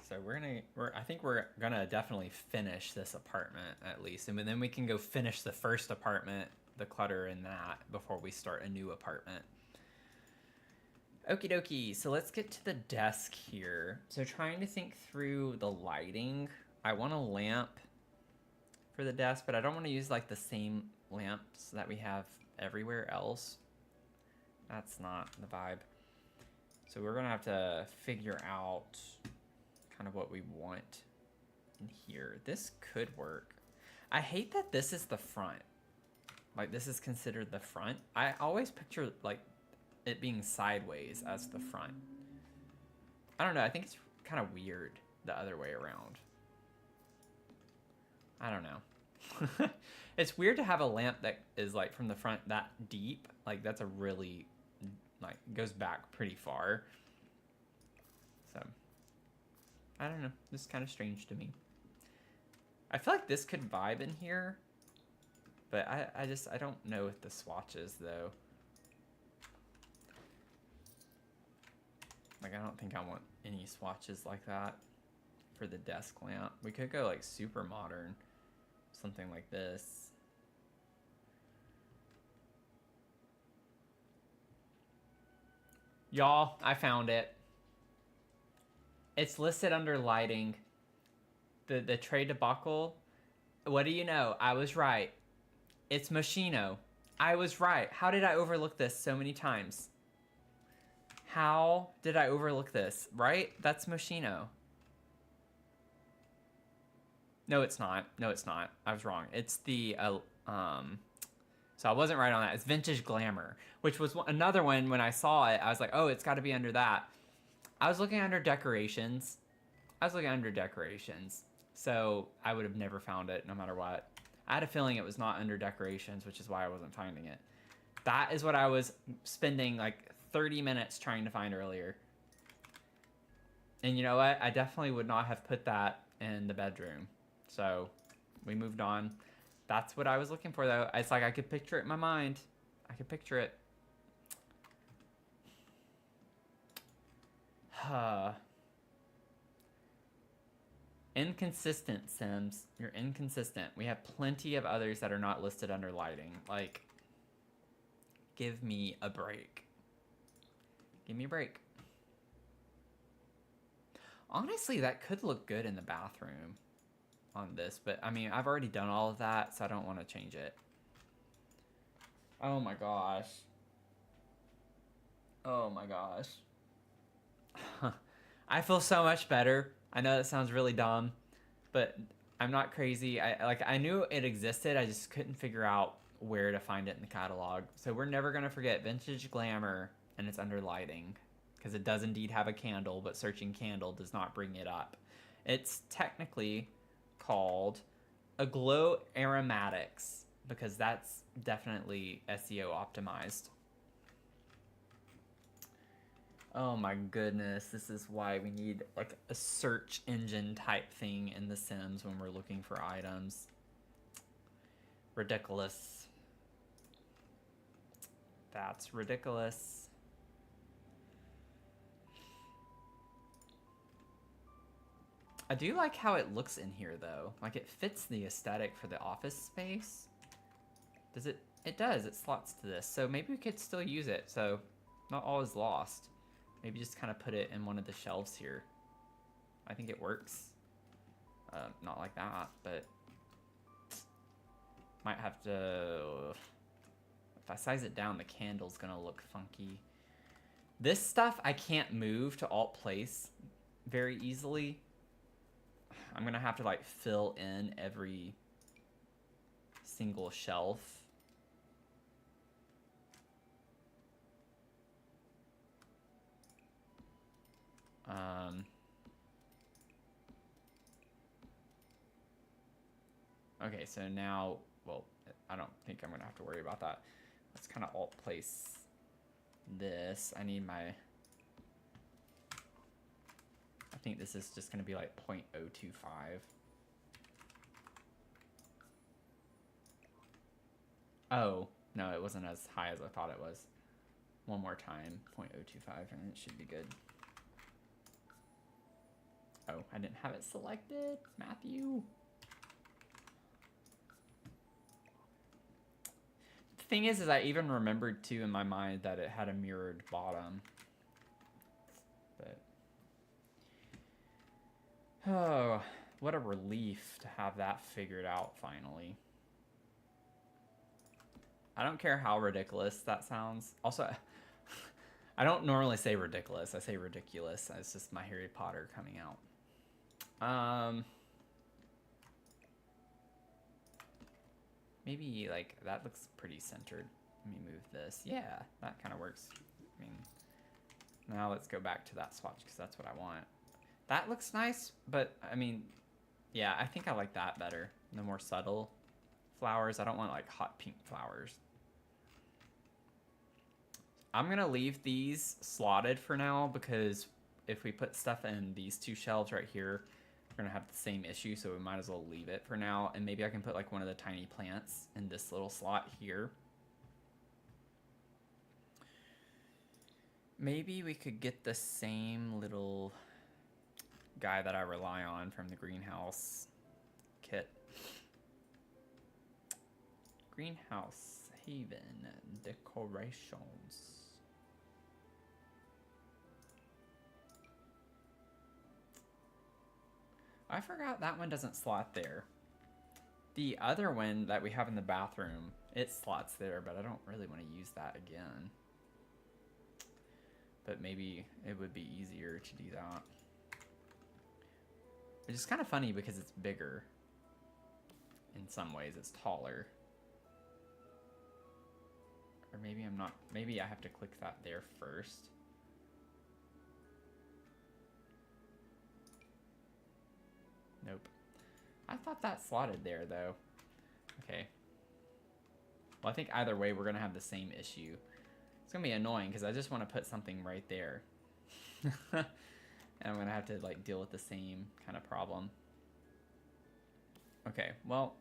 [SPEAKER 1] So I think we're gonna definitely finish this apartment at least, and then we can go finish the first apartment, the clutter in that, before we start a new apartment. Okie dokie, so let's get to the desk here. So trying to think through the lighting. I want a lamp for the desk, but I don't want to use like the same lamps that we have everywhere else. That's not the vibe. So we're gonna have to figure out kind of what we want in here. This could work. I hate that this is the front. Like, this is considered the front. I always picture like it being sideways as the front. I don't know. I think it's kind of weird the other way around. I don't know. It's weird to have a lamp that is like from the front that deep. Like, that's a really, like, goes back pretty far. So, I don't know. This is kind of strange to me. I feel like this could vibe in here. But I don't know with the swatches, though. Like, I don't think I want any swatches like that for the desk lamp. We could go, like, super modern. Something like this. Y'all, I found it. It's listed under lighting. The tray debacle. What do you know? I was right. It's Moschino. I was right. How did I overlook this so many times? How did I overlook this? Right? That's Moschino. No, it's not. No, it's not. I was wrong. It's the, so I wasn't right on that. It's Vintage Glamour, which was another one. When I saw it, I was like, oh, it's got to be under that. I was looking under decorations. So I would have never found it no matter what. I had a feeling it was not under decorations, which is why I wasn't finding it. That is what I was spending like 30 minutes trying to find earlier. And you know what? I definitely would not have put that in the bedroom. So we moved on. That's what I was looking for, though. It's like I could picture it in my mind. I could picture it. Inconsistent, Sims. You're inconsistent. We have plenty of others that are not listed under lighting. Like, give me a break. Give me a break. Honestly, that could look good in the bathroom on this, but I mean, I've already done all of that, so I don't want to change it. Oh my gosh. Oh my gosh. I feel so much better. I know that sounds really dumb, but I'm not crazy. I knew it existed. I just couldn't figure out where to find it in the catalog. So we're never going to forget Vintage Glamour, and it's under lighting because it does indeed have a candle, but searching candle does not bring it up. It's technically called Aglow Aromatics because that's definitely SEO optimized. Oh my goodness, this is why we need like a search engine type thing in The Sims when we're looking for items. Ridiculous. That's ridiculous. I do like how it looks in here though. Like it fits the aesthetic for the office space. Does it? It does, it slots to this. So maybe we could still use it, so not all is lost. Maybe just kind of put it in one of the shelves here. I think it works. Not like that, but might have to... If I size it down, the candle's gonna look funky. This stuff I can't move to alt place very easily. I'm gonna have to like fill in every single shelf. Okay, so now, well, I don't think I'm gonna have to worry about that. Let's kind of alt place this. I need my, I think this is just gonna be like 0.025. Oh, no, it wasn't as high as I thought it was. One more time, 0.025, and it should be good. Oh, I didn't have it selected, Matthew. The thing is I even remembered too in my mind that it had a mirrored bottom. But, oh, what a relief to have that figured out finally. I don't care how ridiculous that sounds. Also, I don't normally say ridiculous. I say ridiculous. It's just my Harry Potter coming out. Maybe like that looks pretty centered. Let me move this. Yeah, that kind of works. I mean, now let's go back to that swatch because that's what I want. That looks nice, but I mean, yeah, I think I like that better. The more subtle flowers. I don't want like hot pink flowers. I'm gonna leave these slotted for now because if we put stuff in these two shelves right here, we're gonna have the same issue, so we might as well leave it for now. And maybe I can put like one of the tiny plants in this little slot here. Maybe we could get the same little guy that I rely on from the greenhouse kit. Greenhouse Haven decorations. I forgot that one doesn't slot there. The other one that we have in the bathroom, it slots there, but I don't really want to use that again. But maybe it would be easier to do that. Which is kind of funny because it's bigger. In some ways, it's taller. Or maybe I'm not, maybe I have to click that there first. Nope. I thought that slotted there though. Okay. Well, I think either way we're gonna have the same issue. It's gonna be annoying because I just want to put something right there. And I'm gonna have to like deal with the same kind of problem. Okay, well.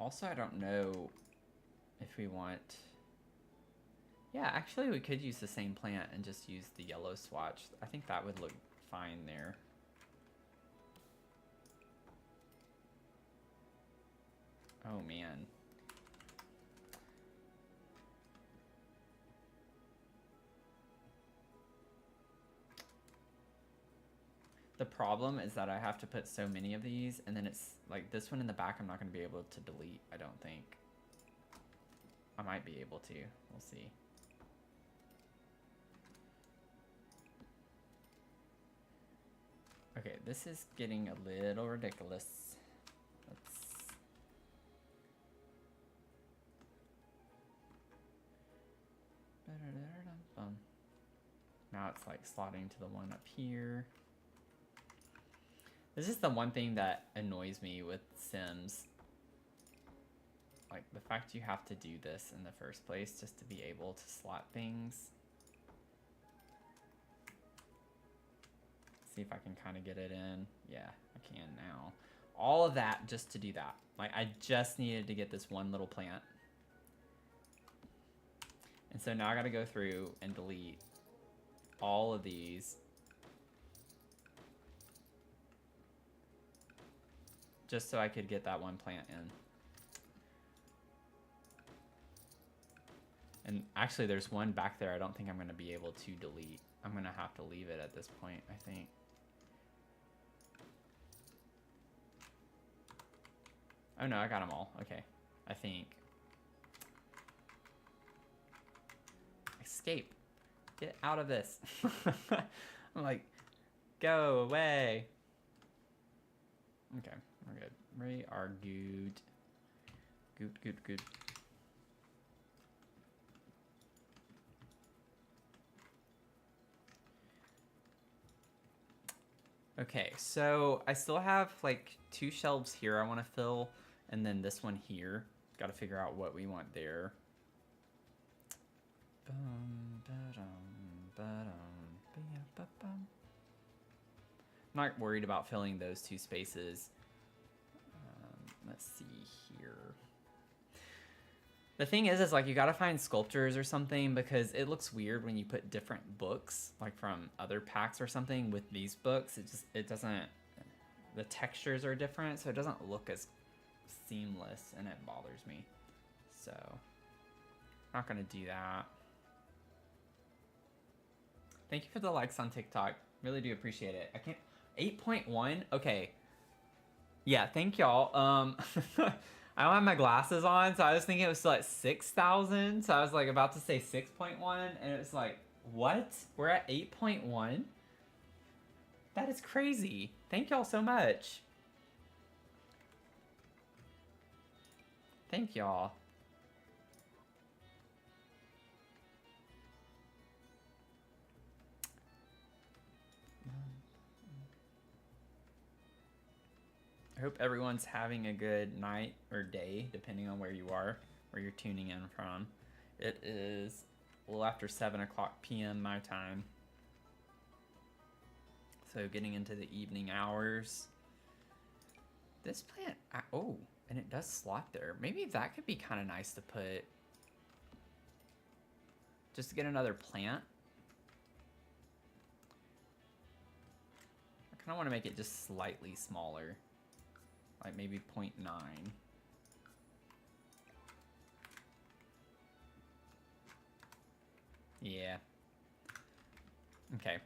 [SPEAKER 1] Also, I don't know if we want... Yeah, actually we could use the same plant and just use the yellow swatch. I think that would look fine there. Oh man. The problem is that I have to put so many of these, and then it's like this one in the back I'm not going to be able to delete, I don't think. I might be able to. We'll see. Okay, this is getting a little ridiculous. Let's... Now it's like slotting to the one up here. This is the one thing that annoys me with Sims. Like the fact you have to do this in the first place just to be able to slot things. See if I can kind of get it in. Yeah, I can now. All of that just to do that. Like I just needed to get this one little plant. And so now I gotta go through and delete all of these. Just so I could get that one plant in. And actually there's one back there I don't think I'm gonna be able to delete. I'm gonna have to leave it at this point, I think. Oh no, I got them all. Okay, I think. Escape. Get out of this. I'm like, go away. Okay, we're good. We are good. Good. Okay, so I still have like 2 shelves here I want to fill, and then this one here. Got to figure out what we want there. I'm not worried about filling those 2 spaces. Let's see here. The thing is like you gotta find sculptures or something because it looks weird when you put different books, like from other packs or something, with these books. It doesn't, the textures are different, so it doesn't look as seamless, and it bothers me. So, not gonna do that. Thank you for the likes on TikTok. Really do appreciate it. I can't, 8.1? Okay. Yeah, thank y'all. I don't have my glasses on, so I was thinking it was like 6,000. So I was like about to say 6.1, and it was like, what? We're at 8.1? That is crazy. Thank y'all so much. Thank y'all. I hope everyone's having a good night or day, depending on where you are, where you're tuning in from. It is a little after 7 o'clock p.m. my time. So getting into the evening hours. This plant, oh, and it does slot there. Maybe that could be kind of nice to put, just to get another plant. I kind of want to make it just slightly smaller. Like maybe 0.9. Yeah. Okay.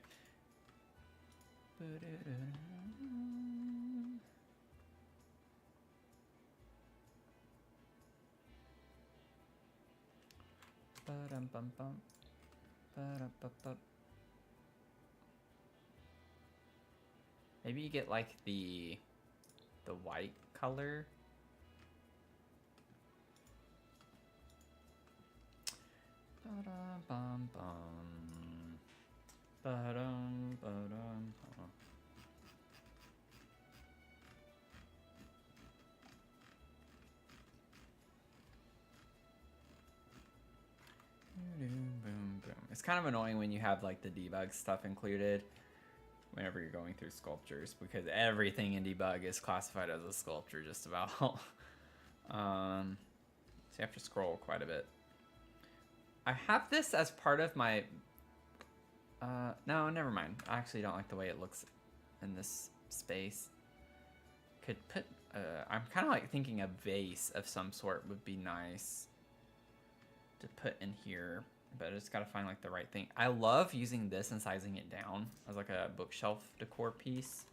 [SPEAKER 1] Maybe you get like the white color. It's kind of annoying when you have like the debug stuff included whenever you're going through sculptures, because everything in debug is classified as a sculpture just about. So you have to scroll quite a bit. I have this as part of my... no, never mind. I actually don't like the way it looks in this space. Could put... I'm kind of like thinking a vase of some sort would be nice to put in here. But I just gotta find like the right thing. I love using this and sizing it down as like a bookshelf decor piece.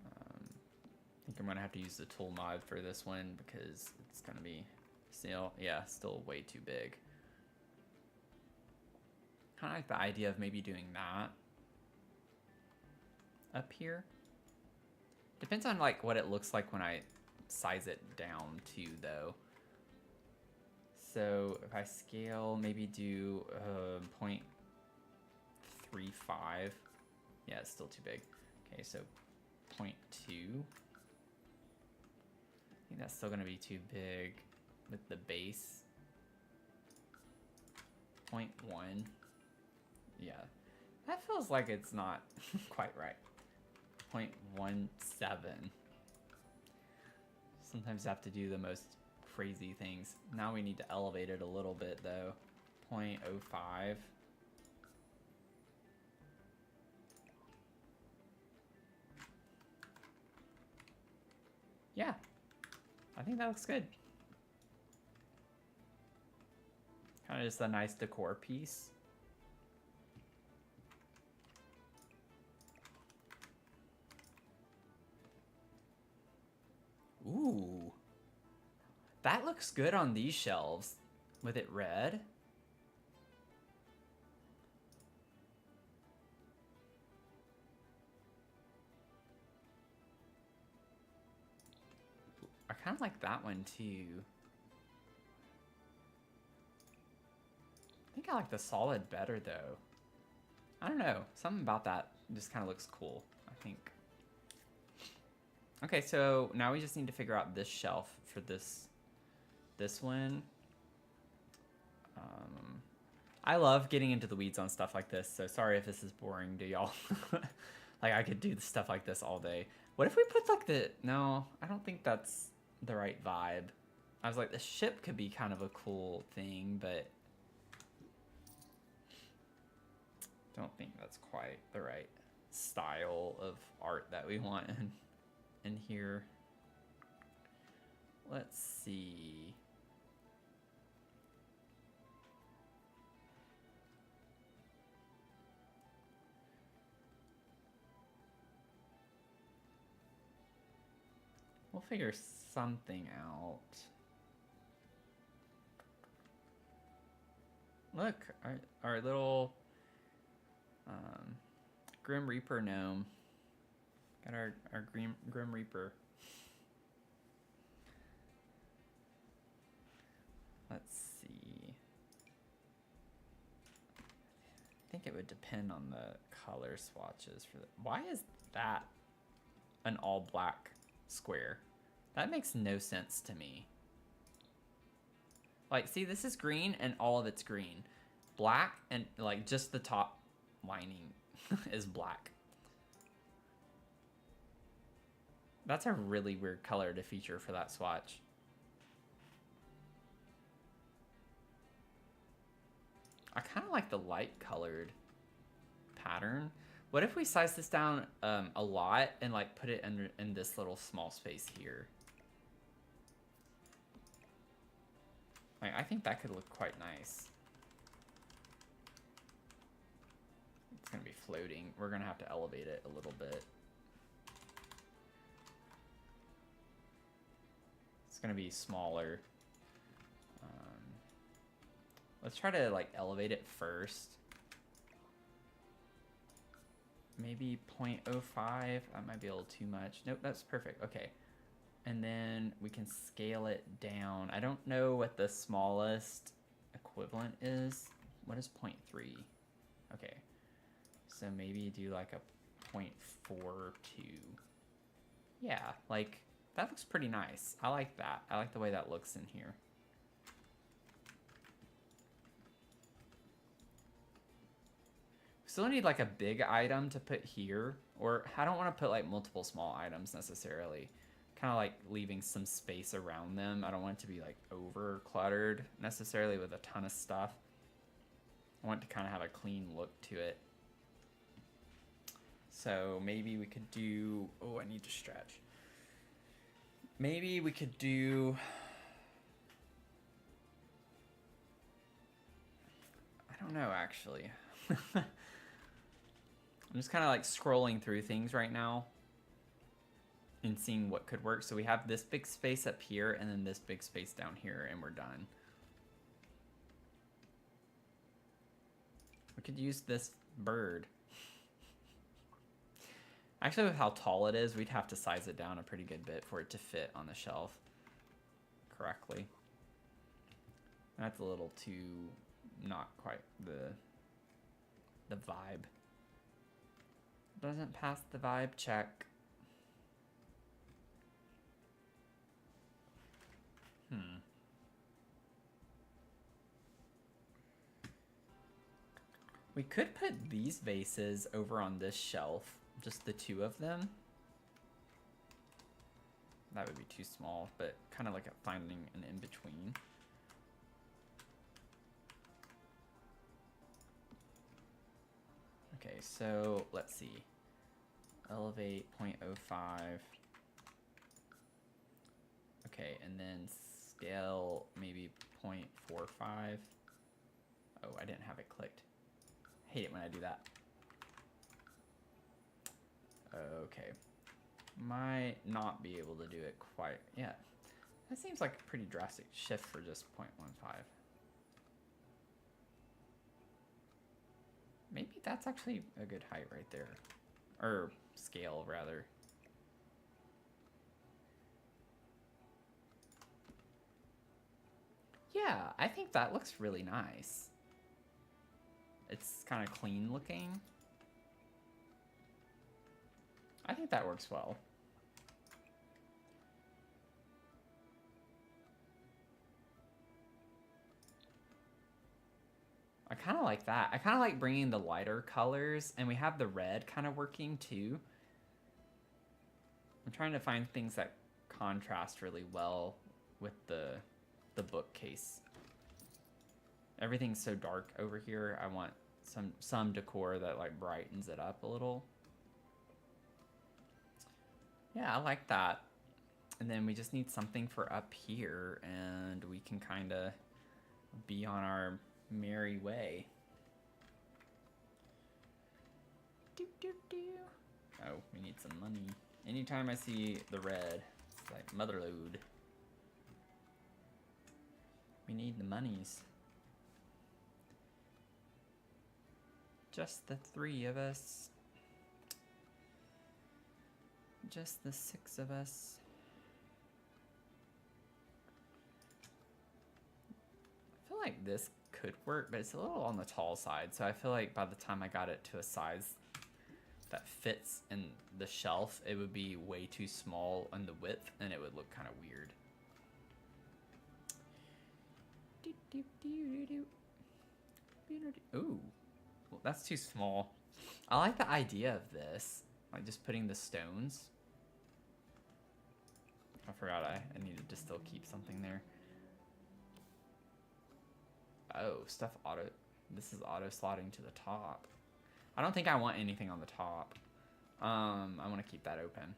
[SPEAKER 1] I think I'm gonna have to use the tool mod for this one because it's gonna be still way too big. Kind of like the idea of maybe doing that up here. Depends on like what it looks like when I size it down too, though. So if I scale, maybe do 0.35. Yeah, it's still too big. Okay, so 0.2. I think that's still gonna be too big with the base. 0.1. Yeah, that feels like it's not quite right. 0.17. Sometimes I have to do the most crazy things. Now we need to elevate it a little bit though. 0.05. Yeah, I think that looks good. Kind of just a nice decor piece. Ooh. That looks good on these shelves with it red. I kind of like that one too. I think I like the solid better though. I don't know. Something about that just kind of looks cool, I think. Okay, so now we just need to figure out this shelf for this one. I love getting into the weeds on stuff like this, so sorry if this is boring to y'all. Like, I could do stuff like this all day. What if we put, like, the... No, I don't think that's the right vibe. I was like, the ship could be kind of a cool thing, but... don't think that's quite the right style of art that we want in here. Let's see... we'll figure something out. Look, our little Grim Reaper gnome. Got our Grim Reaper. Let's see. I think it would depend on the color swatches for the... Why is that an all black square? That makes no sense to me. Like, see, this is green and all of it's green. Black and, like, just the top lining is black. That's a really weird color to feature for that swatch. I kind of like the light colored pattern. What if we size this down a lot and, like, put it in this little small space here? Like, I think that could look quite nice. It's gonna be floating. We're gonna have to elevate it a little bit. It's gonna be smaller. Let's try to, like, elevate it first. Maybe 0.05. That might be a little too much. Nope, that's perfect. Okay. And then we can scale it down. I don't know what the smallest equivalent is. What is 0.3? Okay. So maybe do like a 0.42. Yeah, like, that looks pretty nice. I like that. I like the way that looks in here. Still need like a big item to put here, or I don't want to put like multiple small items necessarily. kind of like leaving some space around them. I don't want it to be like over cluttered necessarily with a ton of stuff. I want it to kind of have a clean look to it. So maybe we could do, oh, I need to stretch. Maybe we could do, I don't know actually. I'm just kind of like scrolling through things right now and seeing what could work. So we have this big space up here and then this big space down here, and we're done. We could use this bird. Actually, with how tall it is, we'd have to size it down a pretty good bit for it to fit on the shelf correctly. That's a little too not quite the vibe. Doesn't pass the vibe check. We could put these vases over on this shelf, just the two of them. That would be too small, but kind of like finding an in-between. Okay, so let's see. Elevate 0.05. Okay, and then scale maybe 0.45. Oh, I didn't have it clicked. Hate it when I do that. Okay. Might not be able to do it quite yet. That seems like a pretty drastic shift for just 0.15. Maybe that's actually a good height right there. Or scale, rather. Yeah, I think that looks really nice. It's kind of clean looking. I think that works well. I kind of like that. I kind of like bringing the lighter colors, and we have the red kind of working too. I'm trying to find things that contrast really well with the bookcase. Everything's so dark over here. I want some decor that like brightens it up a little. Yeah, I like that. And then we just need something for up here, and we can kind of be on our merry way. Doo, doo, doo. Oh, we need some money. Anytime I see the red, it's like motherload. We need the monies. Just the three of us. Just the six of us. I feel like this could work, but it's a little on the tall side. So I feel like by the time I got it to a size that fits in the shelf, it would be way too small on the width, and it would look kind of weird. Ooh, well, that's too small. I like the idea of this, like just putting the stones. I forgot I needed to still keep something there. Oh, stuff auto. This is auto slotting to the top. I don't think I want anything on the top. I want to keep that open.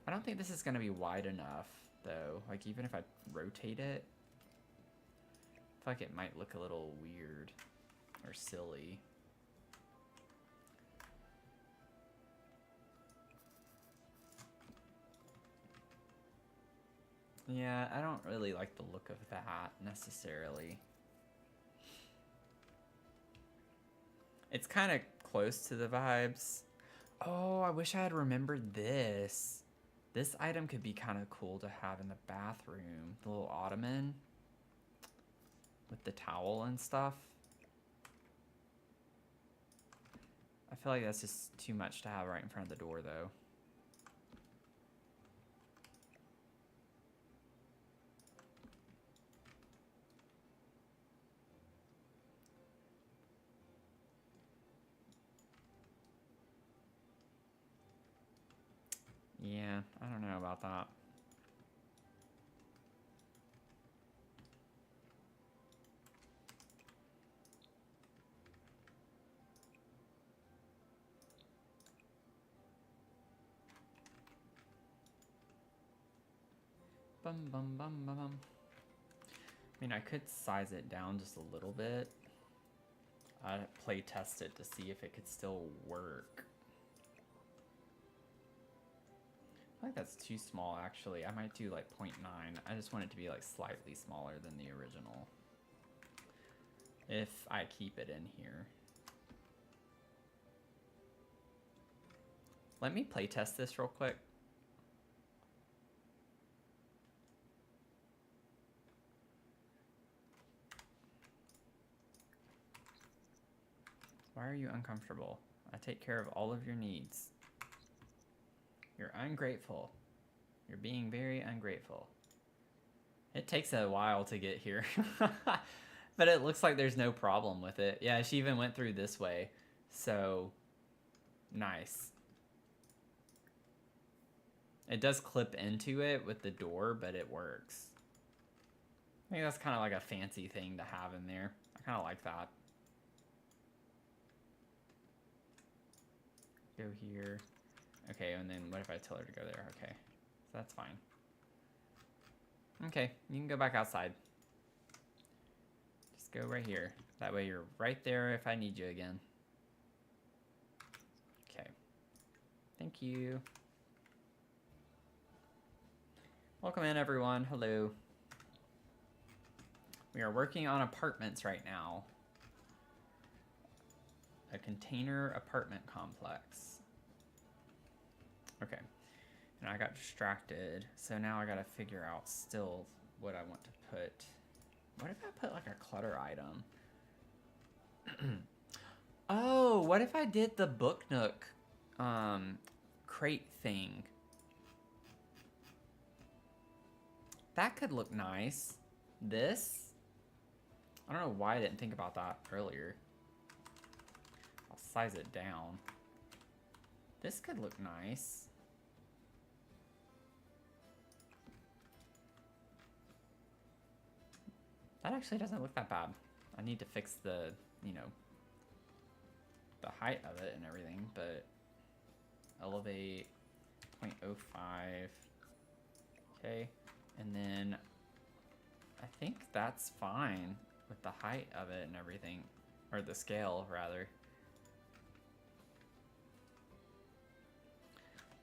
[SPEAKER 1] I don't think this is going to be wide enough, though. Like, even if I rotate it, I feel like it might look a little weird or silly. Yeah, I don't really like the look of that necessarily. It's kind of close to the vibes. Oh, I wish I had remembered this. This item could be kind of cool to have in the bathroom. The little ottoman with the towel and stuff. I feel like that's just too much to have right in front of the door, though. Yeah, I don't know about that. Bum bum bum bum bum. I mean, I could size it down just a little bit. I'd play test it to see if it could still work. I feel like that's too small, actually. I might do like 0.9. I just want it to be like slightly smaller than the original. If I keep it in here. Let me play test this real quick. Why are you uncomfortable? I take care of all of your needs. You're ungrateful. You're being very ungrateful. It takes a while to get here. But it looks like there's no problem with it. Yeah, she even went through this way. So, nice. It does clip into it with the door, but it works. I think that's kind of like a fancy thing to have in there. I kind of like that. Go here. Okay, and then what if I tell her to go there? Okay, so that's fine. Okay, you can go back outside. Just go right here. That way you're right there if I need you again. Okay. Thank you. Welcome in, everyone. Hello. We are working on apartments right now. A container apartment complex. Okay. And I got distracted, so now I gotta figure out still what I want to put. What if I put like a clutter item? Oh, what if I did the Book Nook crate thing? That could look nice. This? I don't know why I didn't think about that earlier. I'll size it down. This could look nice. That actually doesn't look that bad. I need to fix the, you know, the height of it and everything, but elevate 0.05. Okay, and then I think that's fine with the height of it and everything, or the scale rather.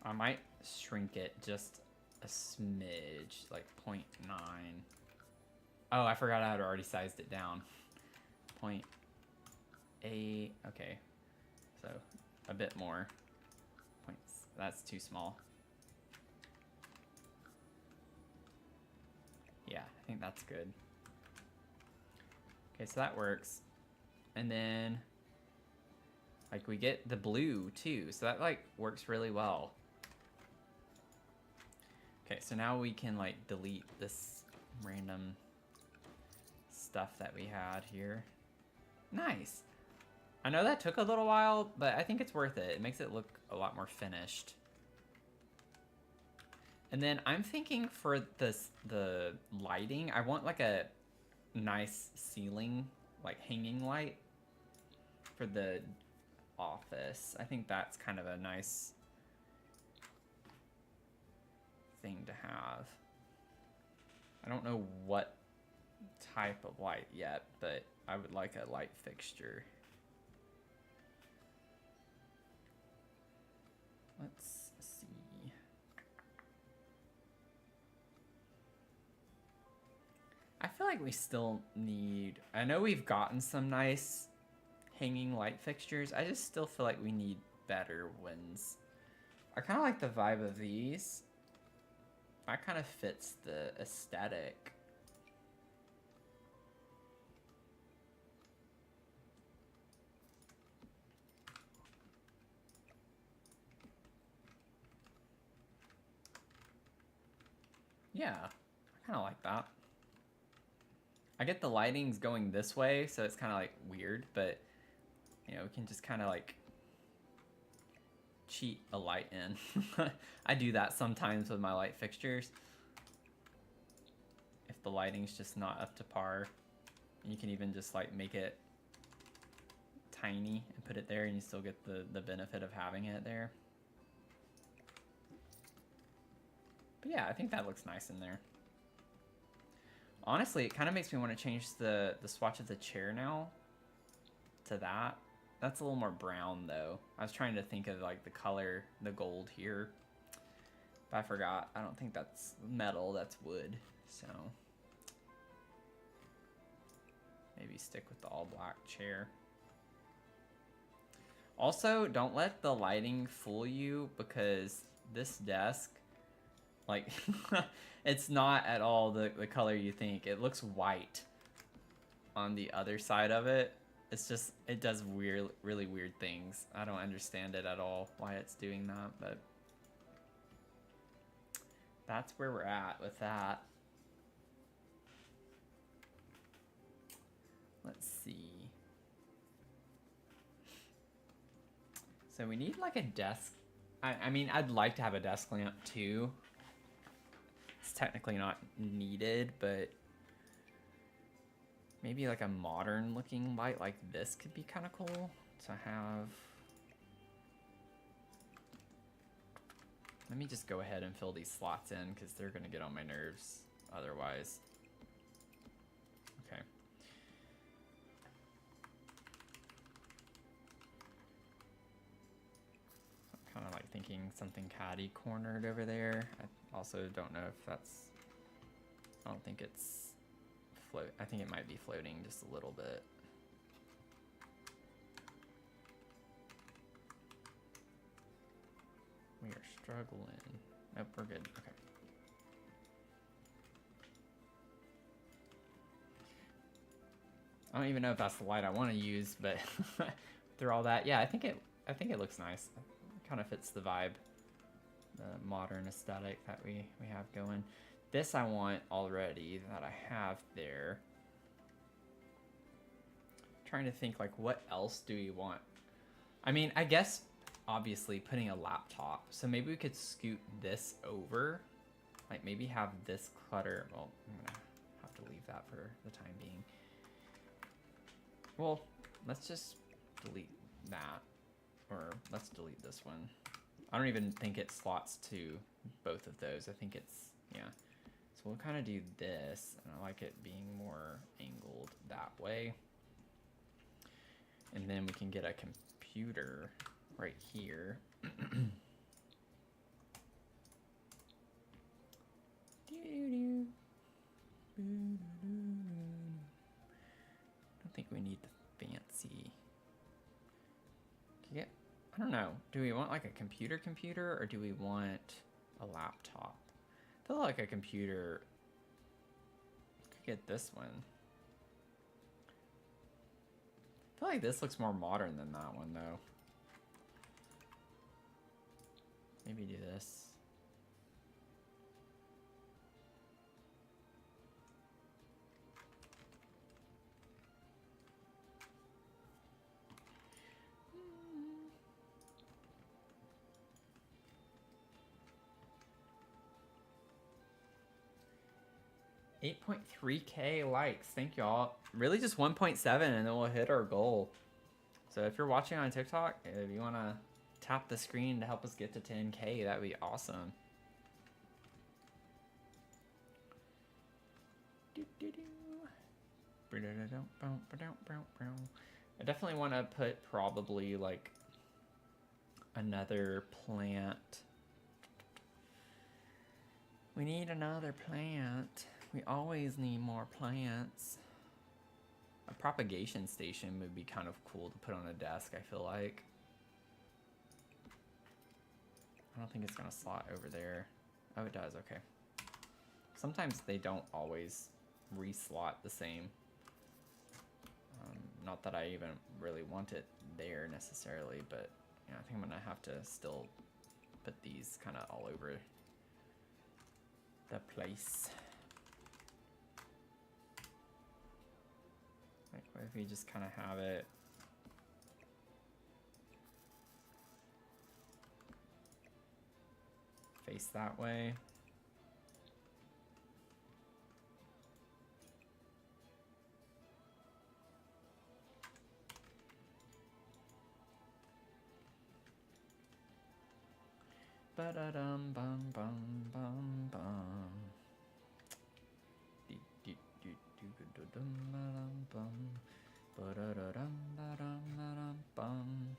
[SPEAKER 1] I might shrink it just a smidge, like 0.9. Oh, I forgot I had already sized it down. 0.8, okay. So, a bit more. That's too small. Yeah, I think that's good. Okay, so that works. And then, like, we get the blue, too. So that, like, works really well. Okay, so now we can, like, delete this random stuff that we had here. Nice. I know that took a little while, but I think it's worth it. It makes it look a lot more finished. And then I'm thinking for the lighting, I want like a nice ceiling, like hanging light for the office. I think that's kind of a nice thing to have. I don't know what type of light yet, but I would like a light fixture. Let's see. I feel like we still need... I know we've gotten some nice hanging light fixtures. I just still feel like we need better ones. I kind of like the vibe of these. That kind of fits the aesthetic. Yeah, I kind of like that. I get the lighting's going this way, so it's kind of like weird, but you know, we can just kind of like cheat a light in. I do that sometimes with my light fixtures. If the lighting's just not up to par, you can even just like make it tiny and put it there and you still get the benefit of having it there. But yeah, I think that looks nice in there. Honestly, it kind of makes me want to change the swatch of the chair now to that. That's a little more brown though. I was trying to think of like the color, the gold here. But I forgot. I don't think that's metal, that's wood. So maybe stick with the all black chair. Also, don't let the lighting fool you because this desk, like, it's not at all the color you think. It looks white on the other side of it. It's just, it does really weird things. I don't understand it at all, why it's doing that, but that's where we're at with that. Let's see. So we need like a desk. I mean, I'd like to have a desk lamp too. It's technically not needed, but maybe like a modern looking light like this could be kind of cool to have. Let me just go ahead and fill these slots in because they're gonna get on my nerves otherwise. Okay. Kind of like thinking something catty cornered over there. I also don't know if that's, I don't think it's float. I think it might be floating just a little bit. We are struggling. Nope, we're good. Okay. I don't even know if that's the light I want to use, but through all that, yeah, I think it looks nice. It kind of fits the vibe, the modern aesthetic that we have going. This I want already that I have there. Trying to think like what else do we want? I mean, I guess obviously putting a laptop. So maybe we could scoot this over. Like maybe have this clutter. Well, I'm gonna have to leave that for the time being. Well, let's just delete that. Or let's delete this one. I don't even think it slots to both of those. I think it's, yeah. So we'll kind of do this, and I like it being more angled that way. And then we can get a computer right here. I don't think we need the fancy. I don't know. Do we want like a computer or do we want a laptop? I feel like a computer. Could get this one. I feel like this looks more modern than that one though. Maybe do this. $8.3K likes. Thank y'all. Really just 1.7 and then we'll hit our goal. So if you're watching on TikTok, if you want to tap the screen to help us get to 10K, that'd be awesome. I definitely want to put probably like another plant. We need another plant. We always need more plants. A propagation station would be kind of cool to put on a desk, I feel like. I don't think it's gonna slot over there. Oh, it does, okay. Sometimes they don't always re-slot the same. Not that I even really want it there necessarily, but yeah, I think I'm gonna have to still put these kind of all over the place. Like, what if we just kind of have it face that way. Ba-da-dum bum bum bum bum. Ba-da-da-dum ba-dum bum.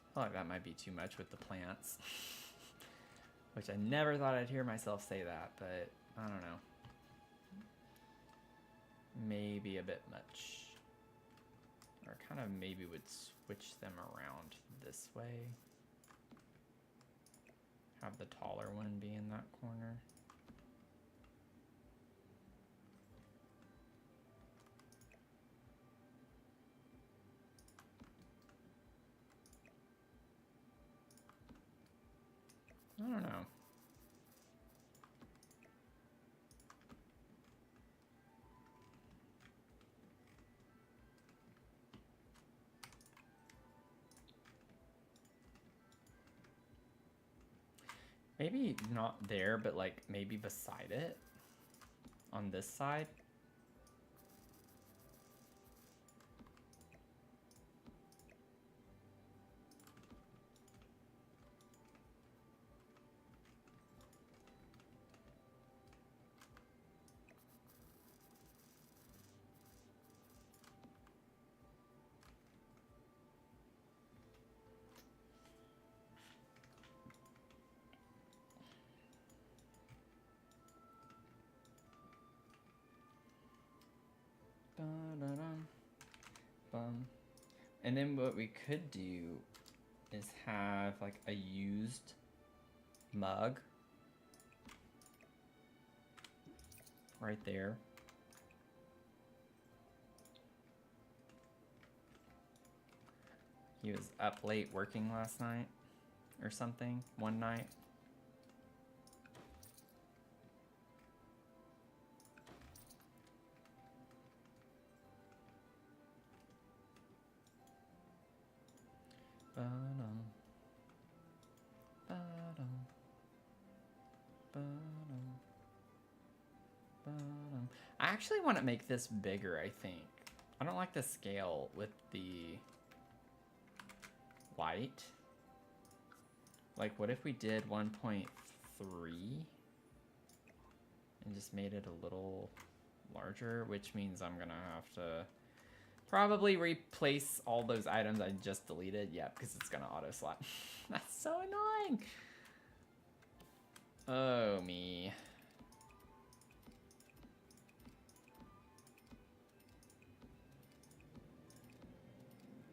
[SPEAKER 1] I feel like that might be too much with the plants. Which I never thought I'd hear myself say that, but I don't know. Maybe a bit much. Or kind of maybe would switch them around this way. Have the taller one be in that corner. I don't know. Maybe not there, but like maybe beside it on this side. And then what we could do is have like a used mug right there. He was up late working last night or something, one night. I actually want to make this bigger, I think. I don't like the scale with the white. Like, what if we did 1.3 and just made it a little larger, which means I'm gonna have to probably replace all those items I just deleted. Yeah, because it's gonna auto slap. That's so annoying. Oh, me.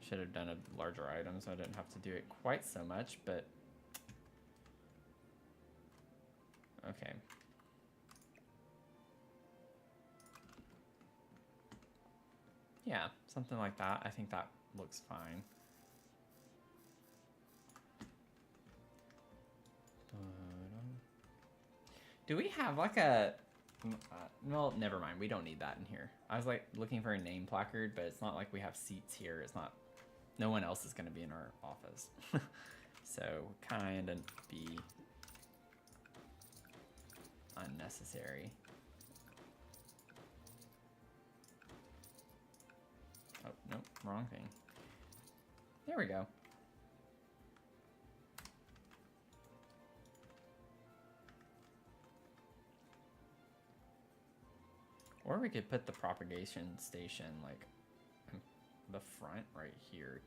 [SPEAKER 1] Should have done a larger item so I didn't have to do it quite so much, but okay. Yeah, something like that. I think that looks fine. Do we have like a... well, never mind. We don't need that in here. I was like looking for a name placard, but it's not like we have seats here. It's not... No one else is going to be in our office. So kind of be unnecessary. Oh, nope, wrong thing. There we go. Or we could put the propagation station like in the front right here.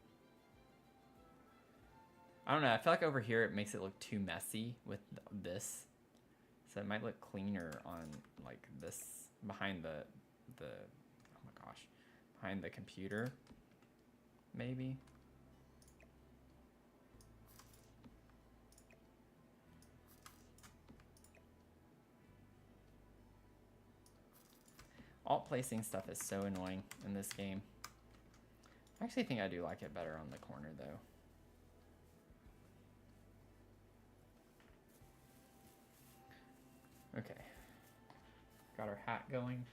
[SPEAKER 1] I don't know, I feel like over here it makes it look too messy with this. So it might look cleaner on like this behind the oh my gosh, behind the computer, maybe. Alt placing stuff is so annoying in this game. I actually think I do like it better on the corner though. Okay, got our hat going.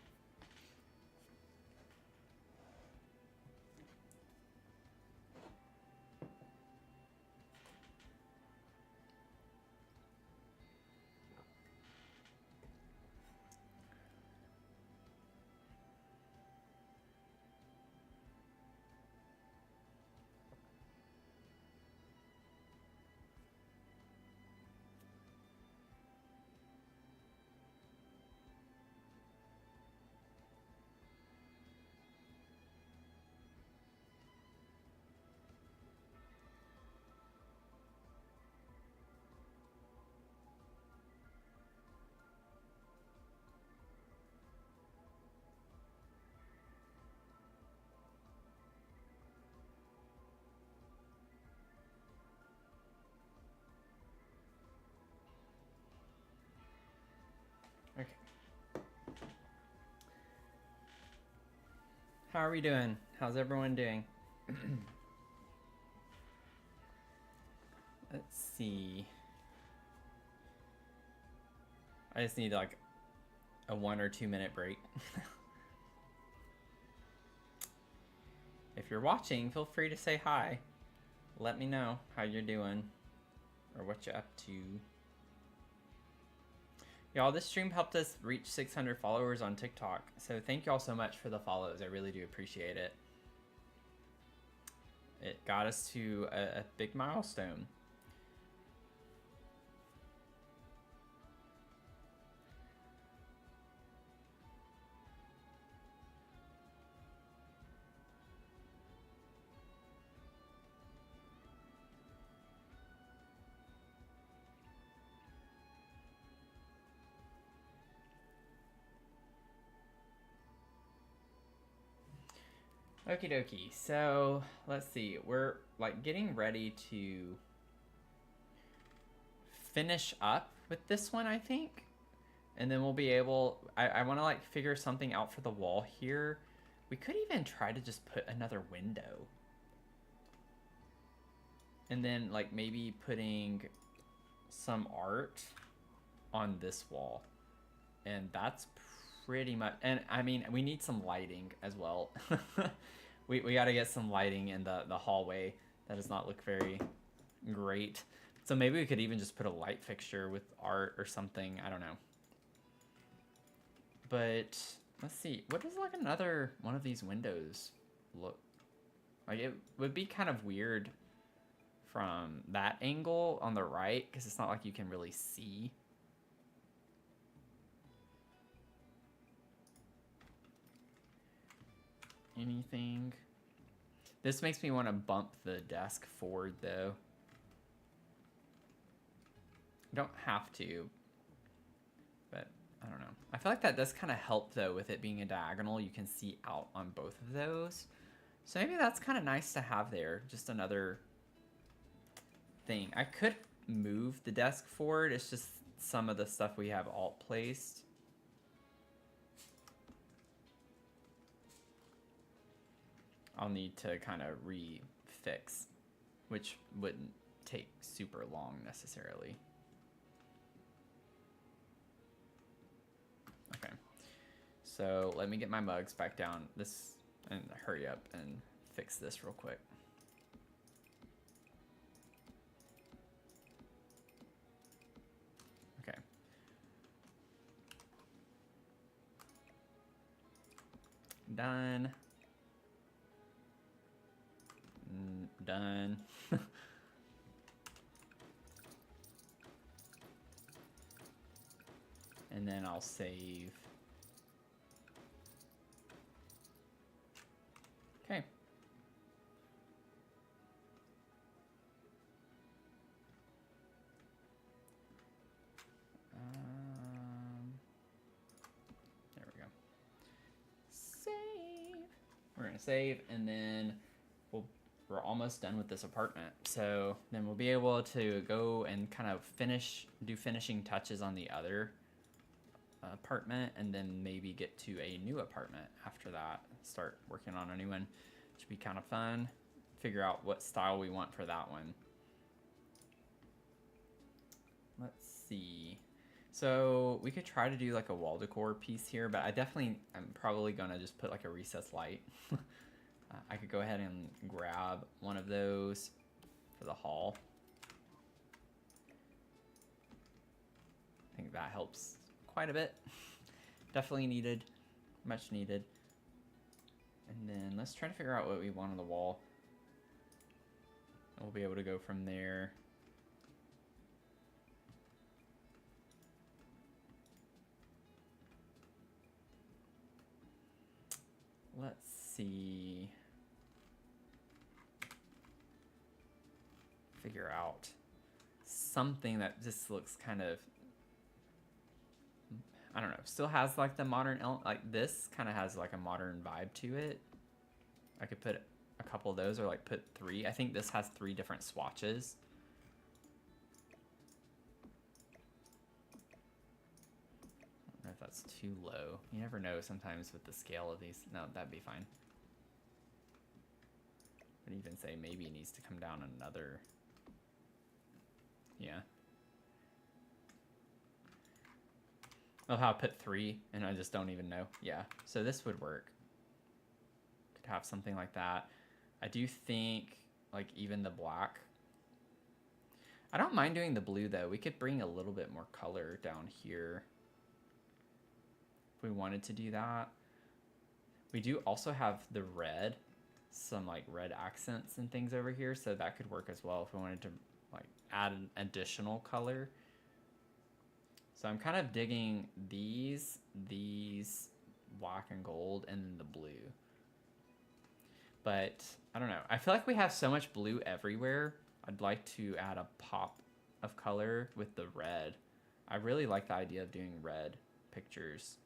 [SPEAKER 1] How are we doing? How's everyone doing? Let's see. I just need like a 1 or 2 minute break. If you're watching, feel free to say hi. Let me know how you're doing or what you're up to. Y'all, this stream helped us reach 600 followers on TikTok, so thank y'all so much for the follows. I really do appreciate it. It got us to a big milestone. Okie dokie, so let's see, we're like getting ready to finish up with this one, I think, and then we'll be able, I want to like figure something out for the wall here. We could even try to just put another window, and then like maybe putting some art on this wall, and that's pretty much, and I mean, we need some lighting as well. we got to get some lighting in the hallway. That does not look very great. So maybe we could even just put a light fixture with art or something. I don't know. But let's see. What does like another one of these windows look like? It would be kind of weird from that angle on the right because it's not like you can really see. Anything. This makes me want to bump the desk forward though. You don't have to, but I don't know. I feel like that does kind of help though with it being a diagonal. You can see out on both of those. So maybe that's kind of nice to have there. Just another thing. I could move the desk forward. It's just some of the stuff we have alt placed. I'll need to kind of refix, which wouldn't take super long necessarily. Okay, so let me get my mugs back down this and hurry up and fix this real quick. Okay. Done. Done. And then I'll save. Okay. There we go. Save. We're gonna save, and then we're almost done with this apartment. So then we'll be able to go and kind of do finishing touches on the other apartment, and then maybe get to a new apartment after that. Start working on a new one. Should be kind of fun. Figure out what style we want for that one. Let's see. So we could try to do like a wall decor piece here, but I'm probably gonna just put like a recessed light. I could go ahead and grab one of those for the hall. I think that helps quite a bit. Definitely needed, much needed. And then let's try to figure out what we want on the wall. And we'll be able to go from there. Let's see. Figure out something that just looks kind of, I don't know, still has like the modern element, like this kind of has like a modern vibe to it. I could put a couple of those, or like put 3. I think this has 3 different swatches. I don't know if that's too low. You never know sometimes with the scale of these. No, that'd be fine. I'd even say maybe it needs to come down another. Yeah. Oh, how I put 3 and I just don't even know. Yeah, so this would work. Could have something like that. I do think like even the black. I don't mind doing the blue though. We could bring a little bit more color down here if we wanted to do that. We do also have the red, some like red accents and things over here, so that could work as well if we wanted to like add an additional color. So I'm kind of digging these black and gold, and then the blue. But I don't know. I feel like we have so much blue everywhere. I'd like to add a pop of color with the red. I really like the idea of doing red pictures.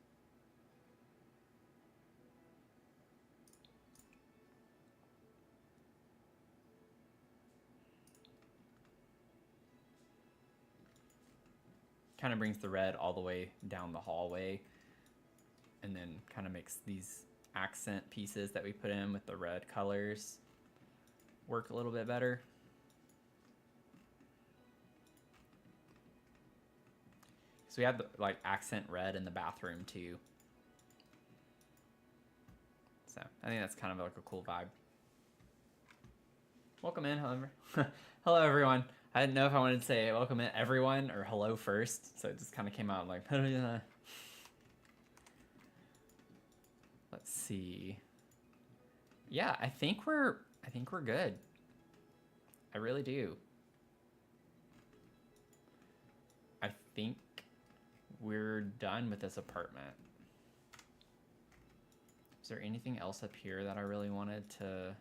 [SPEAKER 1] Kind of brings the red all the way down the hallway, and then kind of makes these accent pieces that we put in with the red colors work a little bit better. So we have the like accent red in the bathroom too. So I think that's kind of like a cool vibe. Welcome in, however. Hello everyone. I didn't know if I wanted to say welcome in everyone or hello first, so it just kind of came out like let's see. Yeah, I think we're good. I really do. I think we're done with this apartment. Is there anything else up here that I really wanted to?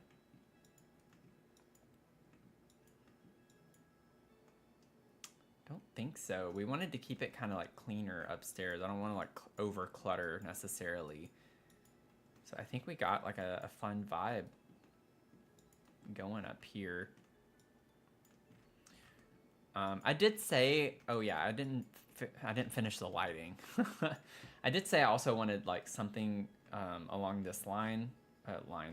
[SPEAKER 1] Don't think so. We wanted to keep it kind of like cleaner upstairs. I don't want to like over clutter necessarily. So I think we got like a fun vibe going up here. I did say, oh yeah, I didn't finish the lighting. I did say I also wanted like something along this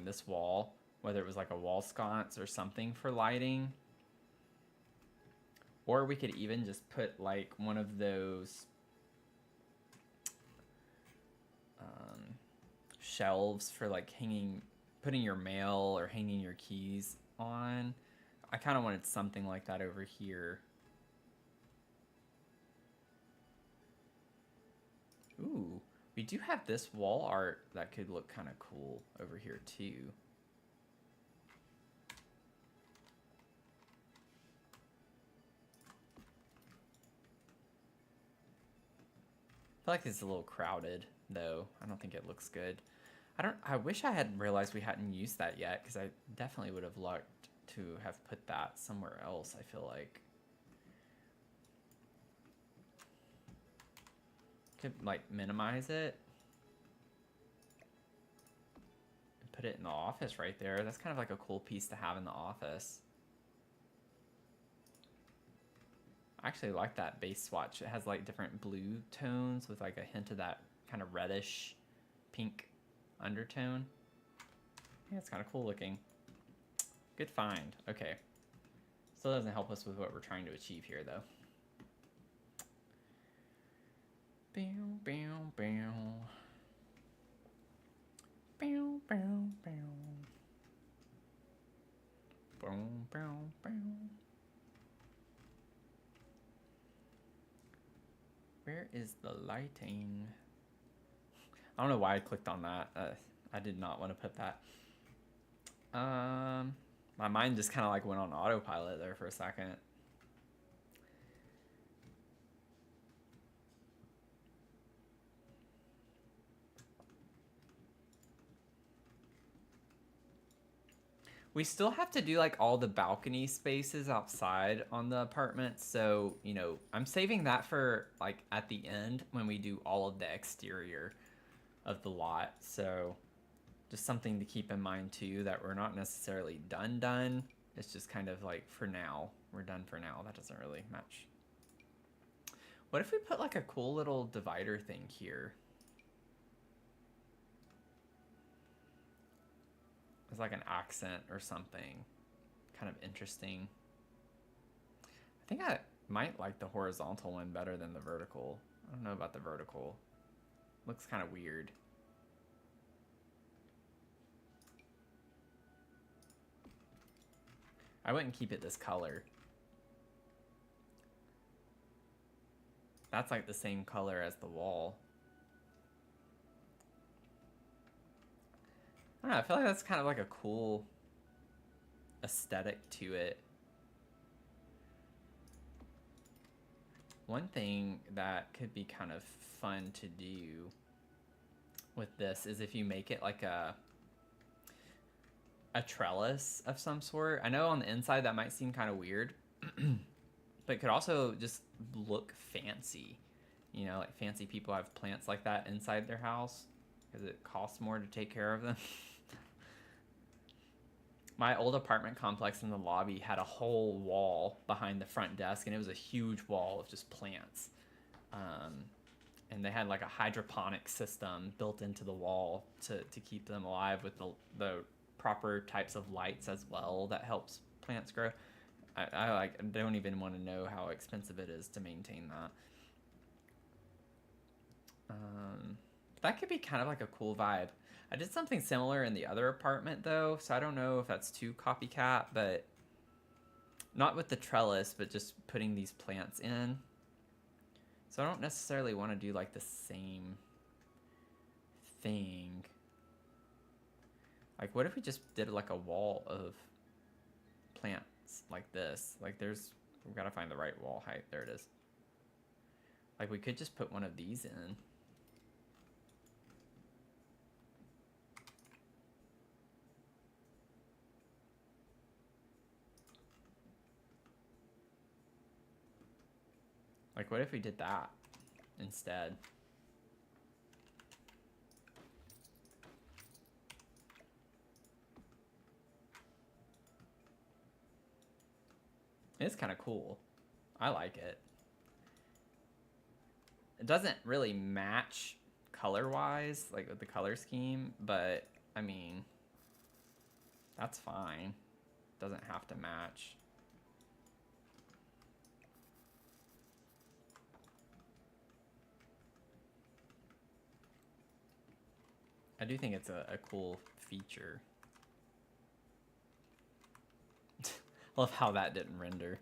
[SPEAKER 1] this wall, whether it was like a wall sconce or something for lighting. Or we could even just put like one of those shelves for like putting your mail or hanging your keys on. I kind of wanted something like that over here. Ooh, we do have this wall art that could look kind of cool over here too. I feel like it's a little crowded though. I don't think it looks good. I wish I had realized we hadn't used that yet, because I definitely would have liked to have put that somewhere else, I feel like. Could like minimize it. And put it in the office right there. That's kind of like a cool piece to have in the office. I actually like that base swatch. It has like different blue tones with like a hint of that kind of reddish pink undertone. Yeah, it's kind of cool looking. Good find. Okay. Still doesn't help us with what we're trying to achieve here though. Bow, bow, bow. Bow, bow, bow. Bow, bow, bow. Where is the lighting? I don't know why I clicked on that. I did not want to put that. My mind just kind of like went on autopilot there for a second. We still have to do like all the balcony spaces outside on the apartment. So, you know, I'm saving that for like at the end when we do all of the exterior of the lot. So just something to keep in mind too, that we're not necessarily done. It's just kind of like for now, we're done for now. That doesn't really match. What if we put like a cool little divider thing here? as like an accent or something. Kind of interesting. I think I might like the horizontal one better than the vertical. I don't know about the vertical. Looks kind of weird. I wouldn't keep it this color. That's like the same color as the wall. I don't know, I feel like that's kind of like a cool aesthetic to it. One thing that could be kind of fun to do with this is if you make it like a trellis of some sort. I know on the inside that might seem kind of weird, but it could also just look fancy. You know, like fancy people have plants like that inside their house because it costs more to take care of them. My old apartment complex in the lobby had a whole wall behind the front desk, and it was a huge wall of just plants. And they had like a hydroponic system built into the wall to keep them alive with the proper types of lights as well that helps plants grow. I don't even want to know how expensive it is to maintain that. That could be kind of like a cool vibe. I did something similar in the other apartment though, so I don't know if that's too copycat, but not with the trellis, but just putting these plants in. So I don't necessarily want to do like the same thing. Like what if we just did like a wall of plants like this? Like we've got to find the right wall height. There it is. Like we could just put one of these in. Like, what if we did that instead? It's kind of cool. I like it. It doesn't really match color-wise, like with the color scheme, but, I mean, that's fine. Doesn't have to match. I do think it's a cool feature. I love how that didn't render.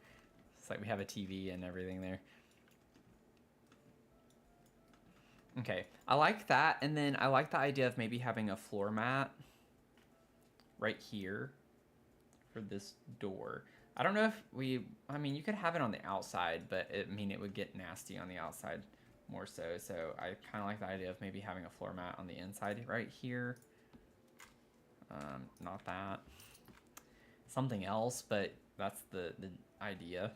[SPEAKER 1] It's like we have a TV and everything there. Okay, I like that, and then I like the idea of maybe having a floor mat right here for this door. I don't know if I mean, you could have it on the outside, but it would get nasty on the outside more so. So I kind of like the idea of maybe having a floor mat on the inside right here. Not that. Something else, but that's the idea.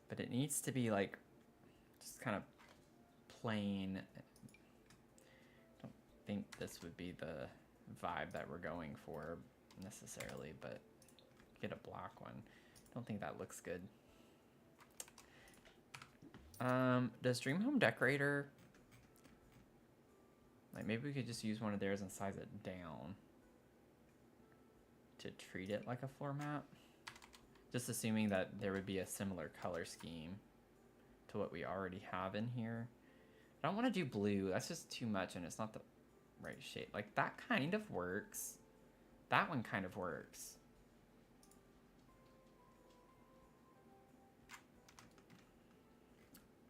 [SPEAKER 1] But it needs to be like just kind of plain. I don't think this would be the vibe that we're going for necessarily, but get a black one. Don't think that looks good. Does Dream Home Decorator, like maybe we could just use one of theirs and size it down to treat it like a floor mat? Just assuming that there would be a similar color scheme to what we already have in here. I don't want to do blue. That's just too much and it's not the right shade. Like that kind of works. That one kind of works.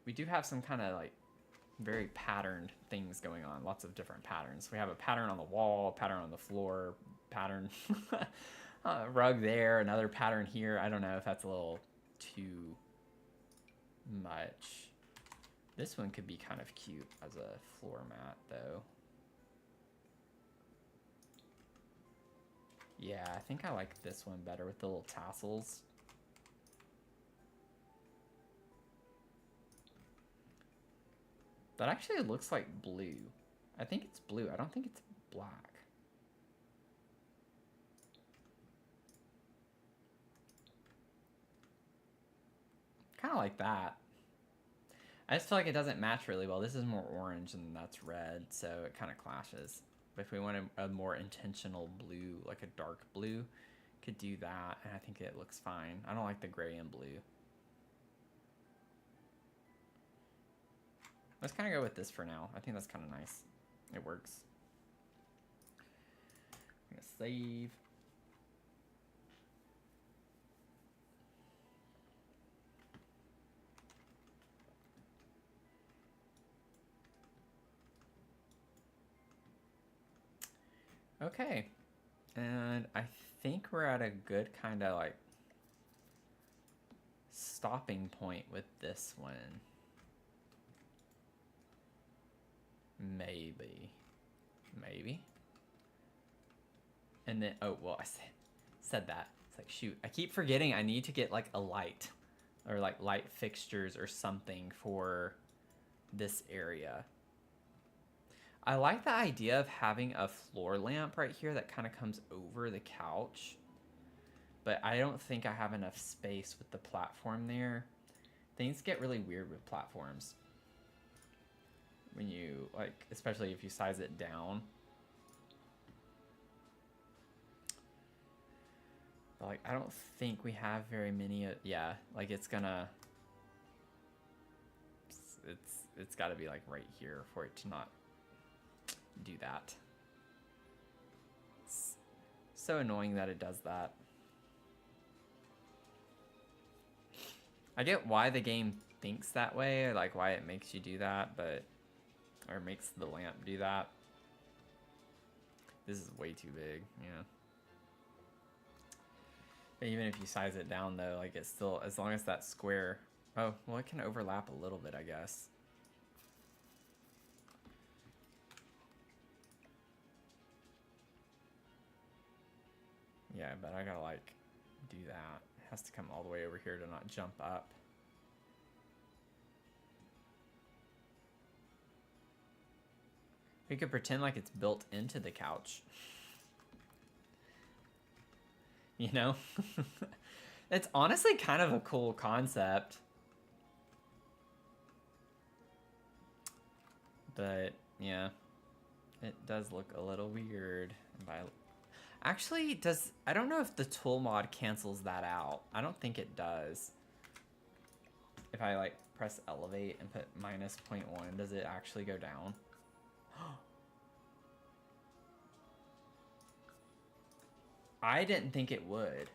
[SPEAKER 1] We do have some kind of like very patterned things going on. Lots of different patterns. We have a pattern on the wall, pattern on the floor, pattern rug there, another pattern here. I don't know if that's a little too much. This one could be kind of cute as a floor mat though. Yeah, I think I like this one better with the little tassels. That actually looks like blue. I think it's blue. I don't think it's black. Kind of like that. I just feel like it doesn't match really well. This is more orange and that's red, so it kind of clashes. But if we want a more intentional blue, like a dark blue, could do that, and I think it looks fine. I don't like the gray and blue. Let's kind of go with this for now. I think that's kind of nice. It works. I'm gonna save. Okay, and I think we're at a good kind of like stopping point with this one. Maybe. And then, oh, well, I said that. It's like, shoot, I keep forgetting I need to get like a light or like light fixtures or something for this area. I like the idea of having a floor lamp right here that kind of comes over the couch, but I don't think I have enough space with the platform there. Things get really weird with platforms when you, like, especially if you size it down. But, like, I don't think we have very many, yeah, like, it's gonna, it's gotta be, like, right here for it to not do that. It's so annoying that it does that. I get why the game thinks that way, like why it makes you do that, but, or makes the lamp do that. This is way too big, yeah. But even if you size it down though, like it's still, as long as that square, oh, well it can overlap a little bit, I guess. Yeah, but I gotta like do that. It has to come all the way over here to not jump up. We could pretend like it's built into the couch. You know? It's honestly kind of a cool concept. But, yeah. It does look a little weird. Actually, I don't know if the tool mod cancels that out. I don't think it does. If I like press elevate and put -0.1, does it actually go down? I didn't think it would.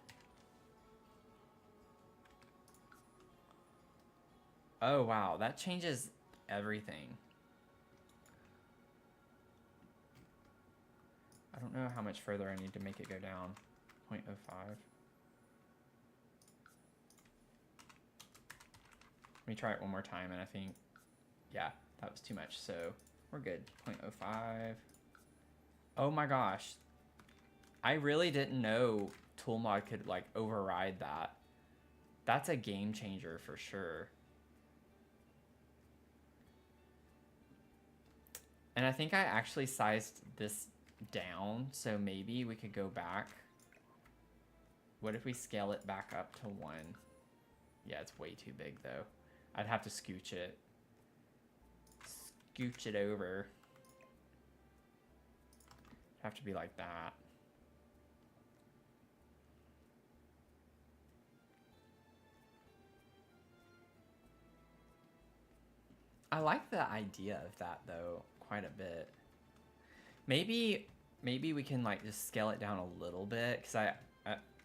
[SPEAKER 1] Oh wow, that changes everything. I don't know how much further I need to make it go down. 0.05. Let me try it one more time, and I think, yeah, that was too much, so we're good. 0.05. Oh my gosh. I really didn't know tool mod could like override that. That's a game changer for sure. And I think I actually sized this down, so maybe we could go back. What if we scale it back up to 1? Yeah, it's way too big though. I'd have to scooch it. Scooch it over. It'd have to be like that. I like the idea of that though quite a bit. Maybe we can like just scale it down a little bit, because I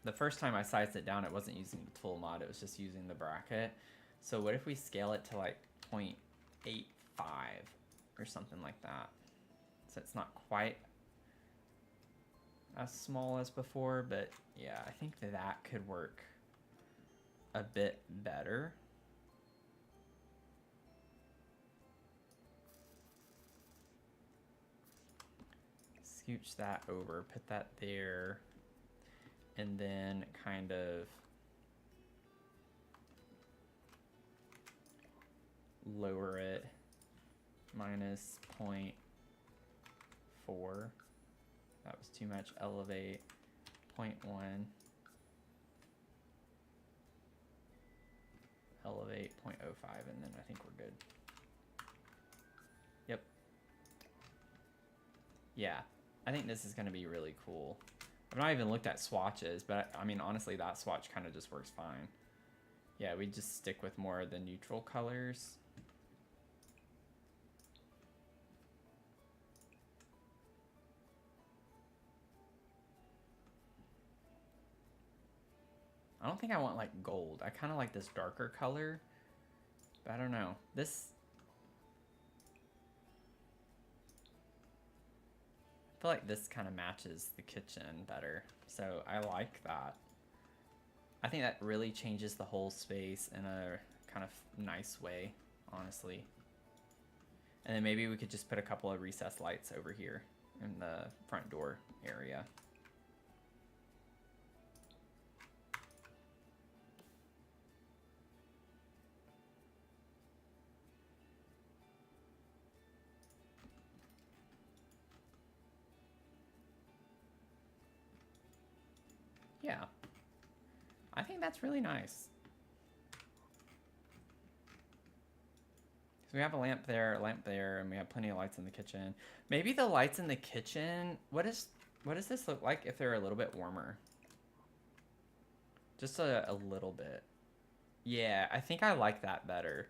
[SPEAKER 1] the first time I sized it down, it wasn't using the tool mod, it was just using the bracket. So what if we scale it to like 0.85 or something like that, so it's not quite as small as before, but yeah, I think that could work a bit better. Scooch that over, put that there, and then kind of lower it -0.4. That was too much. Elevate 0.1. elevate 0.05, and then I think we're good. Yep. Yeah, I think this is going to be really cool. I've not even looked at swatches, but I mean, honestly, that swatch kind of just works fine. Yeah, we just stick with more of the neutral colors. I don't think I want like gold. I kind of like this darker color, but I don't know. This, I feel like this kind of matches the kitchen better. So I like that. I think that really changes the whole space in a kind of nice way, honestly. And then maybe we could just put a couple of recessed lights over here in the front door area. Yeah, I think that's really nice. So we have a lamp there, and we have plenty of lights in the kitchen. Maybe the lights in the kitchen, what does this look like if they're a little bit warmer? Just a little bit. Yeah, I think I like that better.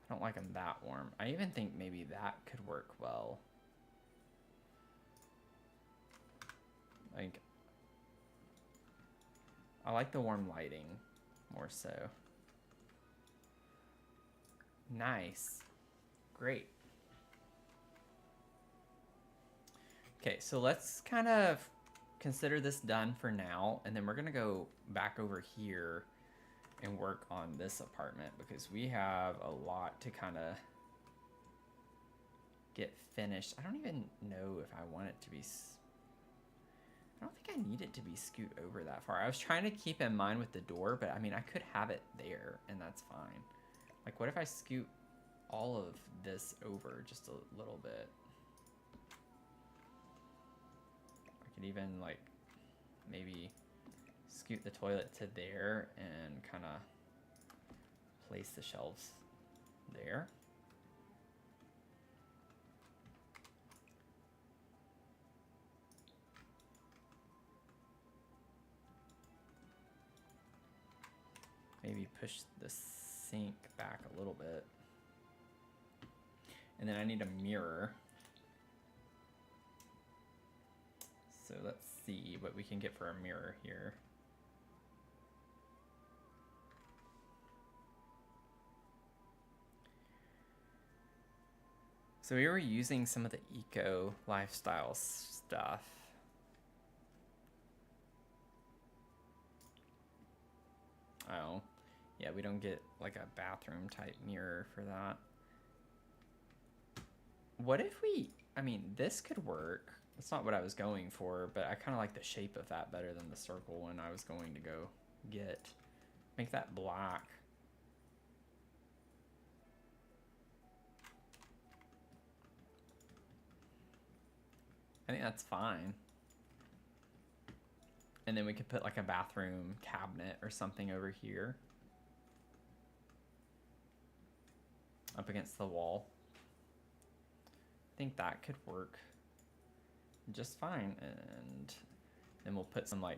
[SPEAKER 1] I don't like them that warm. I even think maybe that could work well. Like, I like the warm lighting more so. Nice. Great. Okay, so let's kind of consider this done for now, and then we're gonna go back over here and work on this apartment because we have a lot to kind of get finished. I don't even know if I want it to be... I don't think I need it to be scoot over that far. I was trying to keep in mind with the door, but I mean, I could have it there, and that's fine. Like, what if I scoot all of this over just a little bit? I could even, like, maybe scoot the toilet to there and kind of place the shelves there. Maybe push the sink back a little bit. And then I need a mirror. So let's see what we can get for a mirror here. So we were using some of the eco lifestyle stuff. Oh, yeah, we don't get like a bathroom type mirror for that. What if we, I mean, this could work. That's not what I was going for, but I kind of like the shape of that better than the circle one I was going to go get. Make that black. I think that's fine. And then we could put like a bathroom cabinet or something over here. Up against the wall. I think that could work just fine. And then we'll put some like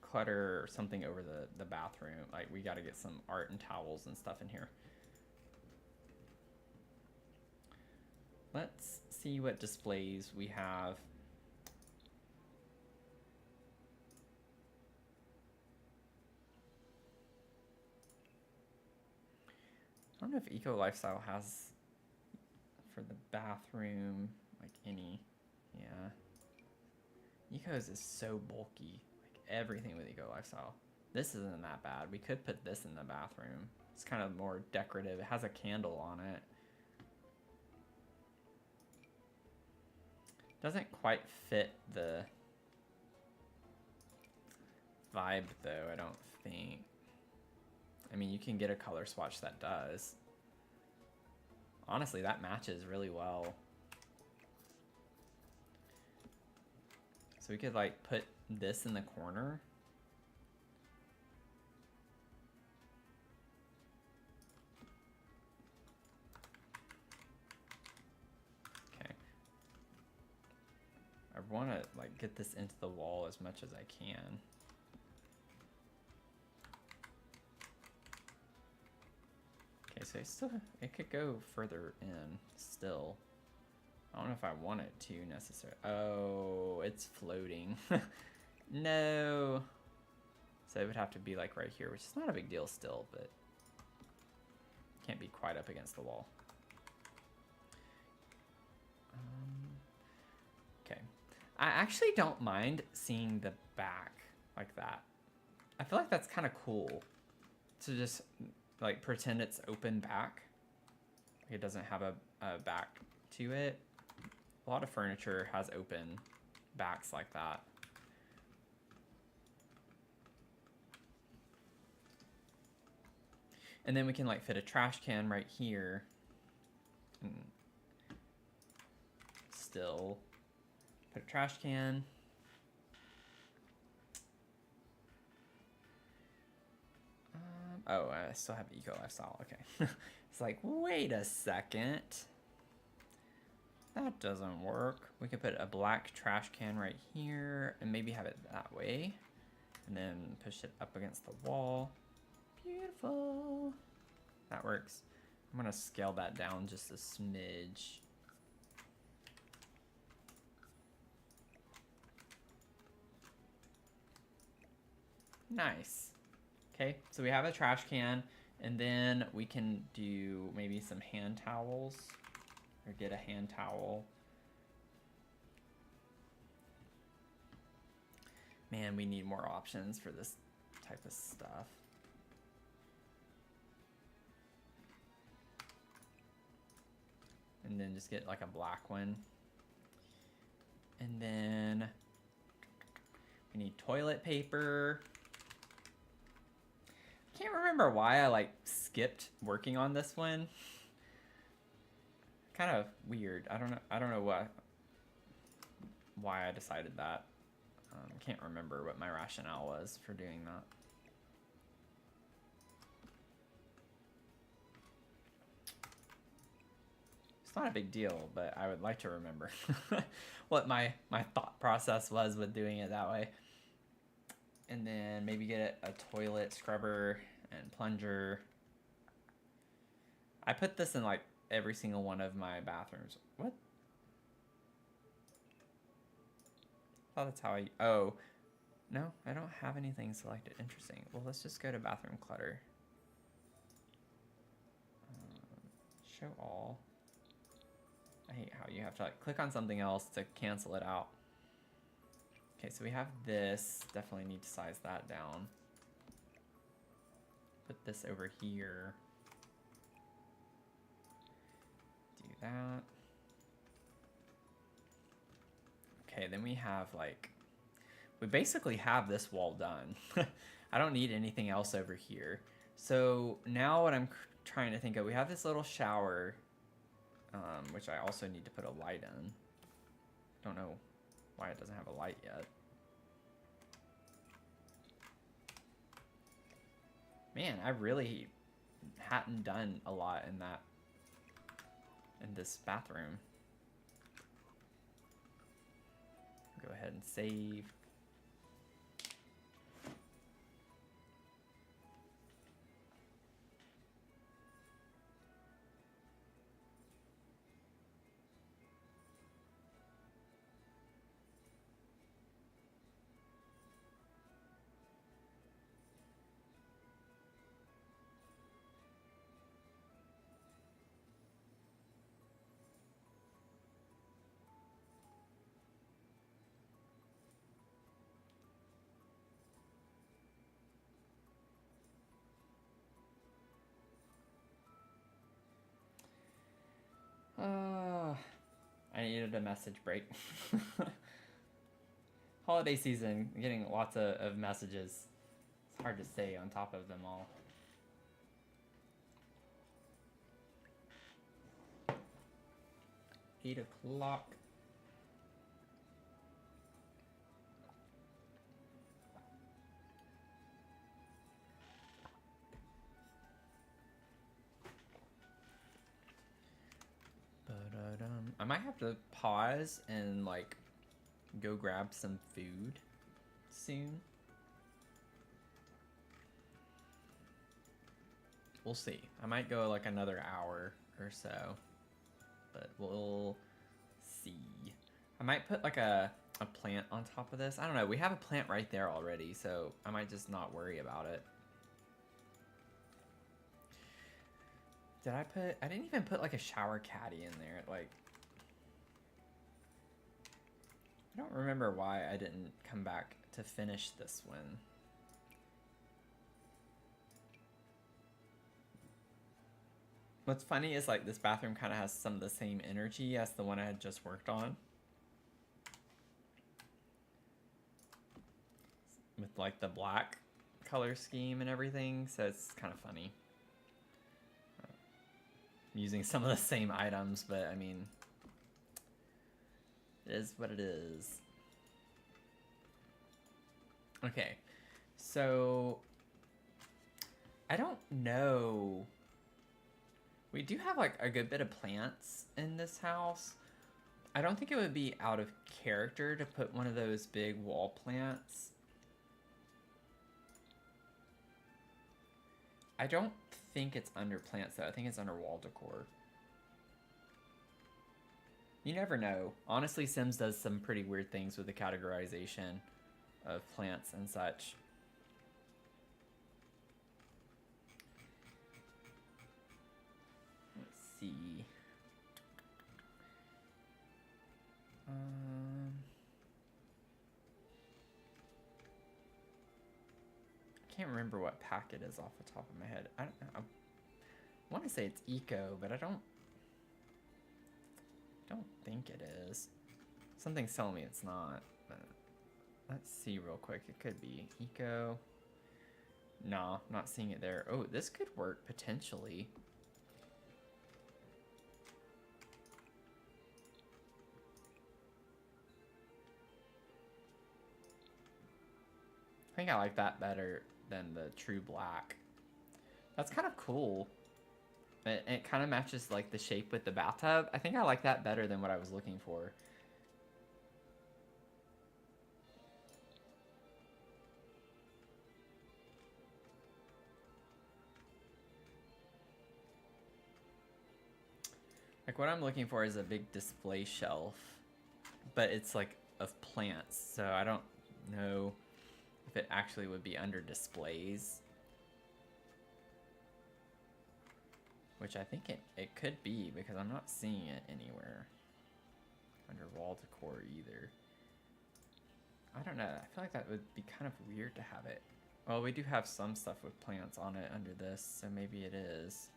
[SPEAKER 1] clutter or something over the bathroom. Like, we got to get some art and towels and stuff in here. Let's see what displays we have. I don't know if Eco Lifestyle has for the bathroom, like any, yeah. Eco's is so bulky, like everything with Eco Lifestyle. This isn't that bad. We could put this in the bathroom. It's kind of more decorative. It has a candle on it. Doesn't quite fit the vibe though, I don't think. I mean, you can get a color swatch that does. Honestly, that matches really well. So we could like put this in the corner want to like get this into the wall as much as I can. Okay, so it could go further in still. I don't know if I want it to necessarily. Oh, it's floating. No. So it would have to be like right here, which is not a big deal still, but can't be quite up against the wall. Okay. I actually don't mind seeing the back like that. I feel like that's kind of cool to just like pretend it's open back. It doesn't have a back to it. A lot of furniture has open backs like that. And then we can like fit a trash can right here. And still put a trash can. Oh, I still have Eco Lifestyle. Okay. It's like, wait a second. That doesn't work. We could put a black trash can right here and maybe have it that way. And then push it up against the wall. Beautiful. That works. I'm gonna scale that down just a smidge. Nice. Okay, so we have a trash can, and then we can do maybe some hand towels, or get a hand towel. Man, we need more options for this type of stuff. And then just get like a black one. And then we need toilet paper. Can't remember why I like skipped working on this one. Kind of weird. I don't know why I decided that. Can't remember what my rationale was for doing that. It's not a big deal, but I would like to remember what my thought process was with doing it that way. And then maybe get a toilet scrubber and plunger. I put this in like every single one of my bathrooms. What? I thought that's how I... Oh. No, I don't have anything selected. Interesting. Well, let's just go to bathroom clutter. Show all. I hate how you have to like click on something else to cancel it out. Okay, so we have this. Definitely need to size that down. Put this over here. Do that. Okay, then we have like... We basically have this wall done. I don't need anything else over here. So now what I'm trying to think of, we have this little shower, which I also need to put a light in. Don't know why it doesn't have a light yet. Man, I really hadn't done a lot in this bathroom. Go ahead and save. I needed a message break. Holiday season, getting lots of messages. It's hard to stay on top of them all. $8 o'clock. I might have to pause and like go grab some food soon. We'll see. I might go like another hour or so, but we'll see. I might put like a plant on top of this. I don't know. We have a plant right there already, so I might just not worry about it. Did I put... I didn't even put like a shower caddy in there. Like, I don't remember why I didn't come back to finish this one. What's funny is like this bathroom kind of has some of the same energy as the one I had just worked on. With like the black color scheme and everything, so it's kind of funny. I'm using some of the same items, but I mean, it is what it is. Okay, so I don't know. We do have like a good bit of plants in this house. I don't think it would be out of character to put one of those big wall plants. I don't think it's under plants though. I think it's under wall decor. You never know. Honestly, Sims does some pretty weird things with the categorization of plants and such. Let's see. I can't remember what pack it is off the top of my head. I want to say it's eco, but I don't think it is. Something's telling me it's not, but let's see real quick. It could be eco. Nah, not seeing it there. Oh, this could work potentially. I think I like that better than the true black. That's kind of cool. It kind of matches like the shape with the bathtub. I think I like that better than what I was looking for. Like what I'm looking for is a big display shelf, but it's like of plants. So I don't know if it actually would be under displays. Which I think it could be, because I'm not seeing it anywhere under wall decor either. I don't know. I feel like that would be kind of weird to have it. Well, we do have some stuff with plants on it under this, so maybe it is.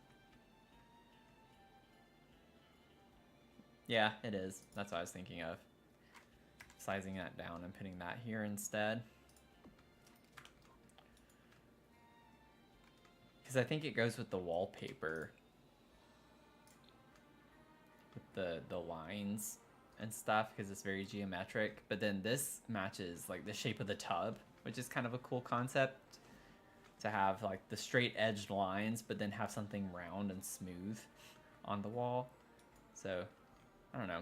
[SPEAKER 1] Yeah, it is. That's what I was thinking of. Sizing that down and putting that here instead. Because I think it goes with the wallpaper. With the lines and stuff, because it's very geometric. But then this matches like the shape of the tub, which is kind of a cool concept. To have like the straight edged lines, but then have something round and smooth on the wall. So, I don't know.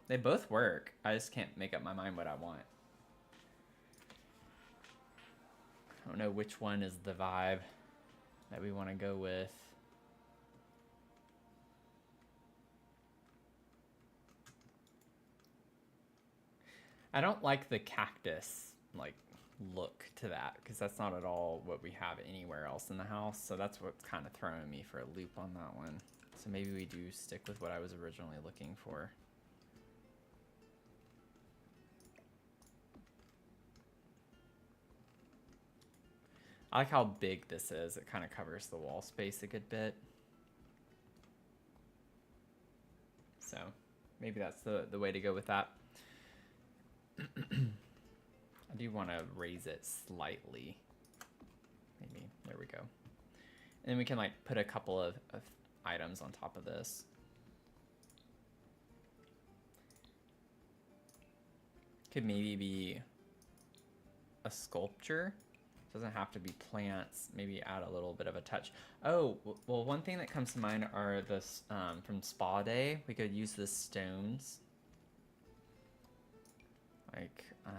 [SPEAKER 1] They both work. I just can't make up my mind what I want. I don't know which one is the vibe that we want to go with. I don't like the cactus like look to that, because that's not at all what we have anywhere else in the house. So that's what's kind of throwing me for a loop on that one. So maybe we do stick with what I was originally looking for. I like how big this is. It kind of covers the wall space a good bit. So maybe that's the way to go with that. I do want to raise it slightly. Maybe. There we go. And then we can like put a couple of items on top of this. Could maybe be a sculpture. Doesn't have to be plants. Maybe add a little bit of a touch. Oh, well, one thing that comes to mind are this from Spa Day. We could use the stones. Like, I'll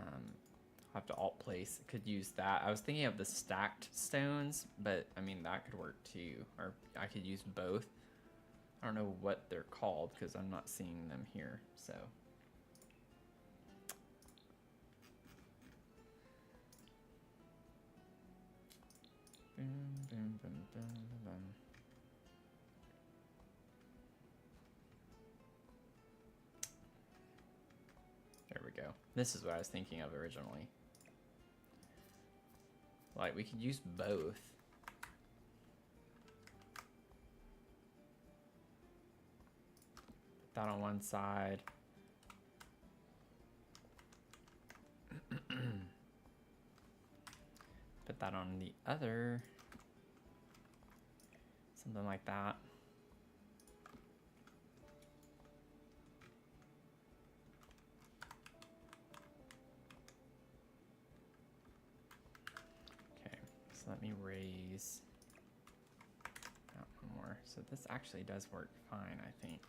[SPEAKER 1] have to alt place. Could use that. I was thinking of the stacked stones, but I mean, that could work too. Or I could use both. I don't know what they're called because I'm not seeing them here, so. There we go. This is what I was thinking of originally. Like, we could use both. Put that on one side. Put that on the other. Something like that. Okay, so let me raise that one more. So this actually does work fine, I think.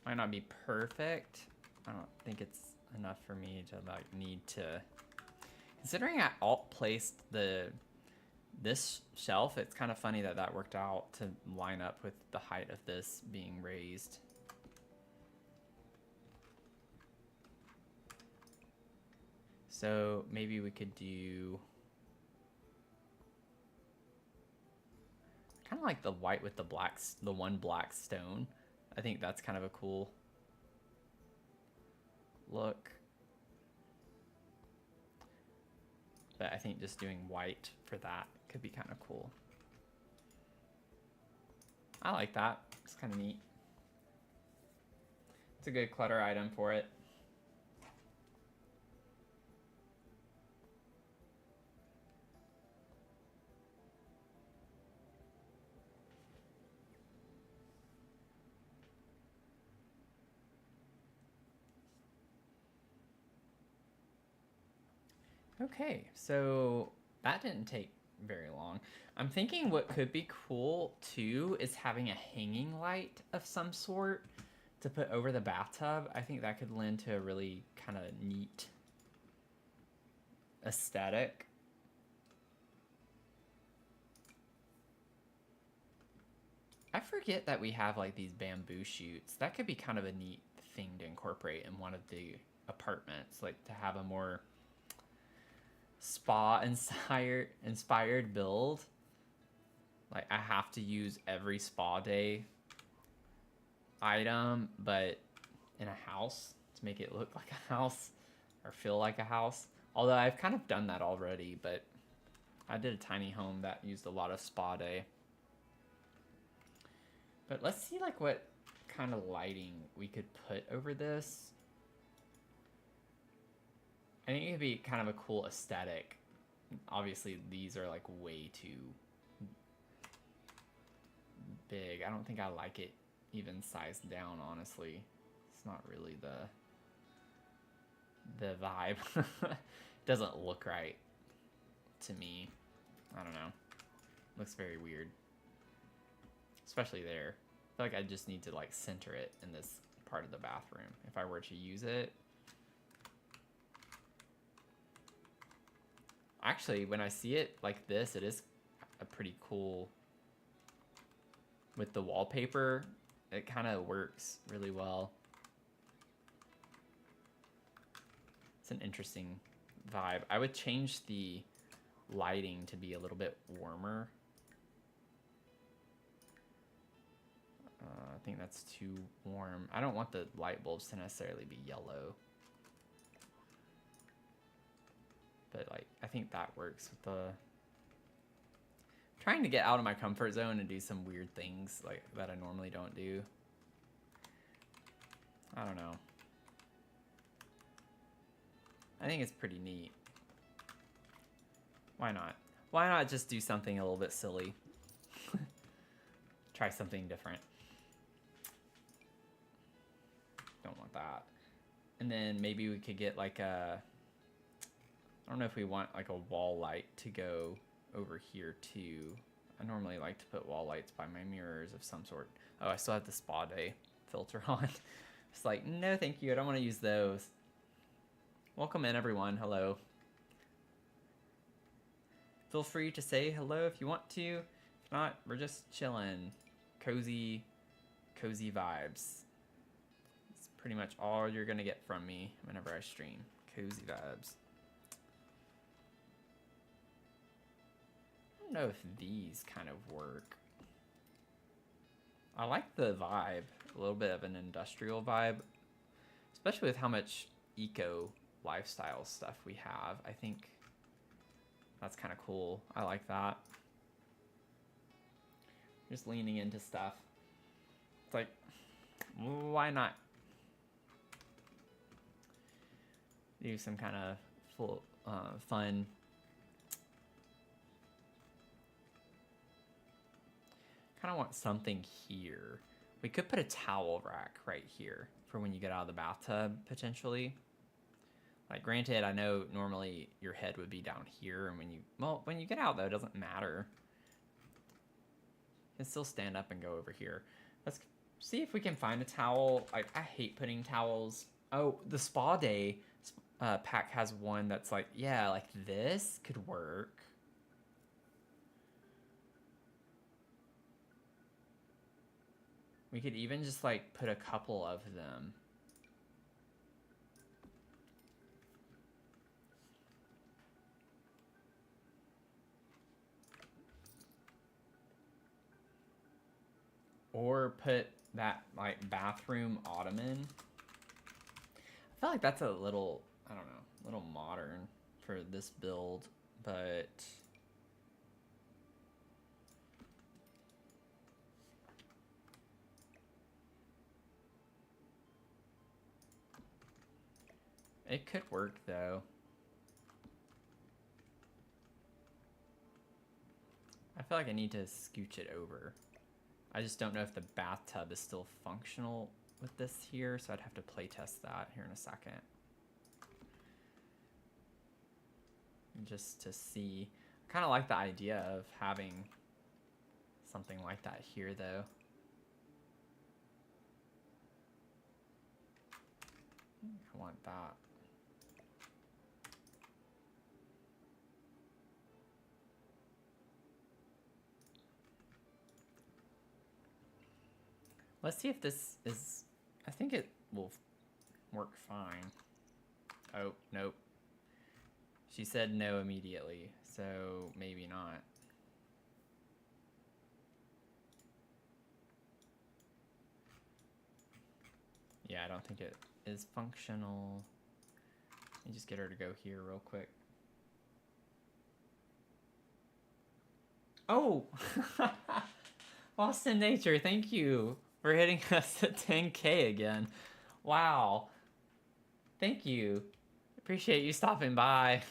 [SPEAKER 1] Might not be perfect. I don't think it's enough for me to like need to. Considering I alt placed this shelf, it's kind of funny that that worked out to line up with the height of this being raised. So maybe we could do kind of like the white with the black, the one black stone. I think that's kind of a cool look. But I think just doing white for that could be kind of cool. I like that. It's kind of neat. It's a good clutter item for it. Okay, so that didn't take very long. I'm thinking what could be cool too is having a hanging light of some sort to put over the bathtub. I think that could lend to a really kind of neat aesthetic. I forget that we have like these bamboo shoots. That could be kind of a neat thing to incorporate in one of the apartments, like to have a more spa inspired build. Like I have to use every spa day item, but in a house to make it look like a house or feel like a house. Although I've kind of done that already, but I did a tiny home that used a lot of spa day. But let's see like what kind of lighting we could put over this. I think it'd be kind of a cool aesthetic. Obviously, these are like way too big. I don't think I like it even sized down, honestly. It's not really the vibe. Doesn't look right to me. I don't know. Looks very weird. Especially there. I feel like I just need to like center it in this part of the bathroom if I were to use it. Actually, when I see it like this, it is a pretty cool with the wallpaper. It kind of works really well. It's an interesting vibe. I would change the lighting to be a little bit warmer. I think that's too warm. I don't want the light bulbs to necessarily be yellow. But like, I think that works with the... Trying to get out of my comfort zone and do some weird things like that I normally don't do. I don't know. I think it's pretty neat. Why not? Why not just do something a little bit silly? Try something different. Don't want that. And then maybe we could get like a... I don't know if we want like a wall light to go over here too. I normally like to put wall lights by my mirrors of some sort. Oh, I still have the spa day filter on. It's like, no thank you, I don't want to use those. Welcome in, everyone. Hello. Feel free to say hello if you want to. If not, we're just chilling. Cozy vibes. It's pretty much all you're gonna get from me whenever I stream. Cozy vibes. I don't know if these kind of work. I like the vibe. A little bit of an industrial vibe. Especially with how much eco lifestyle stuff we have. I think that's kind of cool. I like that. Just leaning into stuff. It's like, why not do some kind of full fun. Kind of want something here. We could put a towel rack right here for when you get out of the bathtub, potentially. Like, granted, I know normally your head would be down here, and when you get out, though, it doesn't matter. You can still stand up and go over here. Let's see if we can find a towel. Like, I hate putting towels. Oh, the Spa Day pack has one that's like, yeah, like this could work. We could even just like put a couple of them. Or put that like bathroom ottoman. I feel like that's a little, I don't know, a little modern for this build, but it could work though. I feel like I need to scooch it over. I just don't know if the bathtub is still functional with this here, so I'd have to play test that here in a second. Just to see. I kind of like the idea of having something like that here though. I want that. Let's see if this is, I think it will work fine. Oh, nope. She said no immediately, so maybe not. Yeah, I don't think it is functional. Let me just get her to go here real quick. Oh! Lost in Nature, thank you for hitting us at 10K again. Wow. Thank you. Appreciate you stopping by.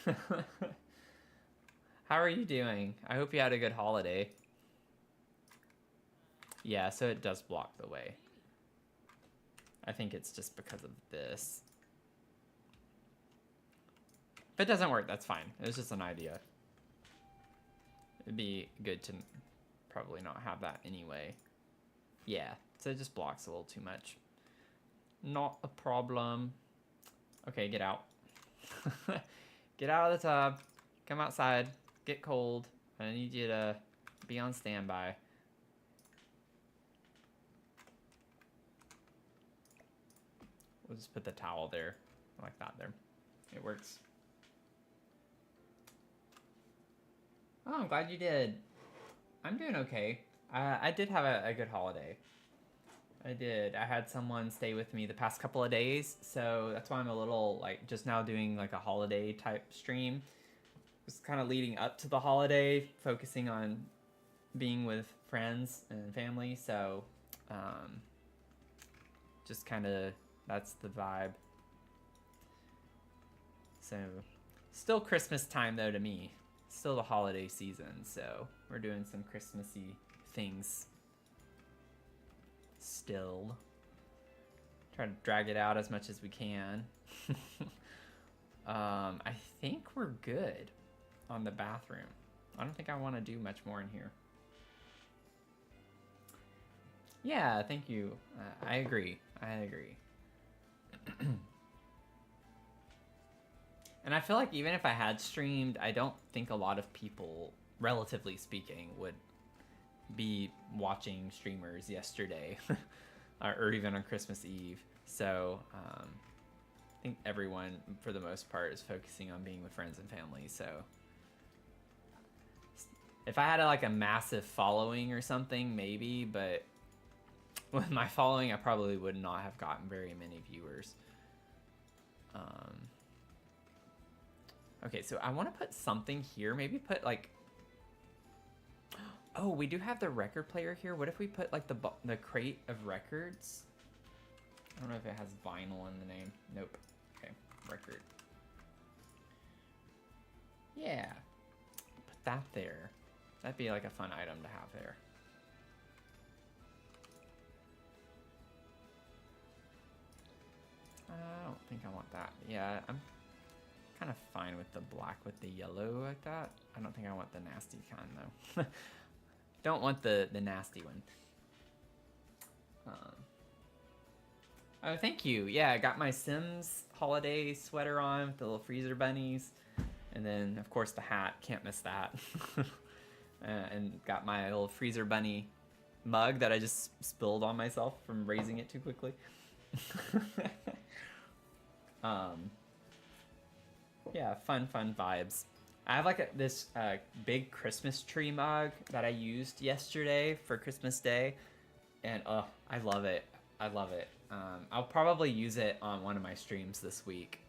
[SPEAKER 1] How are you doing? I hope you had a good holiday. Yeah, so it does block the way. I think it's just because of this. If it doesn't work, that's fine. It was just an idea. It'd be good to probably not have that anyway. Yeah, so it just blocks a little too much. Not a problem. Okay, get out. Get out of the tub. Come outside. Get cold. I need you to be on standby. We'll just put the towel there. Like that there. It works. Oh, I'm glad you did. I'm doing okay. I did have a good holiday. I did. I had someone stay with me the past couple of days, so that's why I'm a little, like, just now doing, like, a holiday type stream. Just kind of leading up to the holiday, focusing on being with friends and family, so, just kind of, that's the vibe. So, still Christmas time, though, to me. Still the holiday season, so we're doing some Christmassy things still. Try to drag it out as much as we can. I think we're good on the bathroom. I don't think I want to do much more in here. Yeah, thank you. I agree. I agree. And I feel like even if I had streamed, I don't think a lot of people, relatively speaking, would be watching streamers yesterday or even on Christmas Eve. So I think everyone, for the most part, is focusing on being with friends and family. So if I had like a massive following or something, maybe, but with my following, I probably would not have gotten very many viewers. Okay, so I want to put something here. Maybe put like... Oh, we do have the record player here. What if we put like the crate of records? I don't know if it has vinyl in the name. Nope. Okay, record. Yeah. Put that there. That'd be like a fun item to have there. I don't think I want that. Yeah, I'm kind of fine with the black with the yellow like that. I don't think I want the nasty kind though. Don't want the nasty one. Oh, thank you. Yeah, I got my Sims holiday sweater on with the little freezer bunnies. And then, of course, the hat. Can't miss that. And got my little freezer bunny mug that I just spilled on myself from raising it too quickly. Yeah, fun vibes. I have like this big Christmas tree mug that I used yesterday for Christmas Day, and I love it. I love it. I'll probably use it on one of my streams this week.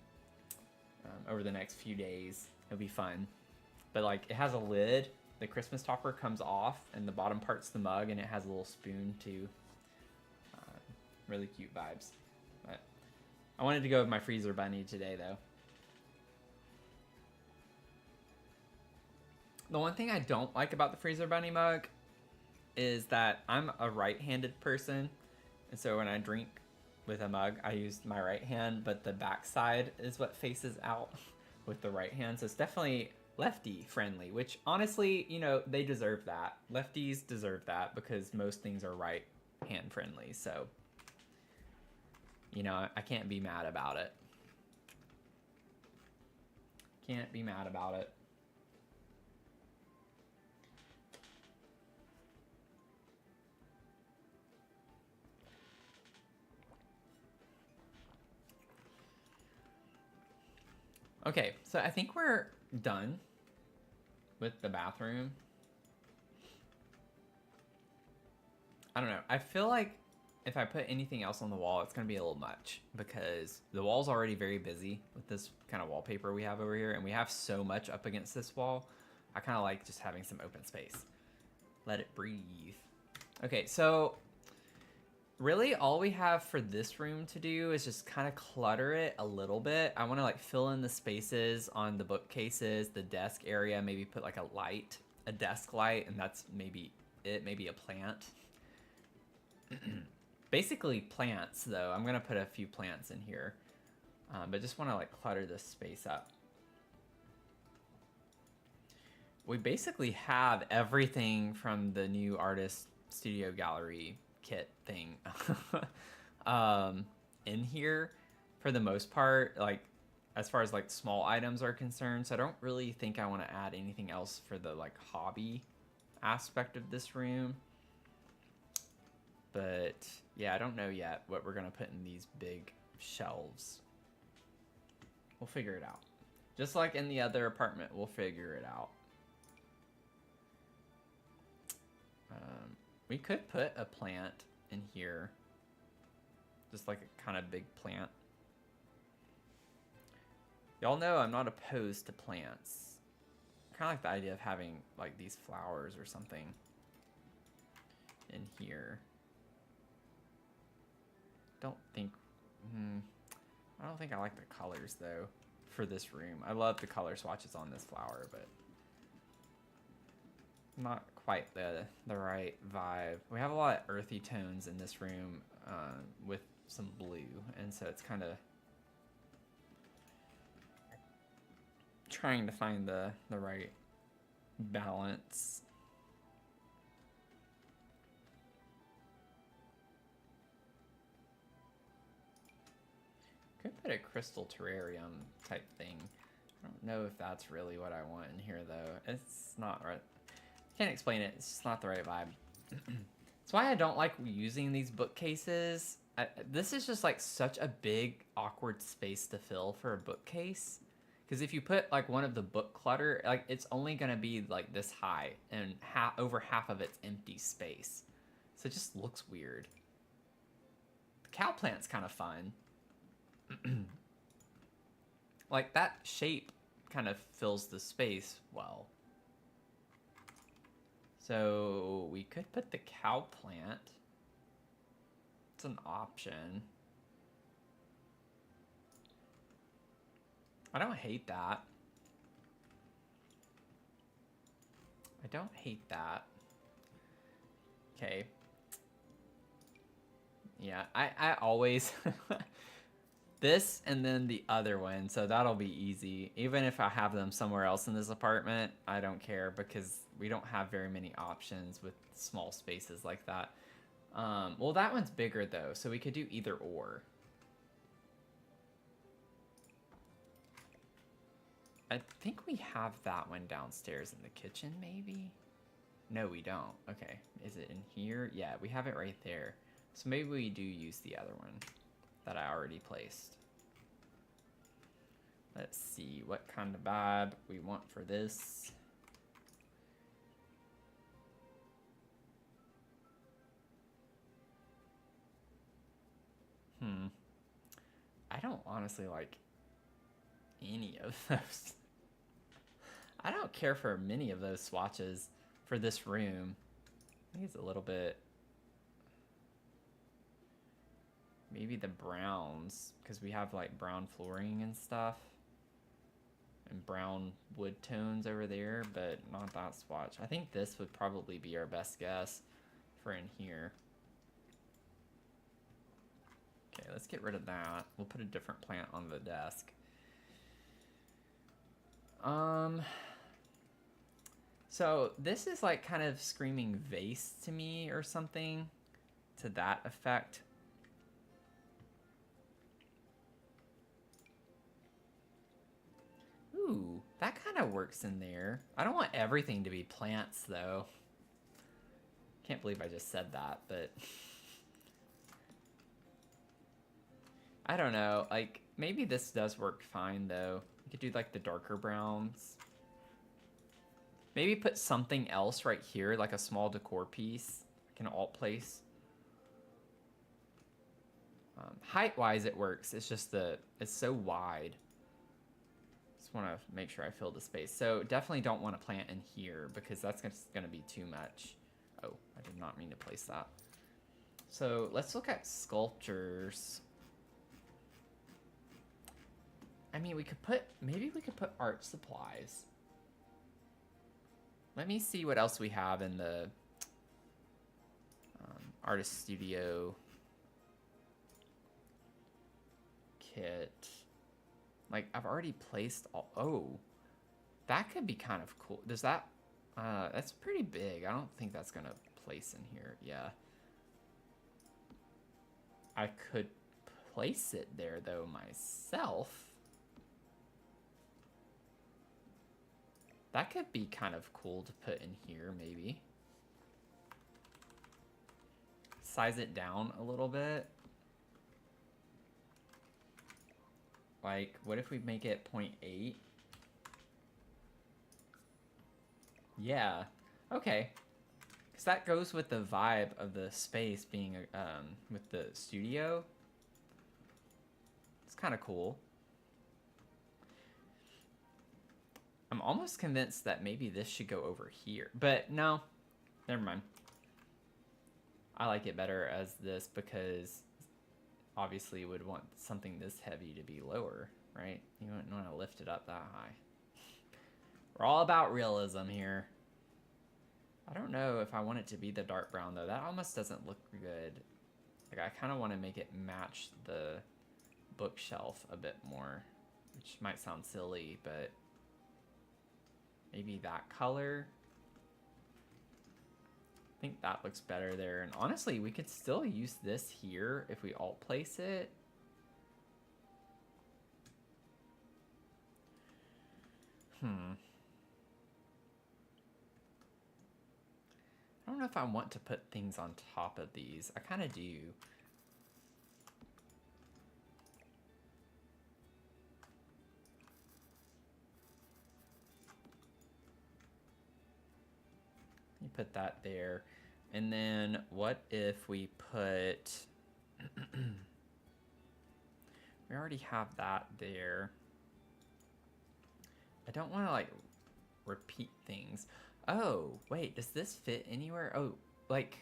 [SPEAKER 1] Over the next few days, it'll be fun. But like, it has a lid. The Christmas topper comes off, and the bottom part's the mug, and it has a little spoon too. Really cute vibes. But I wanted to go with my freezer bunny today, though. The one thing I don't like about the freezer bunny mug is that I'm a right-handed person, and so when I drink with a mug, I use my right hand, but the back side is what faces out with the right hand. So it's definitely lefty friendly, which honestly, you know, they deserve that. Lefties deserve that because most things are right hand friendly. So, you know, I can't be mad about it. Can't be mad about it. Okay, so I think we're done with the bathroom. I don't know. I feel like if I put anything else on the wall, it's going to be a little much because the wall's already very busy with this kind of wallpaper we have over here, and we have so much up against this wall. I kind of like just having some open space. Let it breathe. Okay, so really all we have for this room to do is just kind of clutter it a little bit. I want to like fill in the spaces on the bookcases, the desk area, maybe put like a light, a desk light, and that's maybe it, maybe a plant. Basically plants though. I'm gonna put a few plants in here, but just want to like clutter this space up. We basically have everything from the new artist studio gallery kit thing in here for the most part, like as far as like small items are concerned. So I don't really think I want to add anything else for the like hobby aspect of this room. But yeah, I don't know yet what we're gonna put in these big shelves. We'll figure it out. Just like in the other apartment, we'll figure it out. We could put a plant in here. Just like a kind of big plant. Y'all know I'm not opposed to plants. I kind of like the idea of having like these flowers or something in here. I don't think I like the colors though for this room. I love the color swatches on this flower, but not quite the right vibe. We have a lot of earthy tones in this room with some blue, and so it's kind of trying to find the right balance. Could put a crystal terrarium type thing I don't know if that's really what I want in here, though. It's not right. Can't explain it. It's just not the right vibe. That's why I don't like using these bookcases. This is just like such a big, awkward space to fill for a bookcase. Because if you put like one of the book clutter, like it's only gonna be like this high, and over half of it's empty space. So it just looks weird. The cow plant's kind of fun. Like that shape kind of fills the space well. So we could put the cow plant. It's an option. I don't hate that. I don't hate that. Okay. Yeah, I always... this and then the other one, so that'll be easy. Even if I have them somewhere else in this apartment, I don't care because we don't have very many options with small spaces like that. Well, that one's bigger though, so we could do either or. I think we have that one downstairs in the kitchen, maybe? No, we don't. Okay, is it in here? Yeah, we have it right there. So maybe we do use the other one that I already placed. Let's see what kind of vibe we want for this. I don't honestly like any of those. I don't care for many of those swatches for this room. I think it's a little bit... Maybe the browns, because we have like brown flooring and stuff. And brown wood tones over there, but not that swatch. I think this would probably be our best guess for in here. Okay, let's get rid of that. We'll put a different plant on the desk. So this is like kind of screaming vase to me or something to that effect. Ooh, that kind of works in there. I don't want everything to be plants though. Can't believe I just said that, but I don't know, like maybe this does work fine though. You could do like the darker browns. Maybe put something else right here, like a small decor piece. I can alt place. Height-wise, it works. It's just it's so wide. Just want to make sure I fill the space. So definitely don't want to plant in here because that's just going to be too much. Oh, I did not mean to place that. So let's look at sculptures. I mean, maybe we could put art supplies. Let me see what else we have in the artist studio kit. Like, I've already placed all... Oh, that could be kind of cool. Does that... that's pretty big. I don't think that's going to place in here. Yeah. I could place it there, though, myself. That could be kind of cool to put in here, maybe. Size it down a little bit. Like, what if we make it 0.8? Yeah. Okay. Because that goes with the vibe of the space being, with the studio. It's kind of cool. I'm almost convinced that maybe this should go over here. But no, never mind. I like it better as this because obviously you would want something this heavy to be lower, right? You wouldn't want to lift it up that high. We're all about realism here. I don't know if I want it to be the dark brown though. That almost doesn't look good. Like I kind of want to make it match the bookshelf a bit more, which might sound silly, but maybe that color. I think that looks better there. And honestly, we could still use this here if we alt place it. I don't know if I want to put things on top of these. I kind of do. You put that there. And then what if we put... we already have that there. I don't want to, like, repeat things. Oh, wait, does this fit anywhere? Oh, like...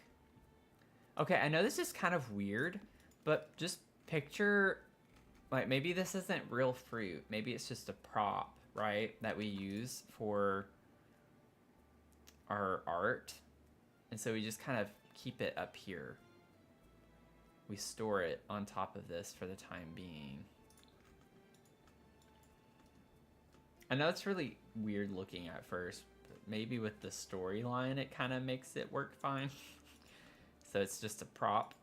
[SPEAKER 1] Okay, I know this is kind of weird, but just picture... Like, maybe this isn't real fruit. Maybe it's just a prop, right? That we use for our art. And so we just kind of keep it up here. We store it on top of this for the time being. I know it's really weird looking at first, but maybe with the storyline it kind of makes it work fine. So it's just a prop.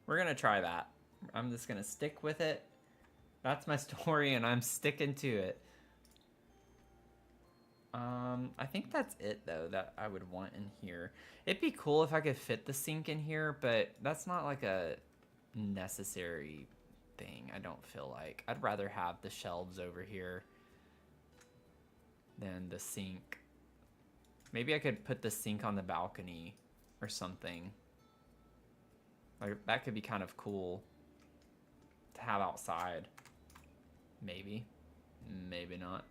[SPEAKER 1] We're gonna try that. I'm just gonna stick with it. That's my story and I'm sticking to it. I think that's it though that I would want in here. It'd be cool if I could fit the sink in here, but that's not like a necessary thing, I don't feel like. I'd rather have the shelves over here than the sink. Maybe I could put the sink on the balcony or something. Like, that could be kind of cool to have outside. Maybe. Maybe not.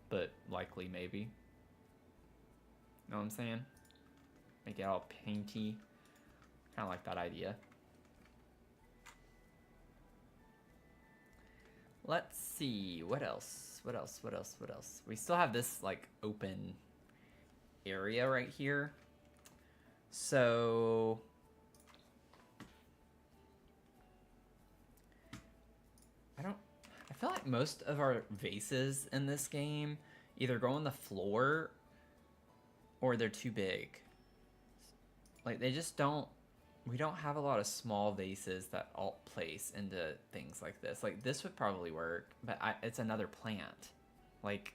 [SPEAKER 1] But likely maybe. Know what I'm saying? Make it all painty. Kind of like that idea. Let's see. What else? What else? What else? What else? We still have this, like, open area right here. So... I feel like most of our vases in this game either go on the floor or they're too big. Like, they just don't... We don't have a lot of small vases that alt place into things like this. Like, this would probably work, but it's another plant. Like...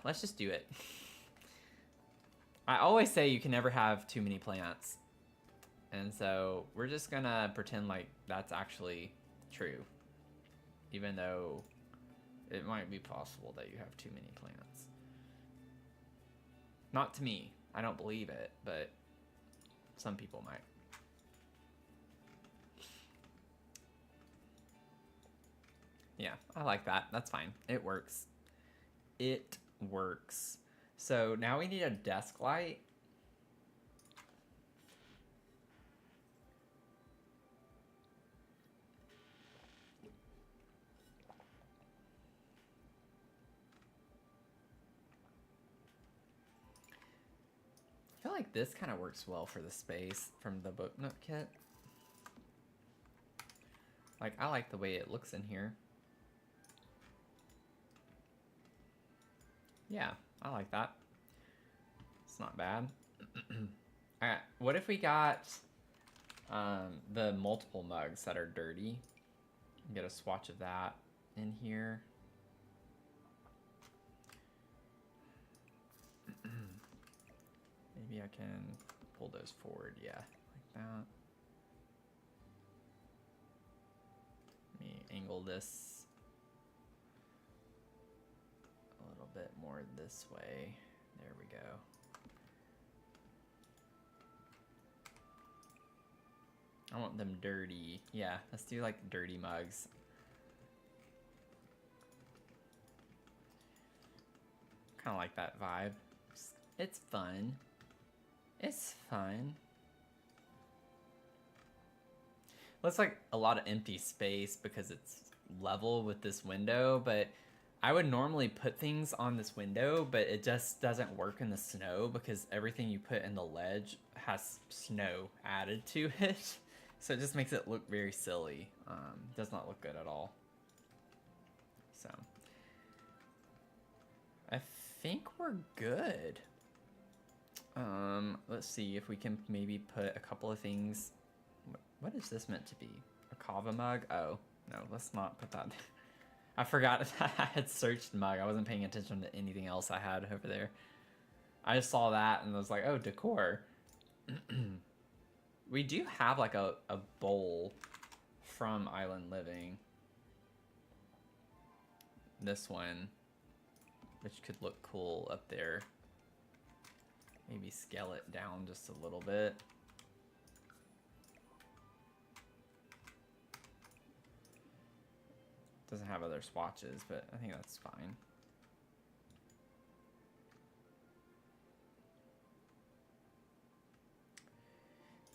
[SPEAKER 1] Let's just do it. I always say you can never have too many plants. And so we're just gonna pretend like that's actually true. Even though it might be possible that you have too many plants. Not to me. I don't believe it, but some people might. Yeah, I like that. That's fine. It works. It works. So now we need a desk light. I feel like this kind of works well for the space from the book note kit. Like, I like the way it looks in here. Yeah, I like that. It's not bad. Alright, what if we got the multiple mugs that are dirty? Get a swatch of that in here. Maybe I can pull those forward, yeah, like that. Let me angle this a little bit more this way. There we go. I want them dirty. Yeah, let's do like dirty mugs. Kind of like that vibe. It's fun. It's fun. Looks like a lot of empty space because it's level with this window, but I would normally put things on this window, but it just doesn't work in the snow because everything you put in the ledge has snow added to it. So it just makes it look very silly. Does not look good at all. So I think we're good. Let's see if we can maybe put a couple of things. What is this meant to be? A kava mug? Oh, no, let's not put that there. I forgot I had searched mug. I wasn't paying attention to anything else I had over there. I just saw that and was like, oh, decor. We do have like a bowl from Island Living. This one, which could look cool up there. Maybe scale it down just a little bit. Doesn't have other swatches, but I think that's fine.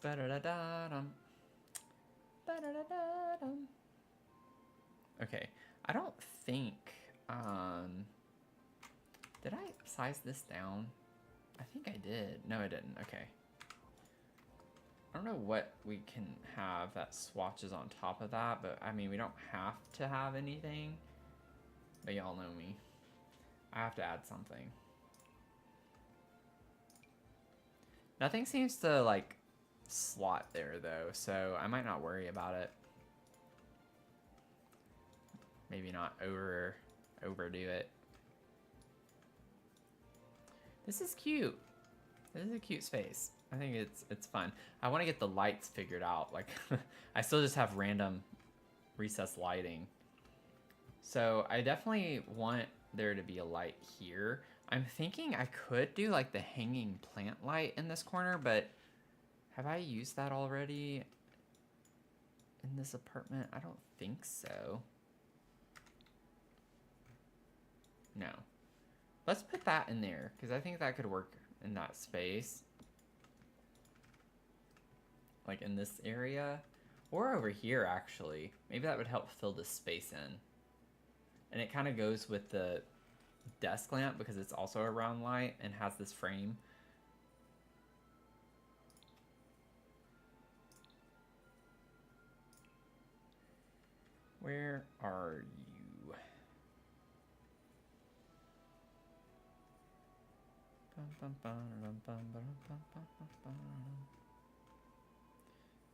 [SPEAKER 1] Ba-da-da-da-dum. Ba-da-da-da-dum. Okay, I don't think, did I size this down? I think I did. No, I didn't. Okay. I don't know what we can have that swatches on top of that, but I mean, we don't have to have anything. But y'all know me. I have to add something. Nothing seems to, like, slot there, though, so I might not worry about it. Maybe not overdo it. This is cute. This is a cute space. I think it's fun. I want to get the lights figured out. Like, I still just have random recessed lighting. So I definitely want there to be a light here. I'm thinking I could do like the hanging plant light in this corner, but have I used that already in this apartment? I don't think so. No. Let's put that in there, because I think that could work in that space. Like in this area. Or over here, actually. Maybe that would help fill this space in. And it kind of goes with the desk lamp, because it's also a round light and has this frame. Where are you?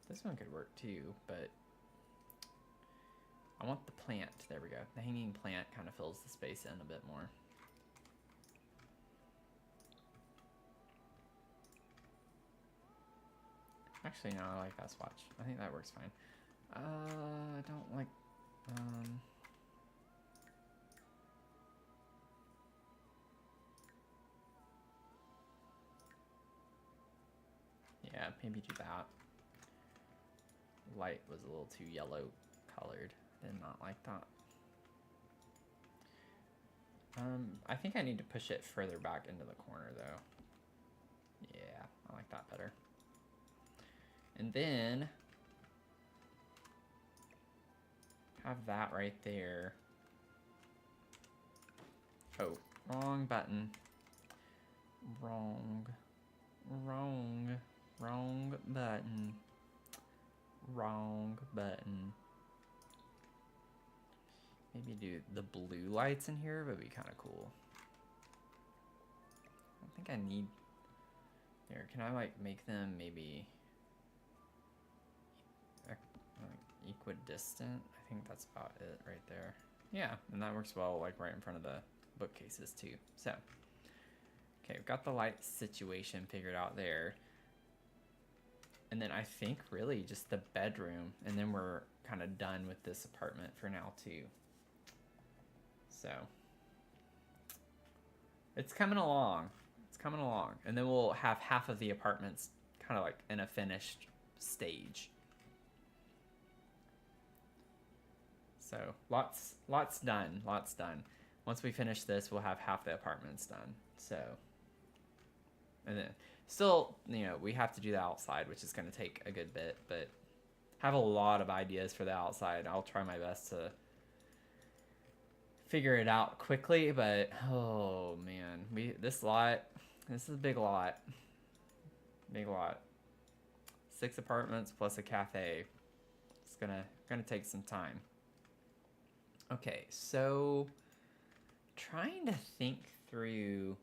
[SPEAKER 1] This one could work too, but I want the plant. There we go. The hanging plant kind of fills the space in a bit more. Actually, no, I like that swatch. I think that works fine. I don't like, yeah, maybe do that. Light was a little too yellow colored. Did not like that. I think I need to push it further back into the corner though. Yeah, I like that better. And then have that right there. Oh, wrong button. Wrong button. Wrong button. Maybe do the blue lights in here would be kind of cool. I don't think I need... There, can I like make them maybe like equidistant? I think that's about it right there. Yeah, and that works well like right in front of the bookcases too. So, okay, we've got the light situation figured out there. And then I think really just the bedroom, and then we're kind of done with this apartment for now too. So it's coming along. It's coming along. And then we'll have half of the apartments kind of like in a finished stage. So lots done, lots done. Once we finish this, we'll have half the apartments done. So, and then still, you know, we have to do the outside, which is going to take a good bit, but have a lot of ideas for the outside. I'll try my best to figure it out quickly, but oh man, this is a big lot. Big lot. 6 apartments plus a cafe. It's gonna take some time. Okay, so trying to think through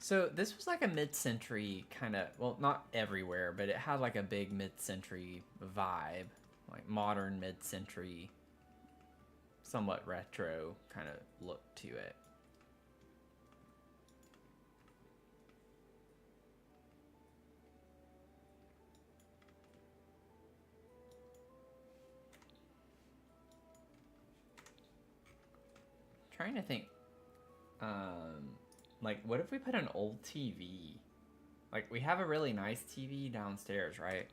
[SPEAKER 1] So this was like a mid-century kind of, well, not everywhere, but it had like a big mid-century vibe, like modern mid-century, somewhat retro kind of look to it. Trying to think, like, what if we put an old TV? Like, we have a really nice TV downstairs, right?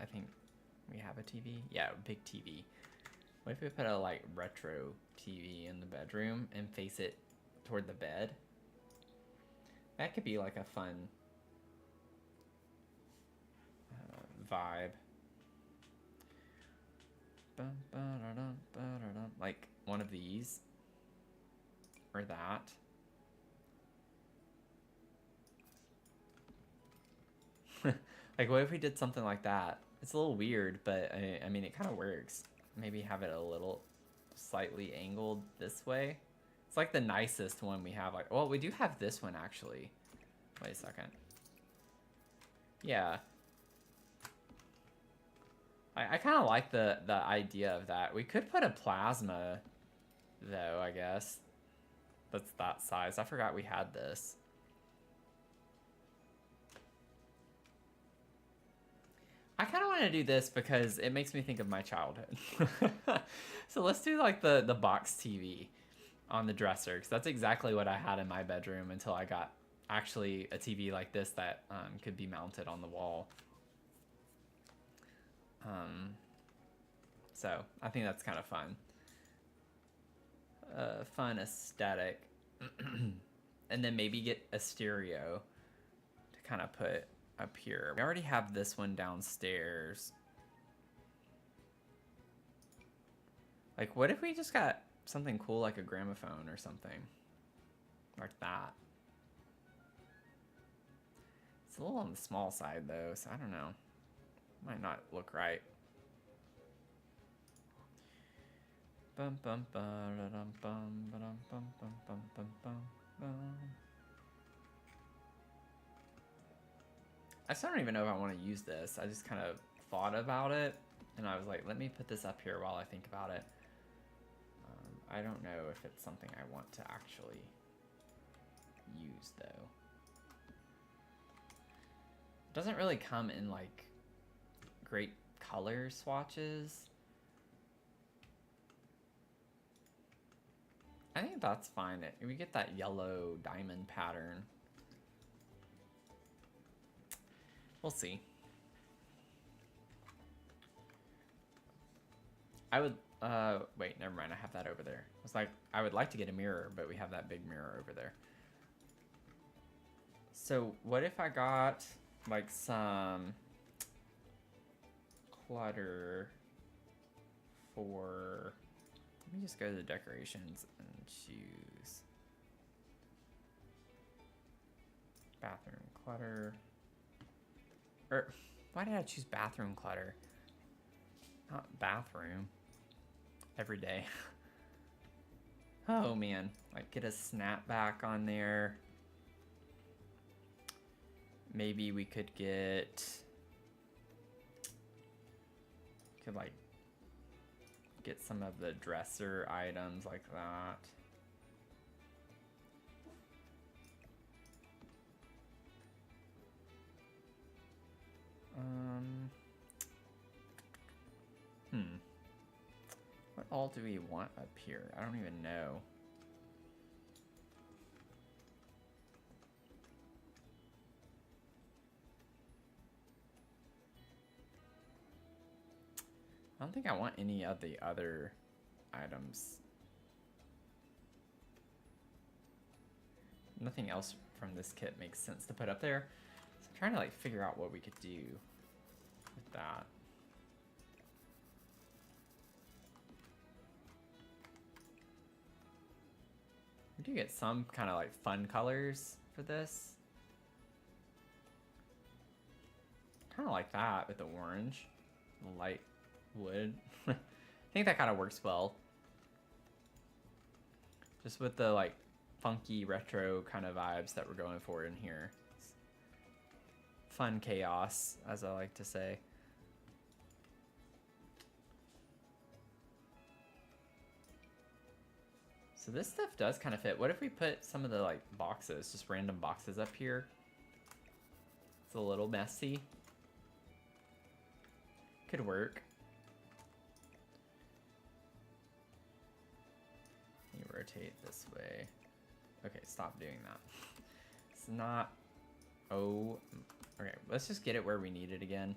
[SPEAKER 1] I think we have a TV. Yeah, a big TV. What if we put a, like, retro TV in the bedroom and face it toward the bed? That could be, like, a fun vibe. Like, one of these. Or that. Like, what if we did something like that? It's a little weird, but I mean, it kind of works. Maybe have it a little slightly angled this way. It's like the nicest one we have. Like, well, we do have this one actually. Wait a second. Yeah. I kind of like the idea of that. We could put a plasma, though, I guess. That's that size. I forgot we had this. I kind of want to do this because it makes me think of my childhood. So let's do like the box TV on the dresser, because that's exactly what I had in my bedroom until I got actually a TV like this that could be mounted on the wall. So I think that's kind of fun. Fun aesthetic. And then maybe get a stereo to kind of put up here. We already have this one downstairs. Like, what if we just got something cool like a gramophone or something like that? It's a little on the small side though, so I don't know. Might not look right. Bum bum ba dum bum ba dum bum bum bum bum bum bum. I still don't even know if I want to use this. I just kind of thought about it, and I was like, let me put this up here while I think about it. I don't know if it's something I want to actually use, though. It doesn't really come in, like, great color swatches. I think that's fine. We get that yellow diamond pattern. We'll see. I would, wait, never mind. I have that over there. It's like, I would like to get a mirror, but we have that big mirror over there. So what if I got like some clutter for, let me just go to the decorations and choose bathroom clutter. Or why did I choose bathroom clutter? Not bathroom. Every day. Oh man, like get a snapback on there. Maybe we could like get some of the dresser items like that. What all do we want up here? I don't even know. I don't think I want any of the other items. Nothing else from this kit makes sense to put up there. So I'm trying to like figure out what we could do with that. We do get some kind of like fun colors for this. Kind of like that with the orange, the light wood. I think that kind of works well. Just with the like funky retro kind of vibes that we're going for in here. Fun chaos, as I like to say. So this stuff does kind of fit. What if we put some of the like boxes, just random boxes up here? It's a little messy. Could work. Let me rotate this way. Okay, stop doing that. It's not... Oh, okay, let's just get it where we need it again.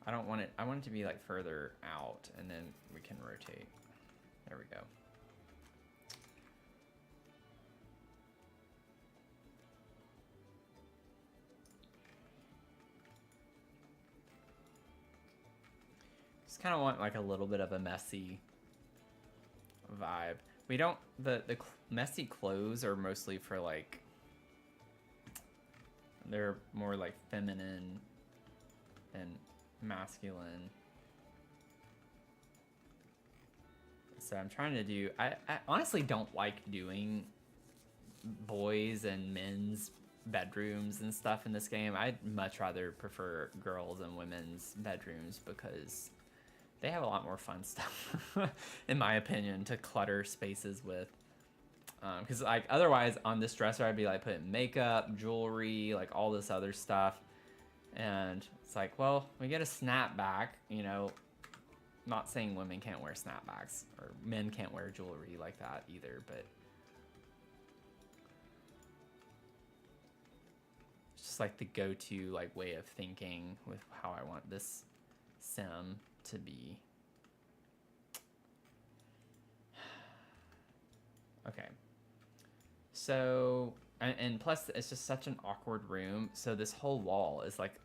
[SPEAKER 1] I don't want it, I want it to be like further out, and then we can rotate. There we go. Just kind of want like a little bit of a messy vibe. We don't, the messy clothes are mostly for like, they're more like feminine and masculine. So I'm trying to do, I honestly don't like doing boys and men's bedrooms and stuff in this game. I'd much rather prefer girls and women's bedrooms because they have a lot more fun stuff, in my opinion, to clutter spaces with. Because like otherwise on this dresser I'd be like putting makeup, jewelry, like all this other stuff, and it's like, well, we get a snapback, you know. Not saying women can't wear snapbacks or men can't wear jewelry like that either, but it's just like the go-to like way of thinking with how I want this sim to be. Okay. So, and plus it's just such an awkward room. So this whole wall is like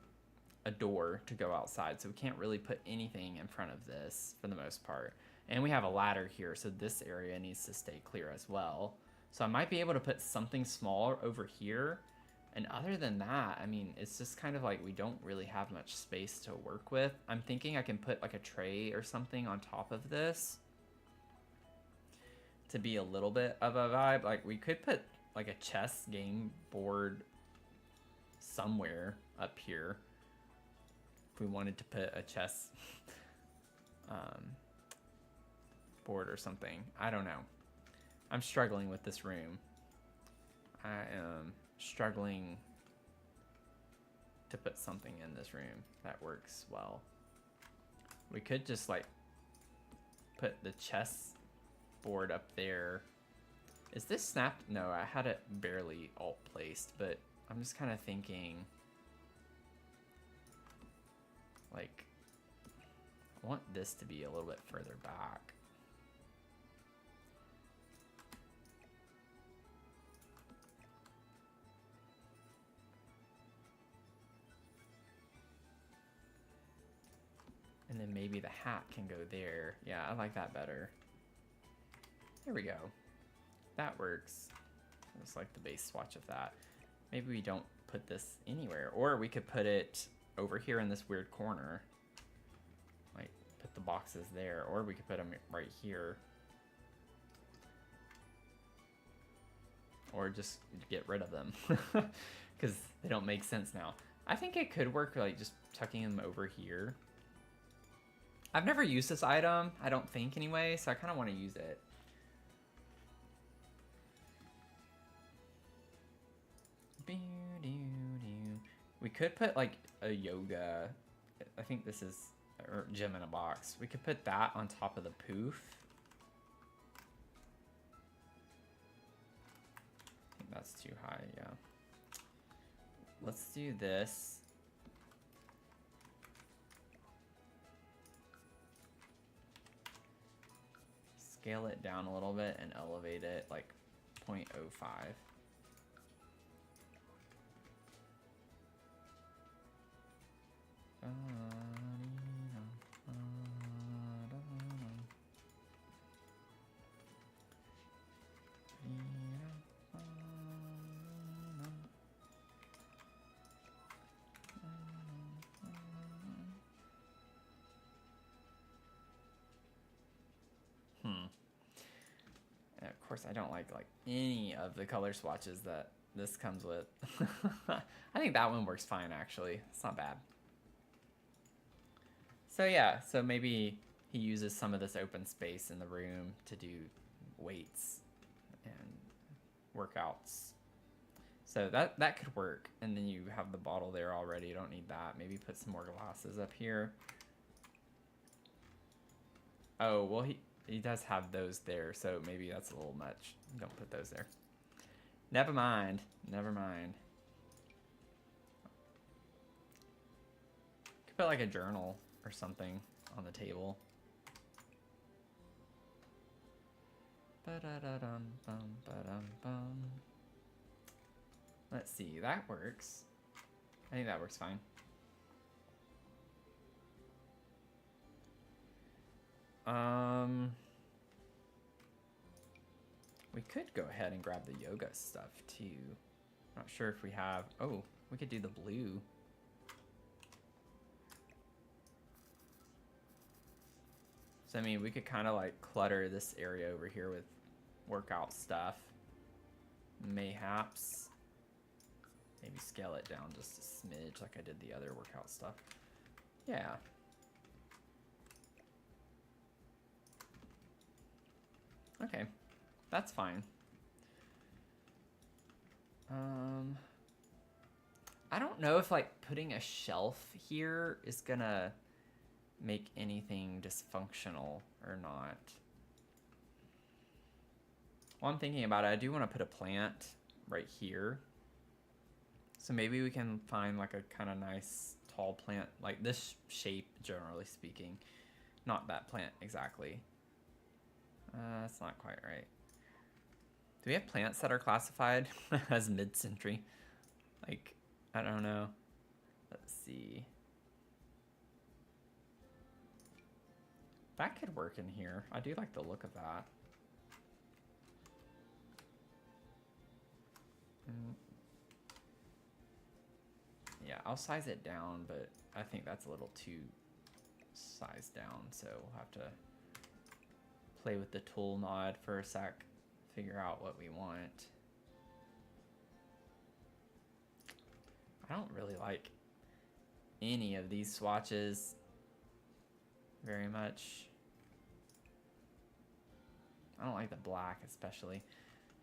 [SPEAKER 1] a door to go outside. So we can't really put anything in front of this for the most part. And we have a ladder here. So this area needs to stay clear as well. So I might be able to put something smaller over here. And other than that, I mean, it's just kind of like we don't really have much space to work with. I'm thinking I can put like a tray or something on top of this to be a little bit of a vibe. Like we could put like a chess game board somewhere up here if we wanted to put a chess board or something. I don't know. I'm struggling with this room. I am struggling to put something in this room that works well. We could just like put the chess board up there. Is this snapped? No, I had it barely alt placed, but I'm just kind of thinking like I want this to be a little bit further back. And then maybe the hat can go there. Yeah, I like that better. There we go. That works. Just like the base swatch of that. Maybe we don't put this anywhere. Or we could put it over here in this weird corner. Like, put the boxes there. Or we could put them right here. Or just get rid of them. Because they don't make sense now. I think it could work like just tucking them over here. I've never used this item, I don't think anyway, so I kind of want to use it. We could put like a yoga, I think this is, or gym in a box. We could put that on top of the poof. I think that's too high, yeah. Let's do this. Scale it down a little bit and elevate it like 0.05. course, I don't like any of the color swatches that this comes with. I think that one works fine, actually. It's not bad. So yeah, so maybe he uses some of this open space in the room to do weights and workouts. So that could work. And then you have the bottle there already. You don't need that. Maybe put some more glasses up here. Oh, well, he does have those there, so maybe that's a little much. Don't put those there. Never mind. Never mind. Could put like a journal or something on the table. Ba-da-da-dum, bum, ba-dum, bum. Let's see, that works. I think that works fine. We could go ahead and grab the yoga stuff too. Not sure if we have, oh, we could do the blue. So, I mean, we could kind of like clutter this area over here with workout stuff. Mayhaps. Maybe scale it down just a smidge like I did the other workout stuff. Yeah. Okay, that's fine. I don't know if like putting a shelf here is gonna make anything dysfunctional or not. Well, I'm thinking about it. I do want to put a plant right here. So maybe we can find like a kind of nice tall plant, like this shape, generally speaking. Not that plant exactly. That's not quite right. Do we have plants that are classified as mid-century? Like, I don't know. Let's see. That could work in here. I do like the look of that. Yeah, I'll size it down, but I think that's a little too sized down, so we'll have to play with the tool mod for a sec, figure out what we want. I don't really like any of these swatches very much. I don't like the black especially.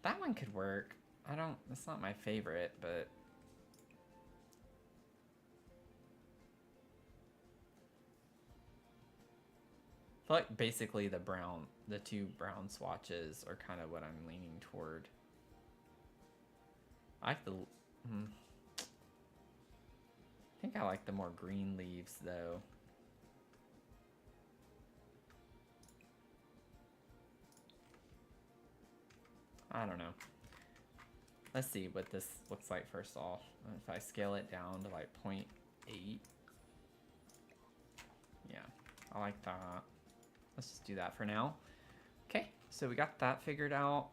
[SPEAKER 1] That one could work. It's not my favorite, but I feel like basically the two brown swatches are kind of what I'm leaning toward. I like I think I like the more green leaves though. I don't know. Let's see what this looks like first off. If I scale it down to like 0.8. Yeah, I like that. Let's just do that for now. Okay, so we got that figured out.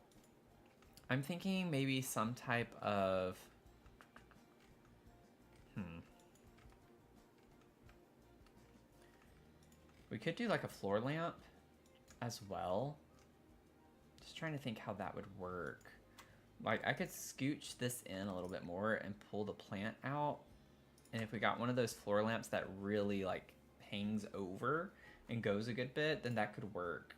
[SPEAKER 1] I'm thinking maybe some type of... We could do like a floor lamp as well. Just trying to think how that would work. Like I could scooch this in a little bit more and pull the plant out. And if we got one of those floor lamps that really like hangs over and goes a good bit, then that could work.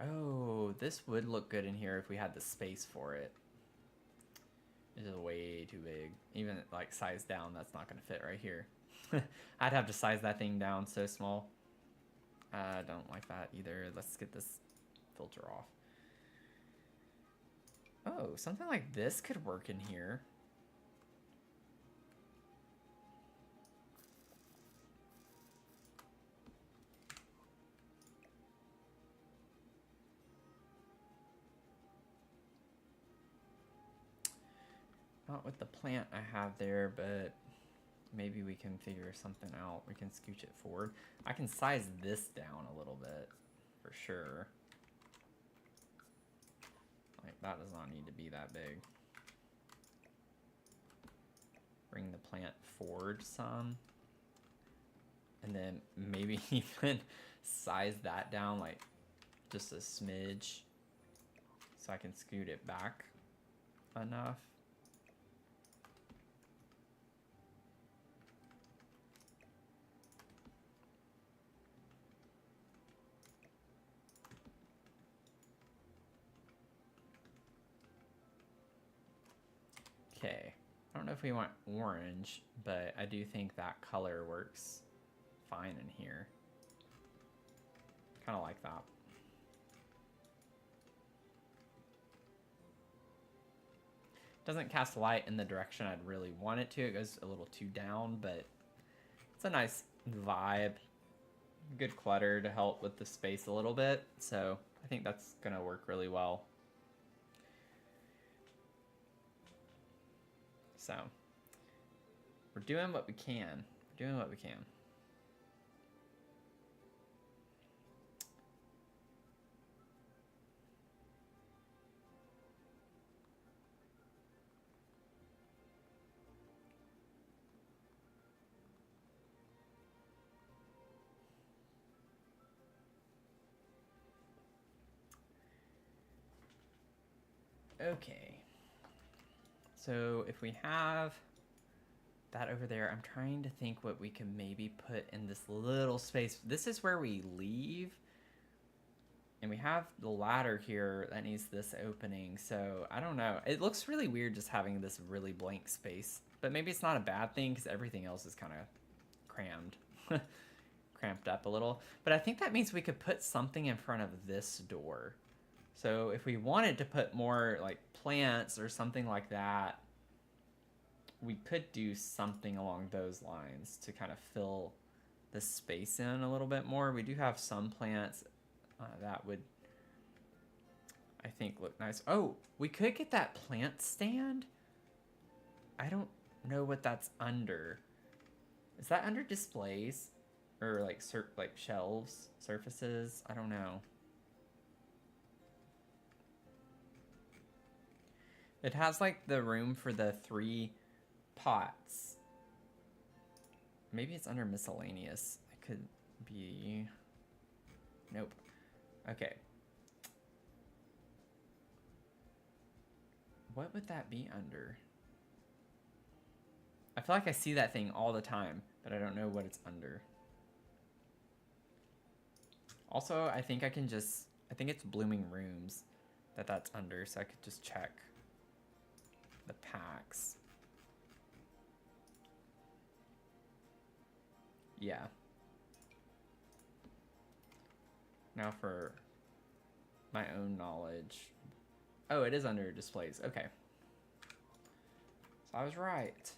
[SPEAKER 1] Oh, this would look good in here if we had the space for it. It's just way too big. Even like size down, that's not gonna fit right here. I'd have to size that thing down so small. I don't like that either. Let's get this filter off. Oh, something like this could work in here. Not with the plant I have there, but maybe we can figure something out. We can scooch it forward. I can size this down a little bit for sure. Like that does not need to be that big. Bring the plant forward some. And then maybe even size that down like just a smidge so I can scoot it back enough. Okay, I don't know if we want orange, but I do think that color works fine in here. Kind of like that. Doesn't cast light in the direction I'd really want it to. It goes a little too down, but it's a nice vibe. Good clutter to help with the space a little bit. So I think that's gonna work really well. So we're doing what we can. We're doing what we can. Okay. So if we have that over there, I'm trying to think what we can maybe put in this little space. This is where we leave. And we have the ladder here that needs this opening. So I don't know. It looks really weird just having this really blank space. But maybe it's not a bad thing because everything else is kind of crammed. Cramped up a little. But I think that means we could put something in front of this door. So if we wanted to put more like plants or something like that, we could do something along those lines to kind of fill the space in a little bit more. We do have some plants that would, I think, look nice. Oh, we could get that plant stand. I don't know what that's under. Is that under displays or like shelves, surfaces? I don't know. It has like the room for the 3 pots. Maybe it's under miscellaneous. It could be. Nope. Okay. What would that be under? I feel like I see that thing all the time, but I don't know what it's under. Also, I think I can just, I think it's blooming rooms that's under, so I could just check the packs. Yeah. Now for my own knowledge. Oh, it is under displays. Okay. So I was right.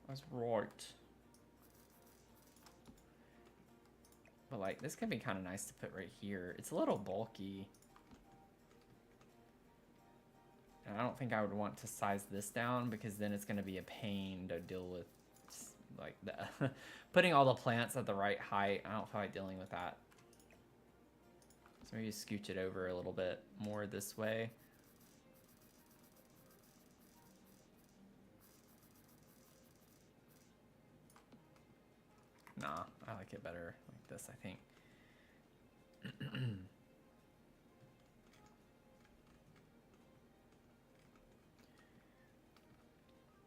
[SPEAKER 1] I was right. But like, this could be kind of nice to put right here. It's a little bulky. And I don't think I would want to size this down because then it's going to be a pain to deal with, like, the putting all the plants at the right height. I don't feel like dealing with that. So maybe scooch it over a little bit more this way. Nah, I like it better like this, I think.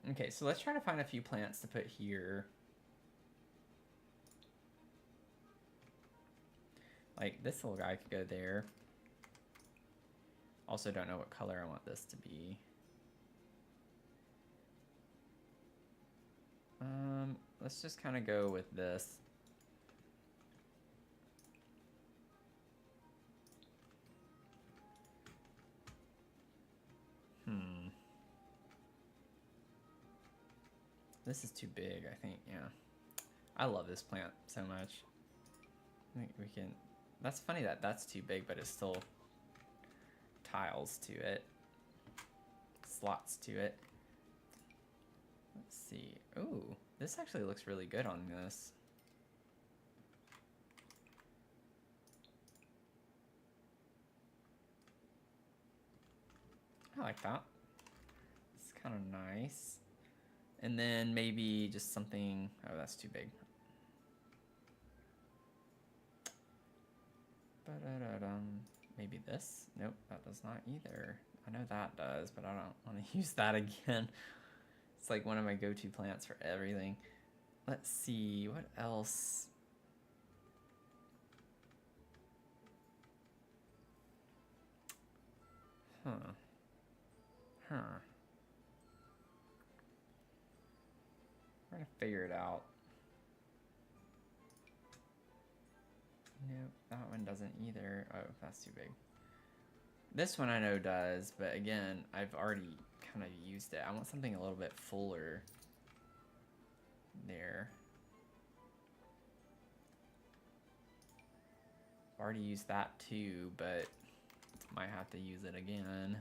[SPEAKER 1] Okay, so let's try to find a few plants to put here. Like, this little guy could go there. Also don't know what color I want this to be. Let's just kind of go with this. This is too big, I think, yeah. I love this plant so much. I think we can, that's funny that that's too big, but it's still tiles to it. Slots to it. Let's see. Ooh, this actually looks really good on this. I like that. It's kind of nice. And then maybe just something, oh, that's too big. Maybe this? Nope, that does not either. I know that does, but I don't want to use that again. It's like one of my go-to plants for everything. Let's see, what else? Huh. We're gonna figure it out. Nope, that one doesn't either. Oh, that's too big. This one I know does, but again, I've already kind of used it. I want something a little bit fuller there. I've already used that too, but might have to use it again.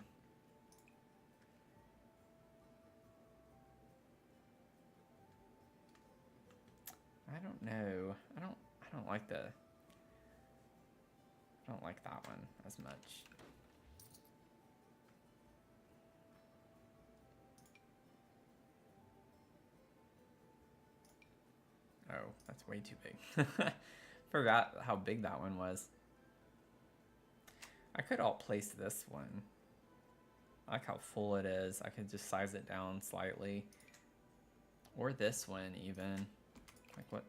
[SPEAKER 1] I don't know. I don't like that one as much. Oh, that's way too big. Forgot how big that one was. I could alt place this one. I like how full it is. I could just size it down slightly. Or this one even. Like what?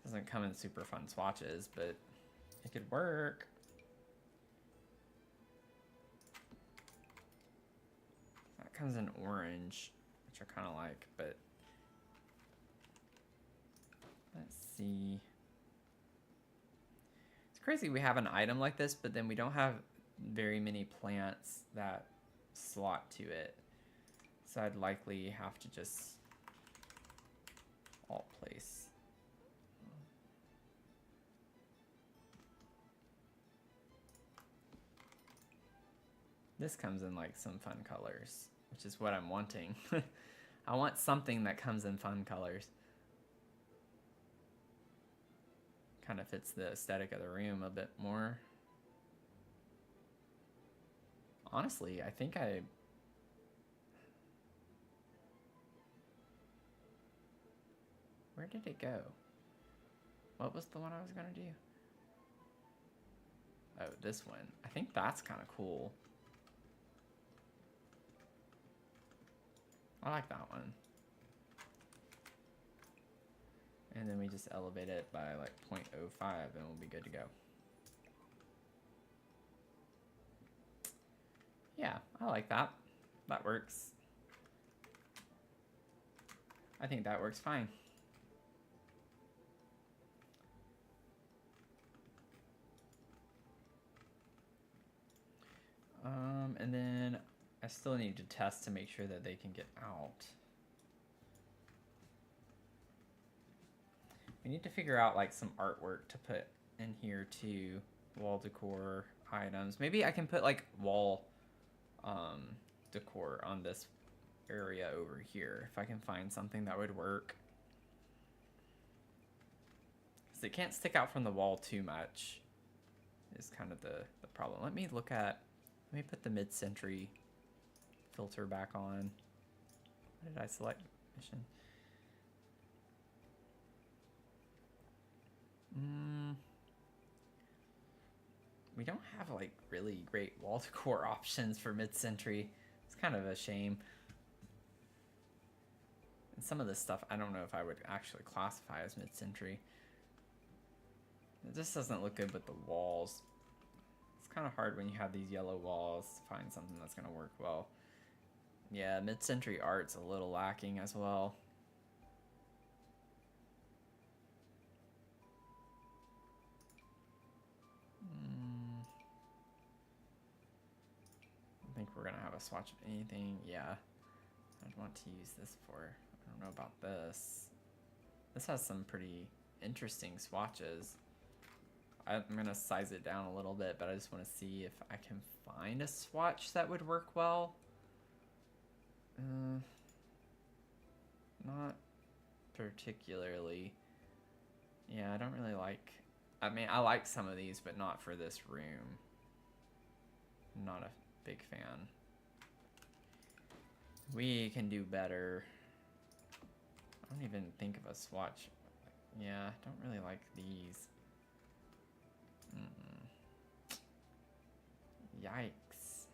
[SPEAKER 1] Doesn't come in super fun swatches, but it could work. That comes in orange, which I kind of like, but let's see. It's crazy we have an item like this, but then we don't have very many plants that slot to it. So I'd likely have to just alt place. This comes in like some fun colors, which is what I'm wanting. I want something that comes in fun colors. Kind of fits the aesthetic of the room a bit more. Honestly, I think where did it go? What was the one I was gonna do? Oh, this one. I think that's kind of cool. I like that one. And then we just elevate it by like 0.05 and we'll be good to go. Yeah, I like that. That works. I think that works fine. And then I still need to test to make sure that they can get out. We need to figure out like some artwork to put in here too. Wall decor items. Maybe I can put like wall decor on this area over here if I can find something that would work. Because it can't stick out from the wall too much is kind of the problem. Let me put the mid-century filter back on. What did I select? Mission. We don't have like really great wall decor options for mid-century. It's kind of a shame. And some of this stuff I don't know if I would actually classify as mid-century. It just doesn't look good with the walls. It's kind of hard when you have these yellow walls to find something that's going to work well. Yeah, mid-century art's a little lacking as well. I think we're going to have a swatch of anything. Yeah, I'd want to use this for. I don't know about this. This has some pretty interesting swatches. I'm going to size it down a little bit, but I just want to see if I can find a swatch that would work well. Not particularly. Yeah, I don't really like... I mean, I like some of these, but not for this room. I'm not a big fan. We can do better. I don't even think of a swatch. Yeah, I don't really like these. Yikes.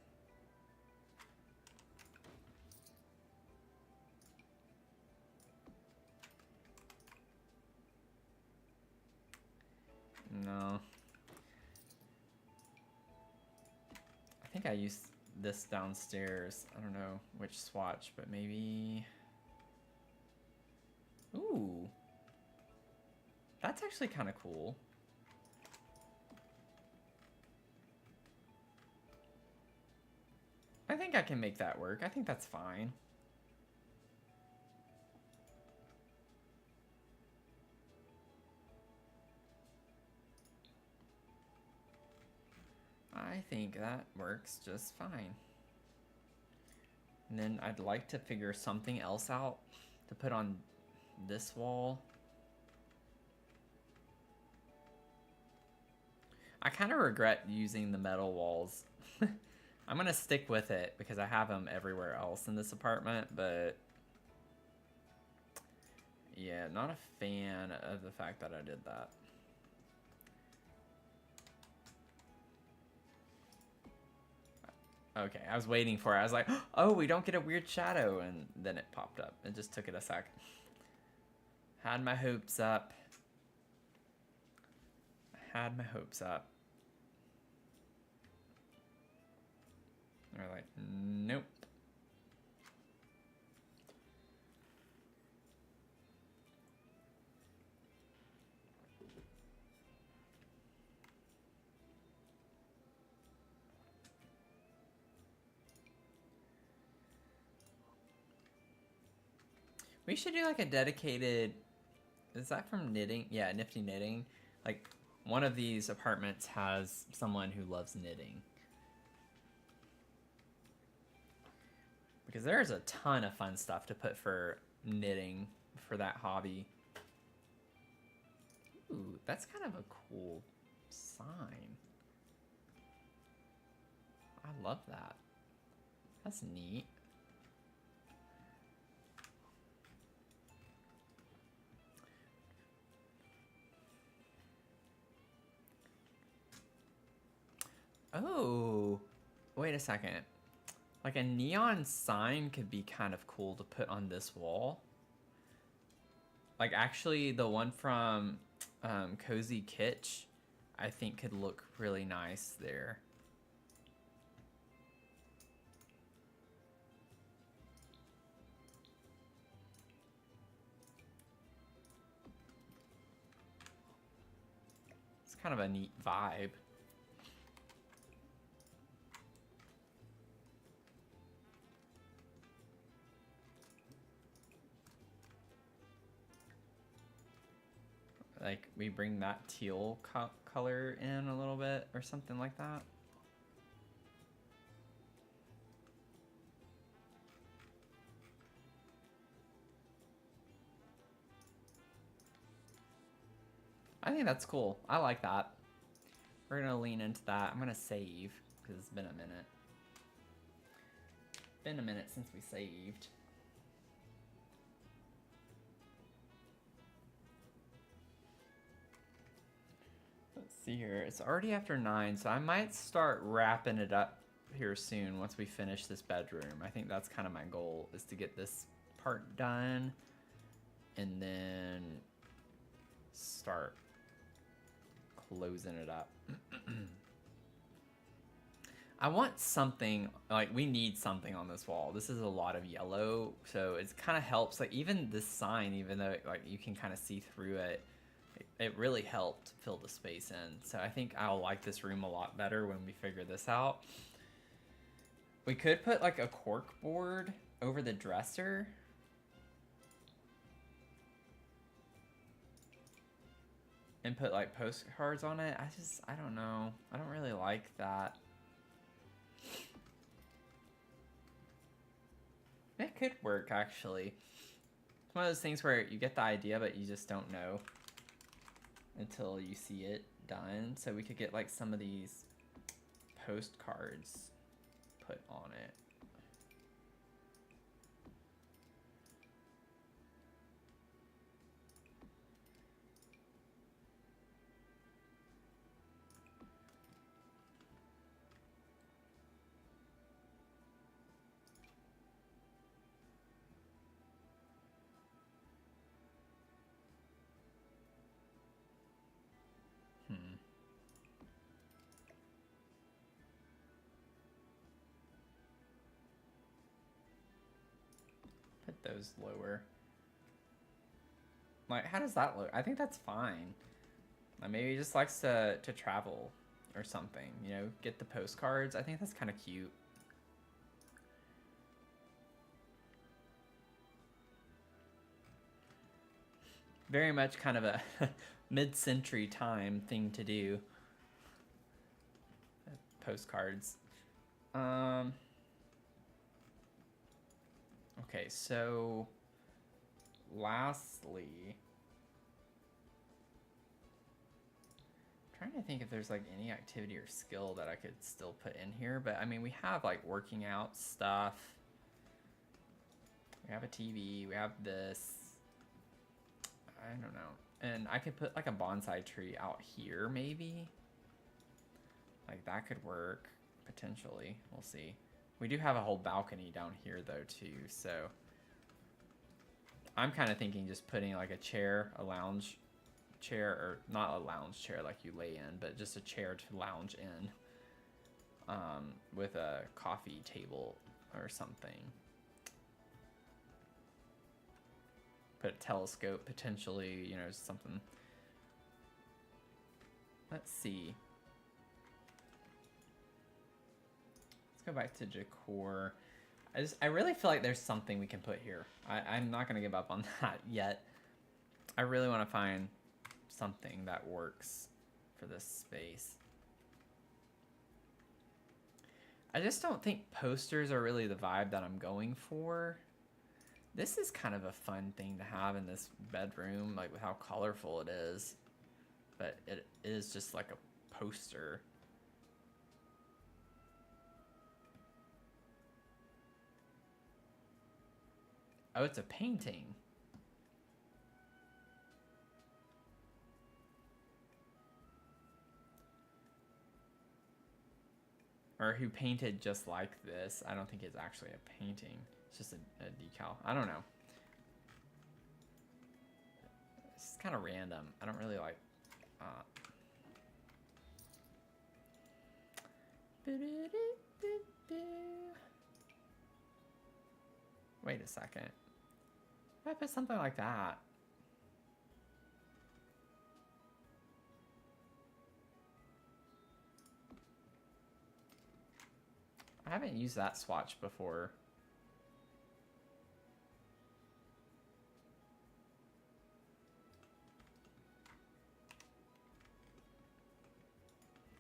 [SPEAKER 1] No. I think I used this downstairs. I don't know which swatch, but maybe... Ooh. That's actually kind of cool. I think I can make that work. I think that's fine. I think that works just fine. And then I'd like to figure something else out to put on this wall. I kind of regret using the metal walls. I'm gonna stick with it because I have them everywhere else in this apartment, but yeah, not a fan of the fact that I did that. Okay, I was waiting for it. I was like, oh, we don't get a weird shadow, and then it popped up. It just took it a sec. Had my hopes up. Had my hopes up. They're like, nope. We should do like a dedicated... Is that from knitting? Yeah, Nifty Knitting. Like, one of these apartments has someone who loves knitting. Because there's a ton of fun stuff to put for knitting for that hobby. Ooh, that's kind of a cool sign. I love that. That's neat. Oh, wait a second. Like a neon sign could be kind of cool to put on this wall. Like actually the one from Cozy Kitsch, I think could look really nice there. It's kind of a neat vibe. Like we bring that teal color in a little bit or something like that. I think that's cool. I like that. We're gonna lean into that. I'm gonna save because it's been a minute. Been a minute since we saved. Let's see here. It's already after 9, so I might start wrapping it up here soon once we finish this bedroom. I think that's kind of my goal, is to get this part done and then start closing it up. I want something, like we need something on this wall. This is a lot of yellow, so it kind of helps. Like even this sign, even though like you can kind of see through it, it really helped fill the space in. So I think I'll like this room a lot better when we figure this out. We could put like a cork board over the dresser. And put like postcards on it. I don't know. I don't really like that. It could work actually. It's one of those things where you get the idea but you just don't know until you see it done. So we could get like some of these postcards put on it. those lower. Like, how does that look? I think that's fine. Maybe he just likes to travel or something, you know, get the postcards. I think that's kind of cute. Very much kind of a mid-century time thing to do. Postcards. Okay, so lastly, I'm trying to think if there's like any activity or skill that I could still put in here, but I mean, we have like working out stuff. We have a TV, we have this. I don't know. And I could put like a bonsai tree out here maybe. Like that could work potentially. We'll see. We do have a whole balcony down here though too, so I'm kind of thinking just putting like a chair, a lounge chair, or not a lounge chair like you lay in, but just a chair to lounge in, with a coffee table or something. Put a telescope potentially, you know, something. Let's see. Let's go back to decor. I really feel like there's something we can put here. I'm not gonna give up on that yet. I really want to find something that works for this space. I just don't think posters are really the vibe that I'm going for. This is kind of a fun thing to have in this bedroom, like with how colorful it is. But it is just like a poster. Oh, it's a painting. Or who painted just like this. I don't think it's actually a painting. It's just a decal. I don't know. It's kind of random. I don't really like... Wait a second. If I put something like that... I haven't used that swatch before.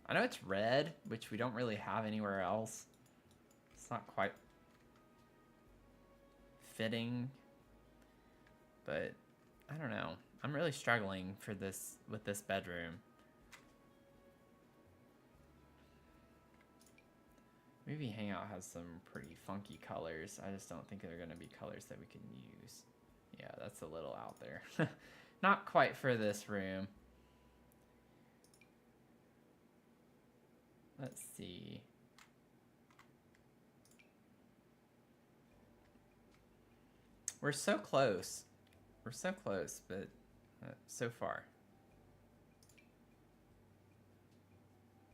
[SPEAKER 1] I know it's red, which we don't really have anywhere else. It's not quite fitting, but I don't know. I'm really struggling for this with this bedroom. Maybe Hangout has some pretty funky colors. I just don't think they're going to be colors that we can use. Yeah, that's a little out there. Not quite for this room. Let's see. We're so close. We're so close, but so far.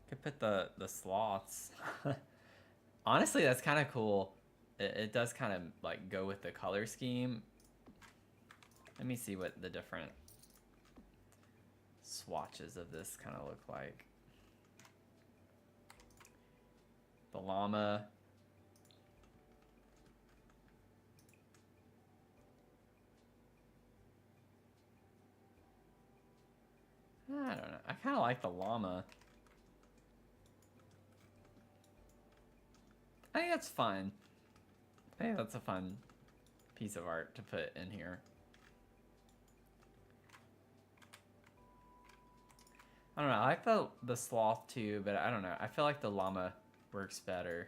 [SPEAKER 1] Could put the sloths. Honestly, that's kind of cool. It does kind of like go with the color scheme. Let me see what the different swatches of this kind of look like. The llama. I don't know. I kind of like the llama. I think that's fun. I think that's a fun piece of art to put in here. I don't know. I like the sloth too, but I don't know. I feel like the llama works better.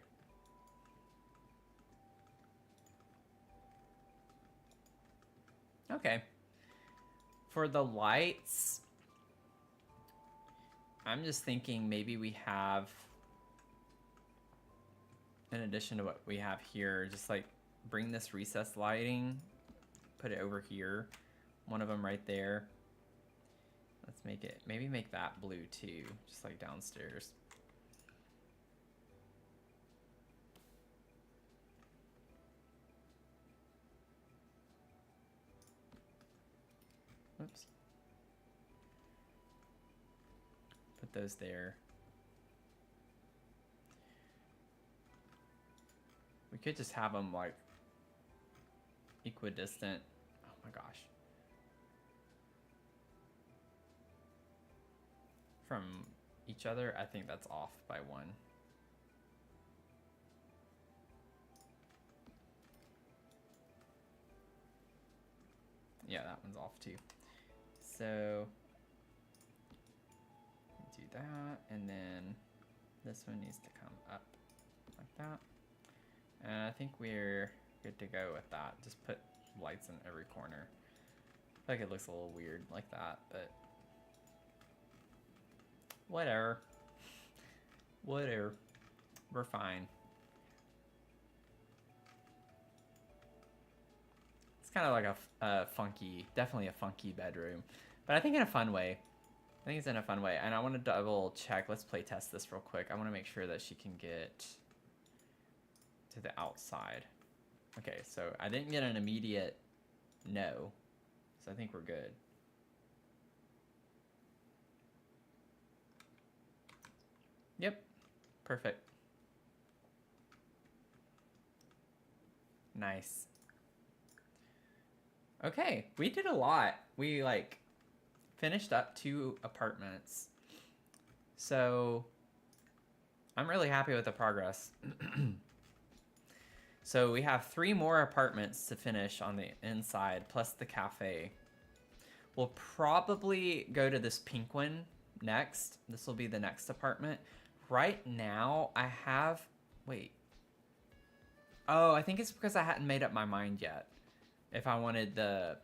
[SPEAKER 1] Okay. For the lights, I'm just thinking maybe we have, in addition to what we have here, just like bring this recessed lighting, put it over here, one of them right there. Let's make it, maybe make that blue too, just like downstairs. Oops. Put those there. We could just have them like equidistant. Oh my gosh. From each other, I think that's off by 1. Yeah, that one's off too. So do that, and then this one needs to come up like that. And I think we're good to go with that. Just put lights in every corner. I feel like it looks a little weird like that, but whatever. Whatever. We're fine. It's kind of like a funky, definitely a funky bedroom, but I think in a fun way. I think it's in a fun way, and I want to double check. Let's play test this real quick. I want to make sure that she can get to the outside. Okay, so I didn't get an immediate no, so I think we're good. Yep, perfect. Nice. Okay, we did a lot. We like finished up 2 apartments. So I'm really happy with the progress. So we have 3 more apartments to finish on the inside, plus the cafe. We'll probably go to this pink one next. This will be the next apartment. Right now, I have... Wait. Oh, I think it's because I hadn't made up my mind yet. If I wanted the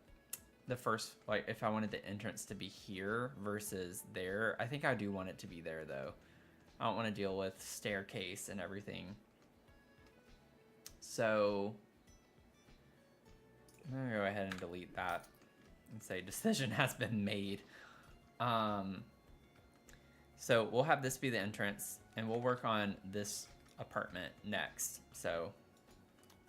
[SPEAKER 1] first, like, if I wanted the entrance to be here versus there. I think I do want it to be there, though. I don't want to deal with staircase and everything. So I'm gonna go ahead and delete that and say decision has been made. So we'll have this be the entrance, and we'll work on this apartment next. So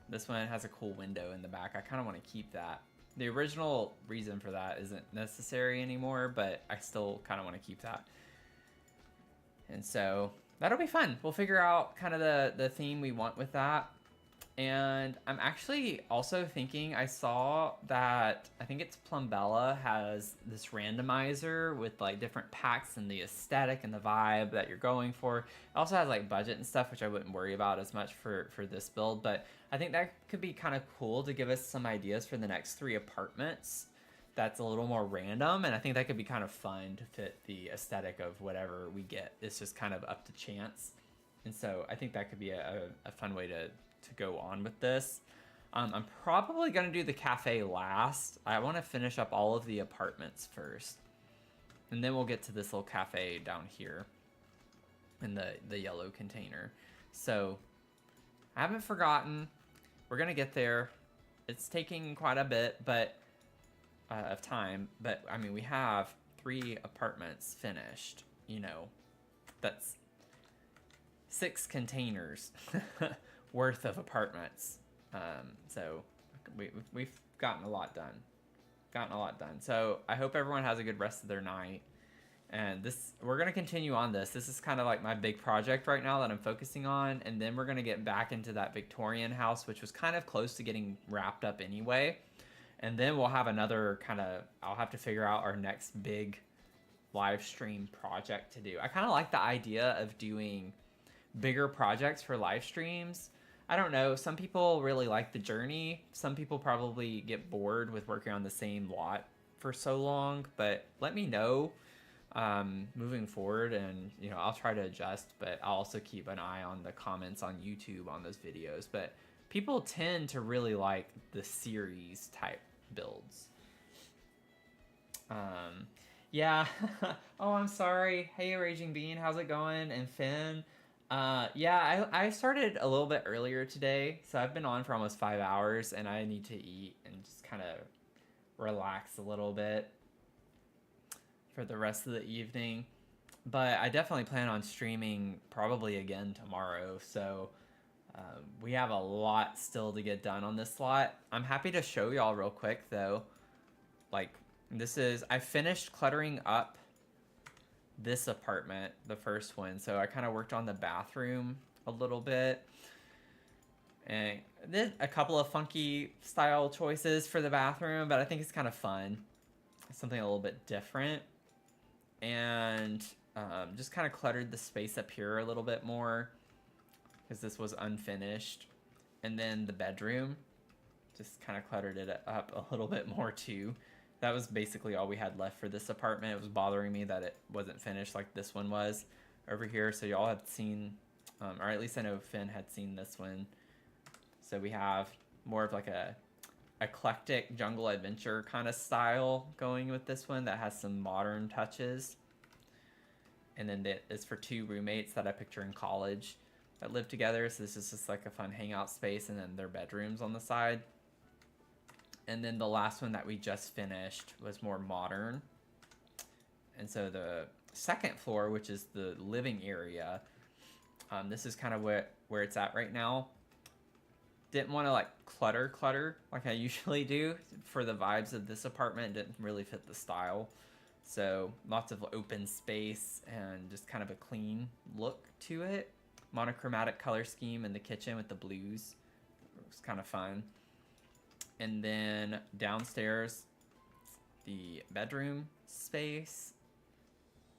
[SPEAKER 1] this one has a cool window in the back. I kind of want to keep that. The original reason for that isn't necessary anymore, but I still kind of want to keep that. And so that'll be fun. We'll figure out kind of the theme we want with that. And I'm actually also thinking, I saw that, I think it's Plumbella has this randomizer with like different packs and the aesthetic and the vibe that you're going for. It also has like budget and stuff, which I wouldn't worry about as much for this build, but I think that could be kind of cool to give us some ideas for the next 3 apartments. That's a little more random, and I think that could be kind of fun to fit the aesthetic of whatever we get. It's just kind of up to chance. And so I think that could be a fun way to go on with this. I'm probably gonna do the cafe last. I want to finish up all of the apartments first, and then we'll get to this little cafe down here in the yellow container. So I haven't forgotten. We're gonna get there. It's taking quite a bit of time, but I mean, we have 3 apartments finished. You know, that's 6 containers worth of apartments. So we've gotten a lot done. So I hope everyone has a good rest of their night. And we're going to continue on this. This is kind of like my big project right now that I'm focusing on. And then we're going to get back into that Victorian house, which was kind of close to getting wrapped up anyway. And then we'll have another I'll have to figure out our next big live stream project to do. I kind of like the idea of doing bigger projects for live streams. I don't know. Some people really like the journey. Some people probably get bored with working on the same lot for so long. But let me know moving forward, and I'll try to adjust. But I'll also keep an eye on the comments on YouTube on those videos. But people tend to really like the series type builds. Yeah. Oh, I'm sorry. Hey, Raging Bean, how's it going? And Finn. Yeah, I started a little bit earlier today, so I've been on for almost 5 hours, and I need to eat and just kind of relax a little bit for the rest of the evening. But I definitely plan on streaming probably again tomorrow, so we have a lot still to get done on this slot. I'm happy to show y'all real quick, though, like I finished cluttering up this apartment, the first one. So I kind of worked on the bathroom a little bit. And did a couple of funky style choices for the bathroom, but I think it's kind of fun. Something a little bit different. And just kind of cluttered the space up here a little bit more because this was unfinished. And then the bedroom, just kind of cluttered it up a little bit more too. That was basically all we had left for this apartment. It was bothering me that it wasn't finished like this one was over here. So y'all had seen, or at least I know Finn had seen this one. So we have more of like a eclectic jungle adventure kind of style going with this one that has some modern touches. And then that is for two roommates that I picture in college that live together. So this is just like a fun hangout space, and then their bedrooms on the side. And then the last one that we just finished was more modern. And so the second floor, which is the living area, this is kind of where it's at right now. Didn't want to like clutter like I usually do for the vibes of this apartment. Didn't really fit the style. So lots of open space and just kind of a clean look to it. Monochromatic color scheme in the kitchen with the blues. It was kind of fun. And then downstairs, the bedroom space.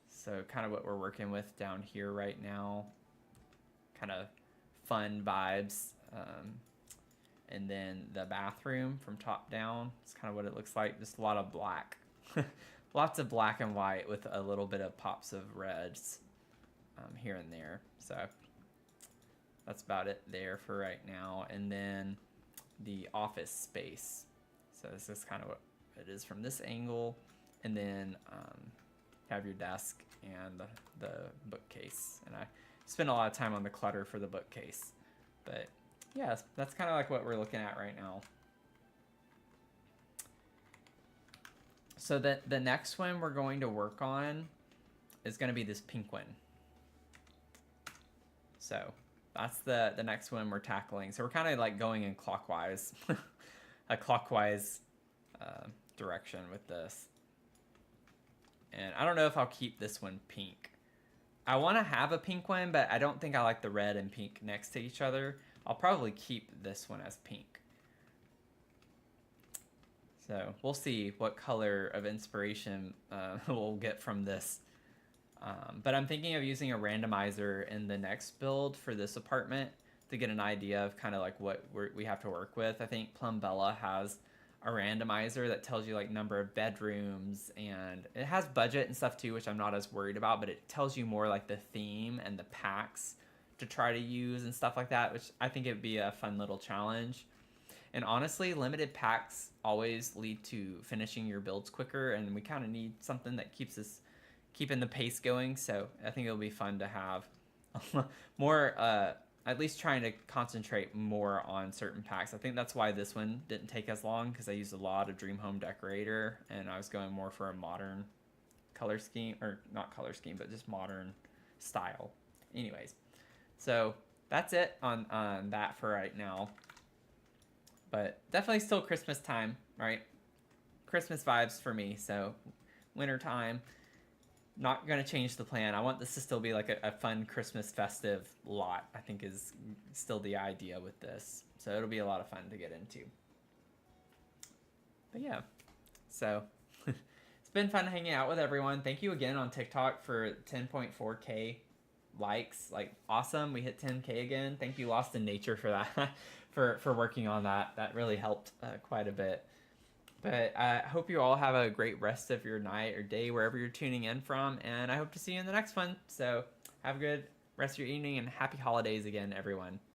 [SPEAKER 1] So kind of what we're working with down here right now. Kind of fun vibes. And then the bathroom from top down. It's kind of what it looks like. Just a lot of black. Lots of black and white with a little bit of pops of reds here and there. So that's about it there for right now. And then the office space. So this is kind of what it is from this angle. And then have your desk and the bookcase. And I spent a lot of time on the clutter for the bookcase. But yeah, that's kind of like what we're looking at right now. So the next one we're going to work on is going to be this pink one. So that's the next one we're tackling. So we're kind of like going in clockwise, a clockwise direction with this. And I don't know if I'll keep this one pink. I want to have a pink one, but I don't think I like the red and pink next to each other. I'll probably keep this one as pink. So we'll see what color of inspiration we'll get from this. But I'm thinking of using a randomizer in the next build for this apartment to get an idea of kind of like what we have to work with. I think Plumbella has a randomizer that tells you like number of bedrooms, and it has budget and stuff too, which I'm not as worried about, but it tells you more like the theme and the packs to try to use and stuff like that, which I think it'd be a fun little challenge. And honestly, limited packs always lead to finishing your builds quicker, and we kind of need something that keeps us keeping the pace going. So I think it'll be fun to have more, at least trying to concentrate more on certain packs. I think that's why this one didn't take as long, because I used a lot of Dream Home Decorator, and I was going more for a modern color scheme, or not color scheme, but just modern style. Anyways, so that's it on that for right now. But definitely still Christmas time, right? Christmas vibes for me. So winter time, not going to change the plan. I want this to still be like a fun Christmas festive lot, I think is still the idea with this. So it'll be a lot of fun to get into. But yeah, so it's been fun hanging out with everyone. Thank you again on TikTok for 10.4K likes. Like, awesome. We hit 10K again. Thank you, Lost in Nature, for that. for working on that. That really helped quite a bit. But I hope you all have a great rest of your night or day wherever you're tuning in from, and I hope to see you in the next one. So have a good rest of your evening, and happy holidays again, everyone.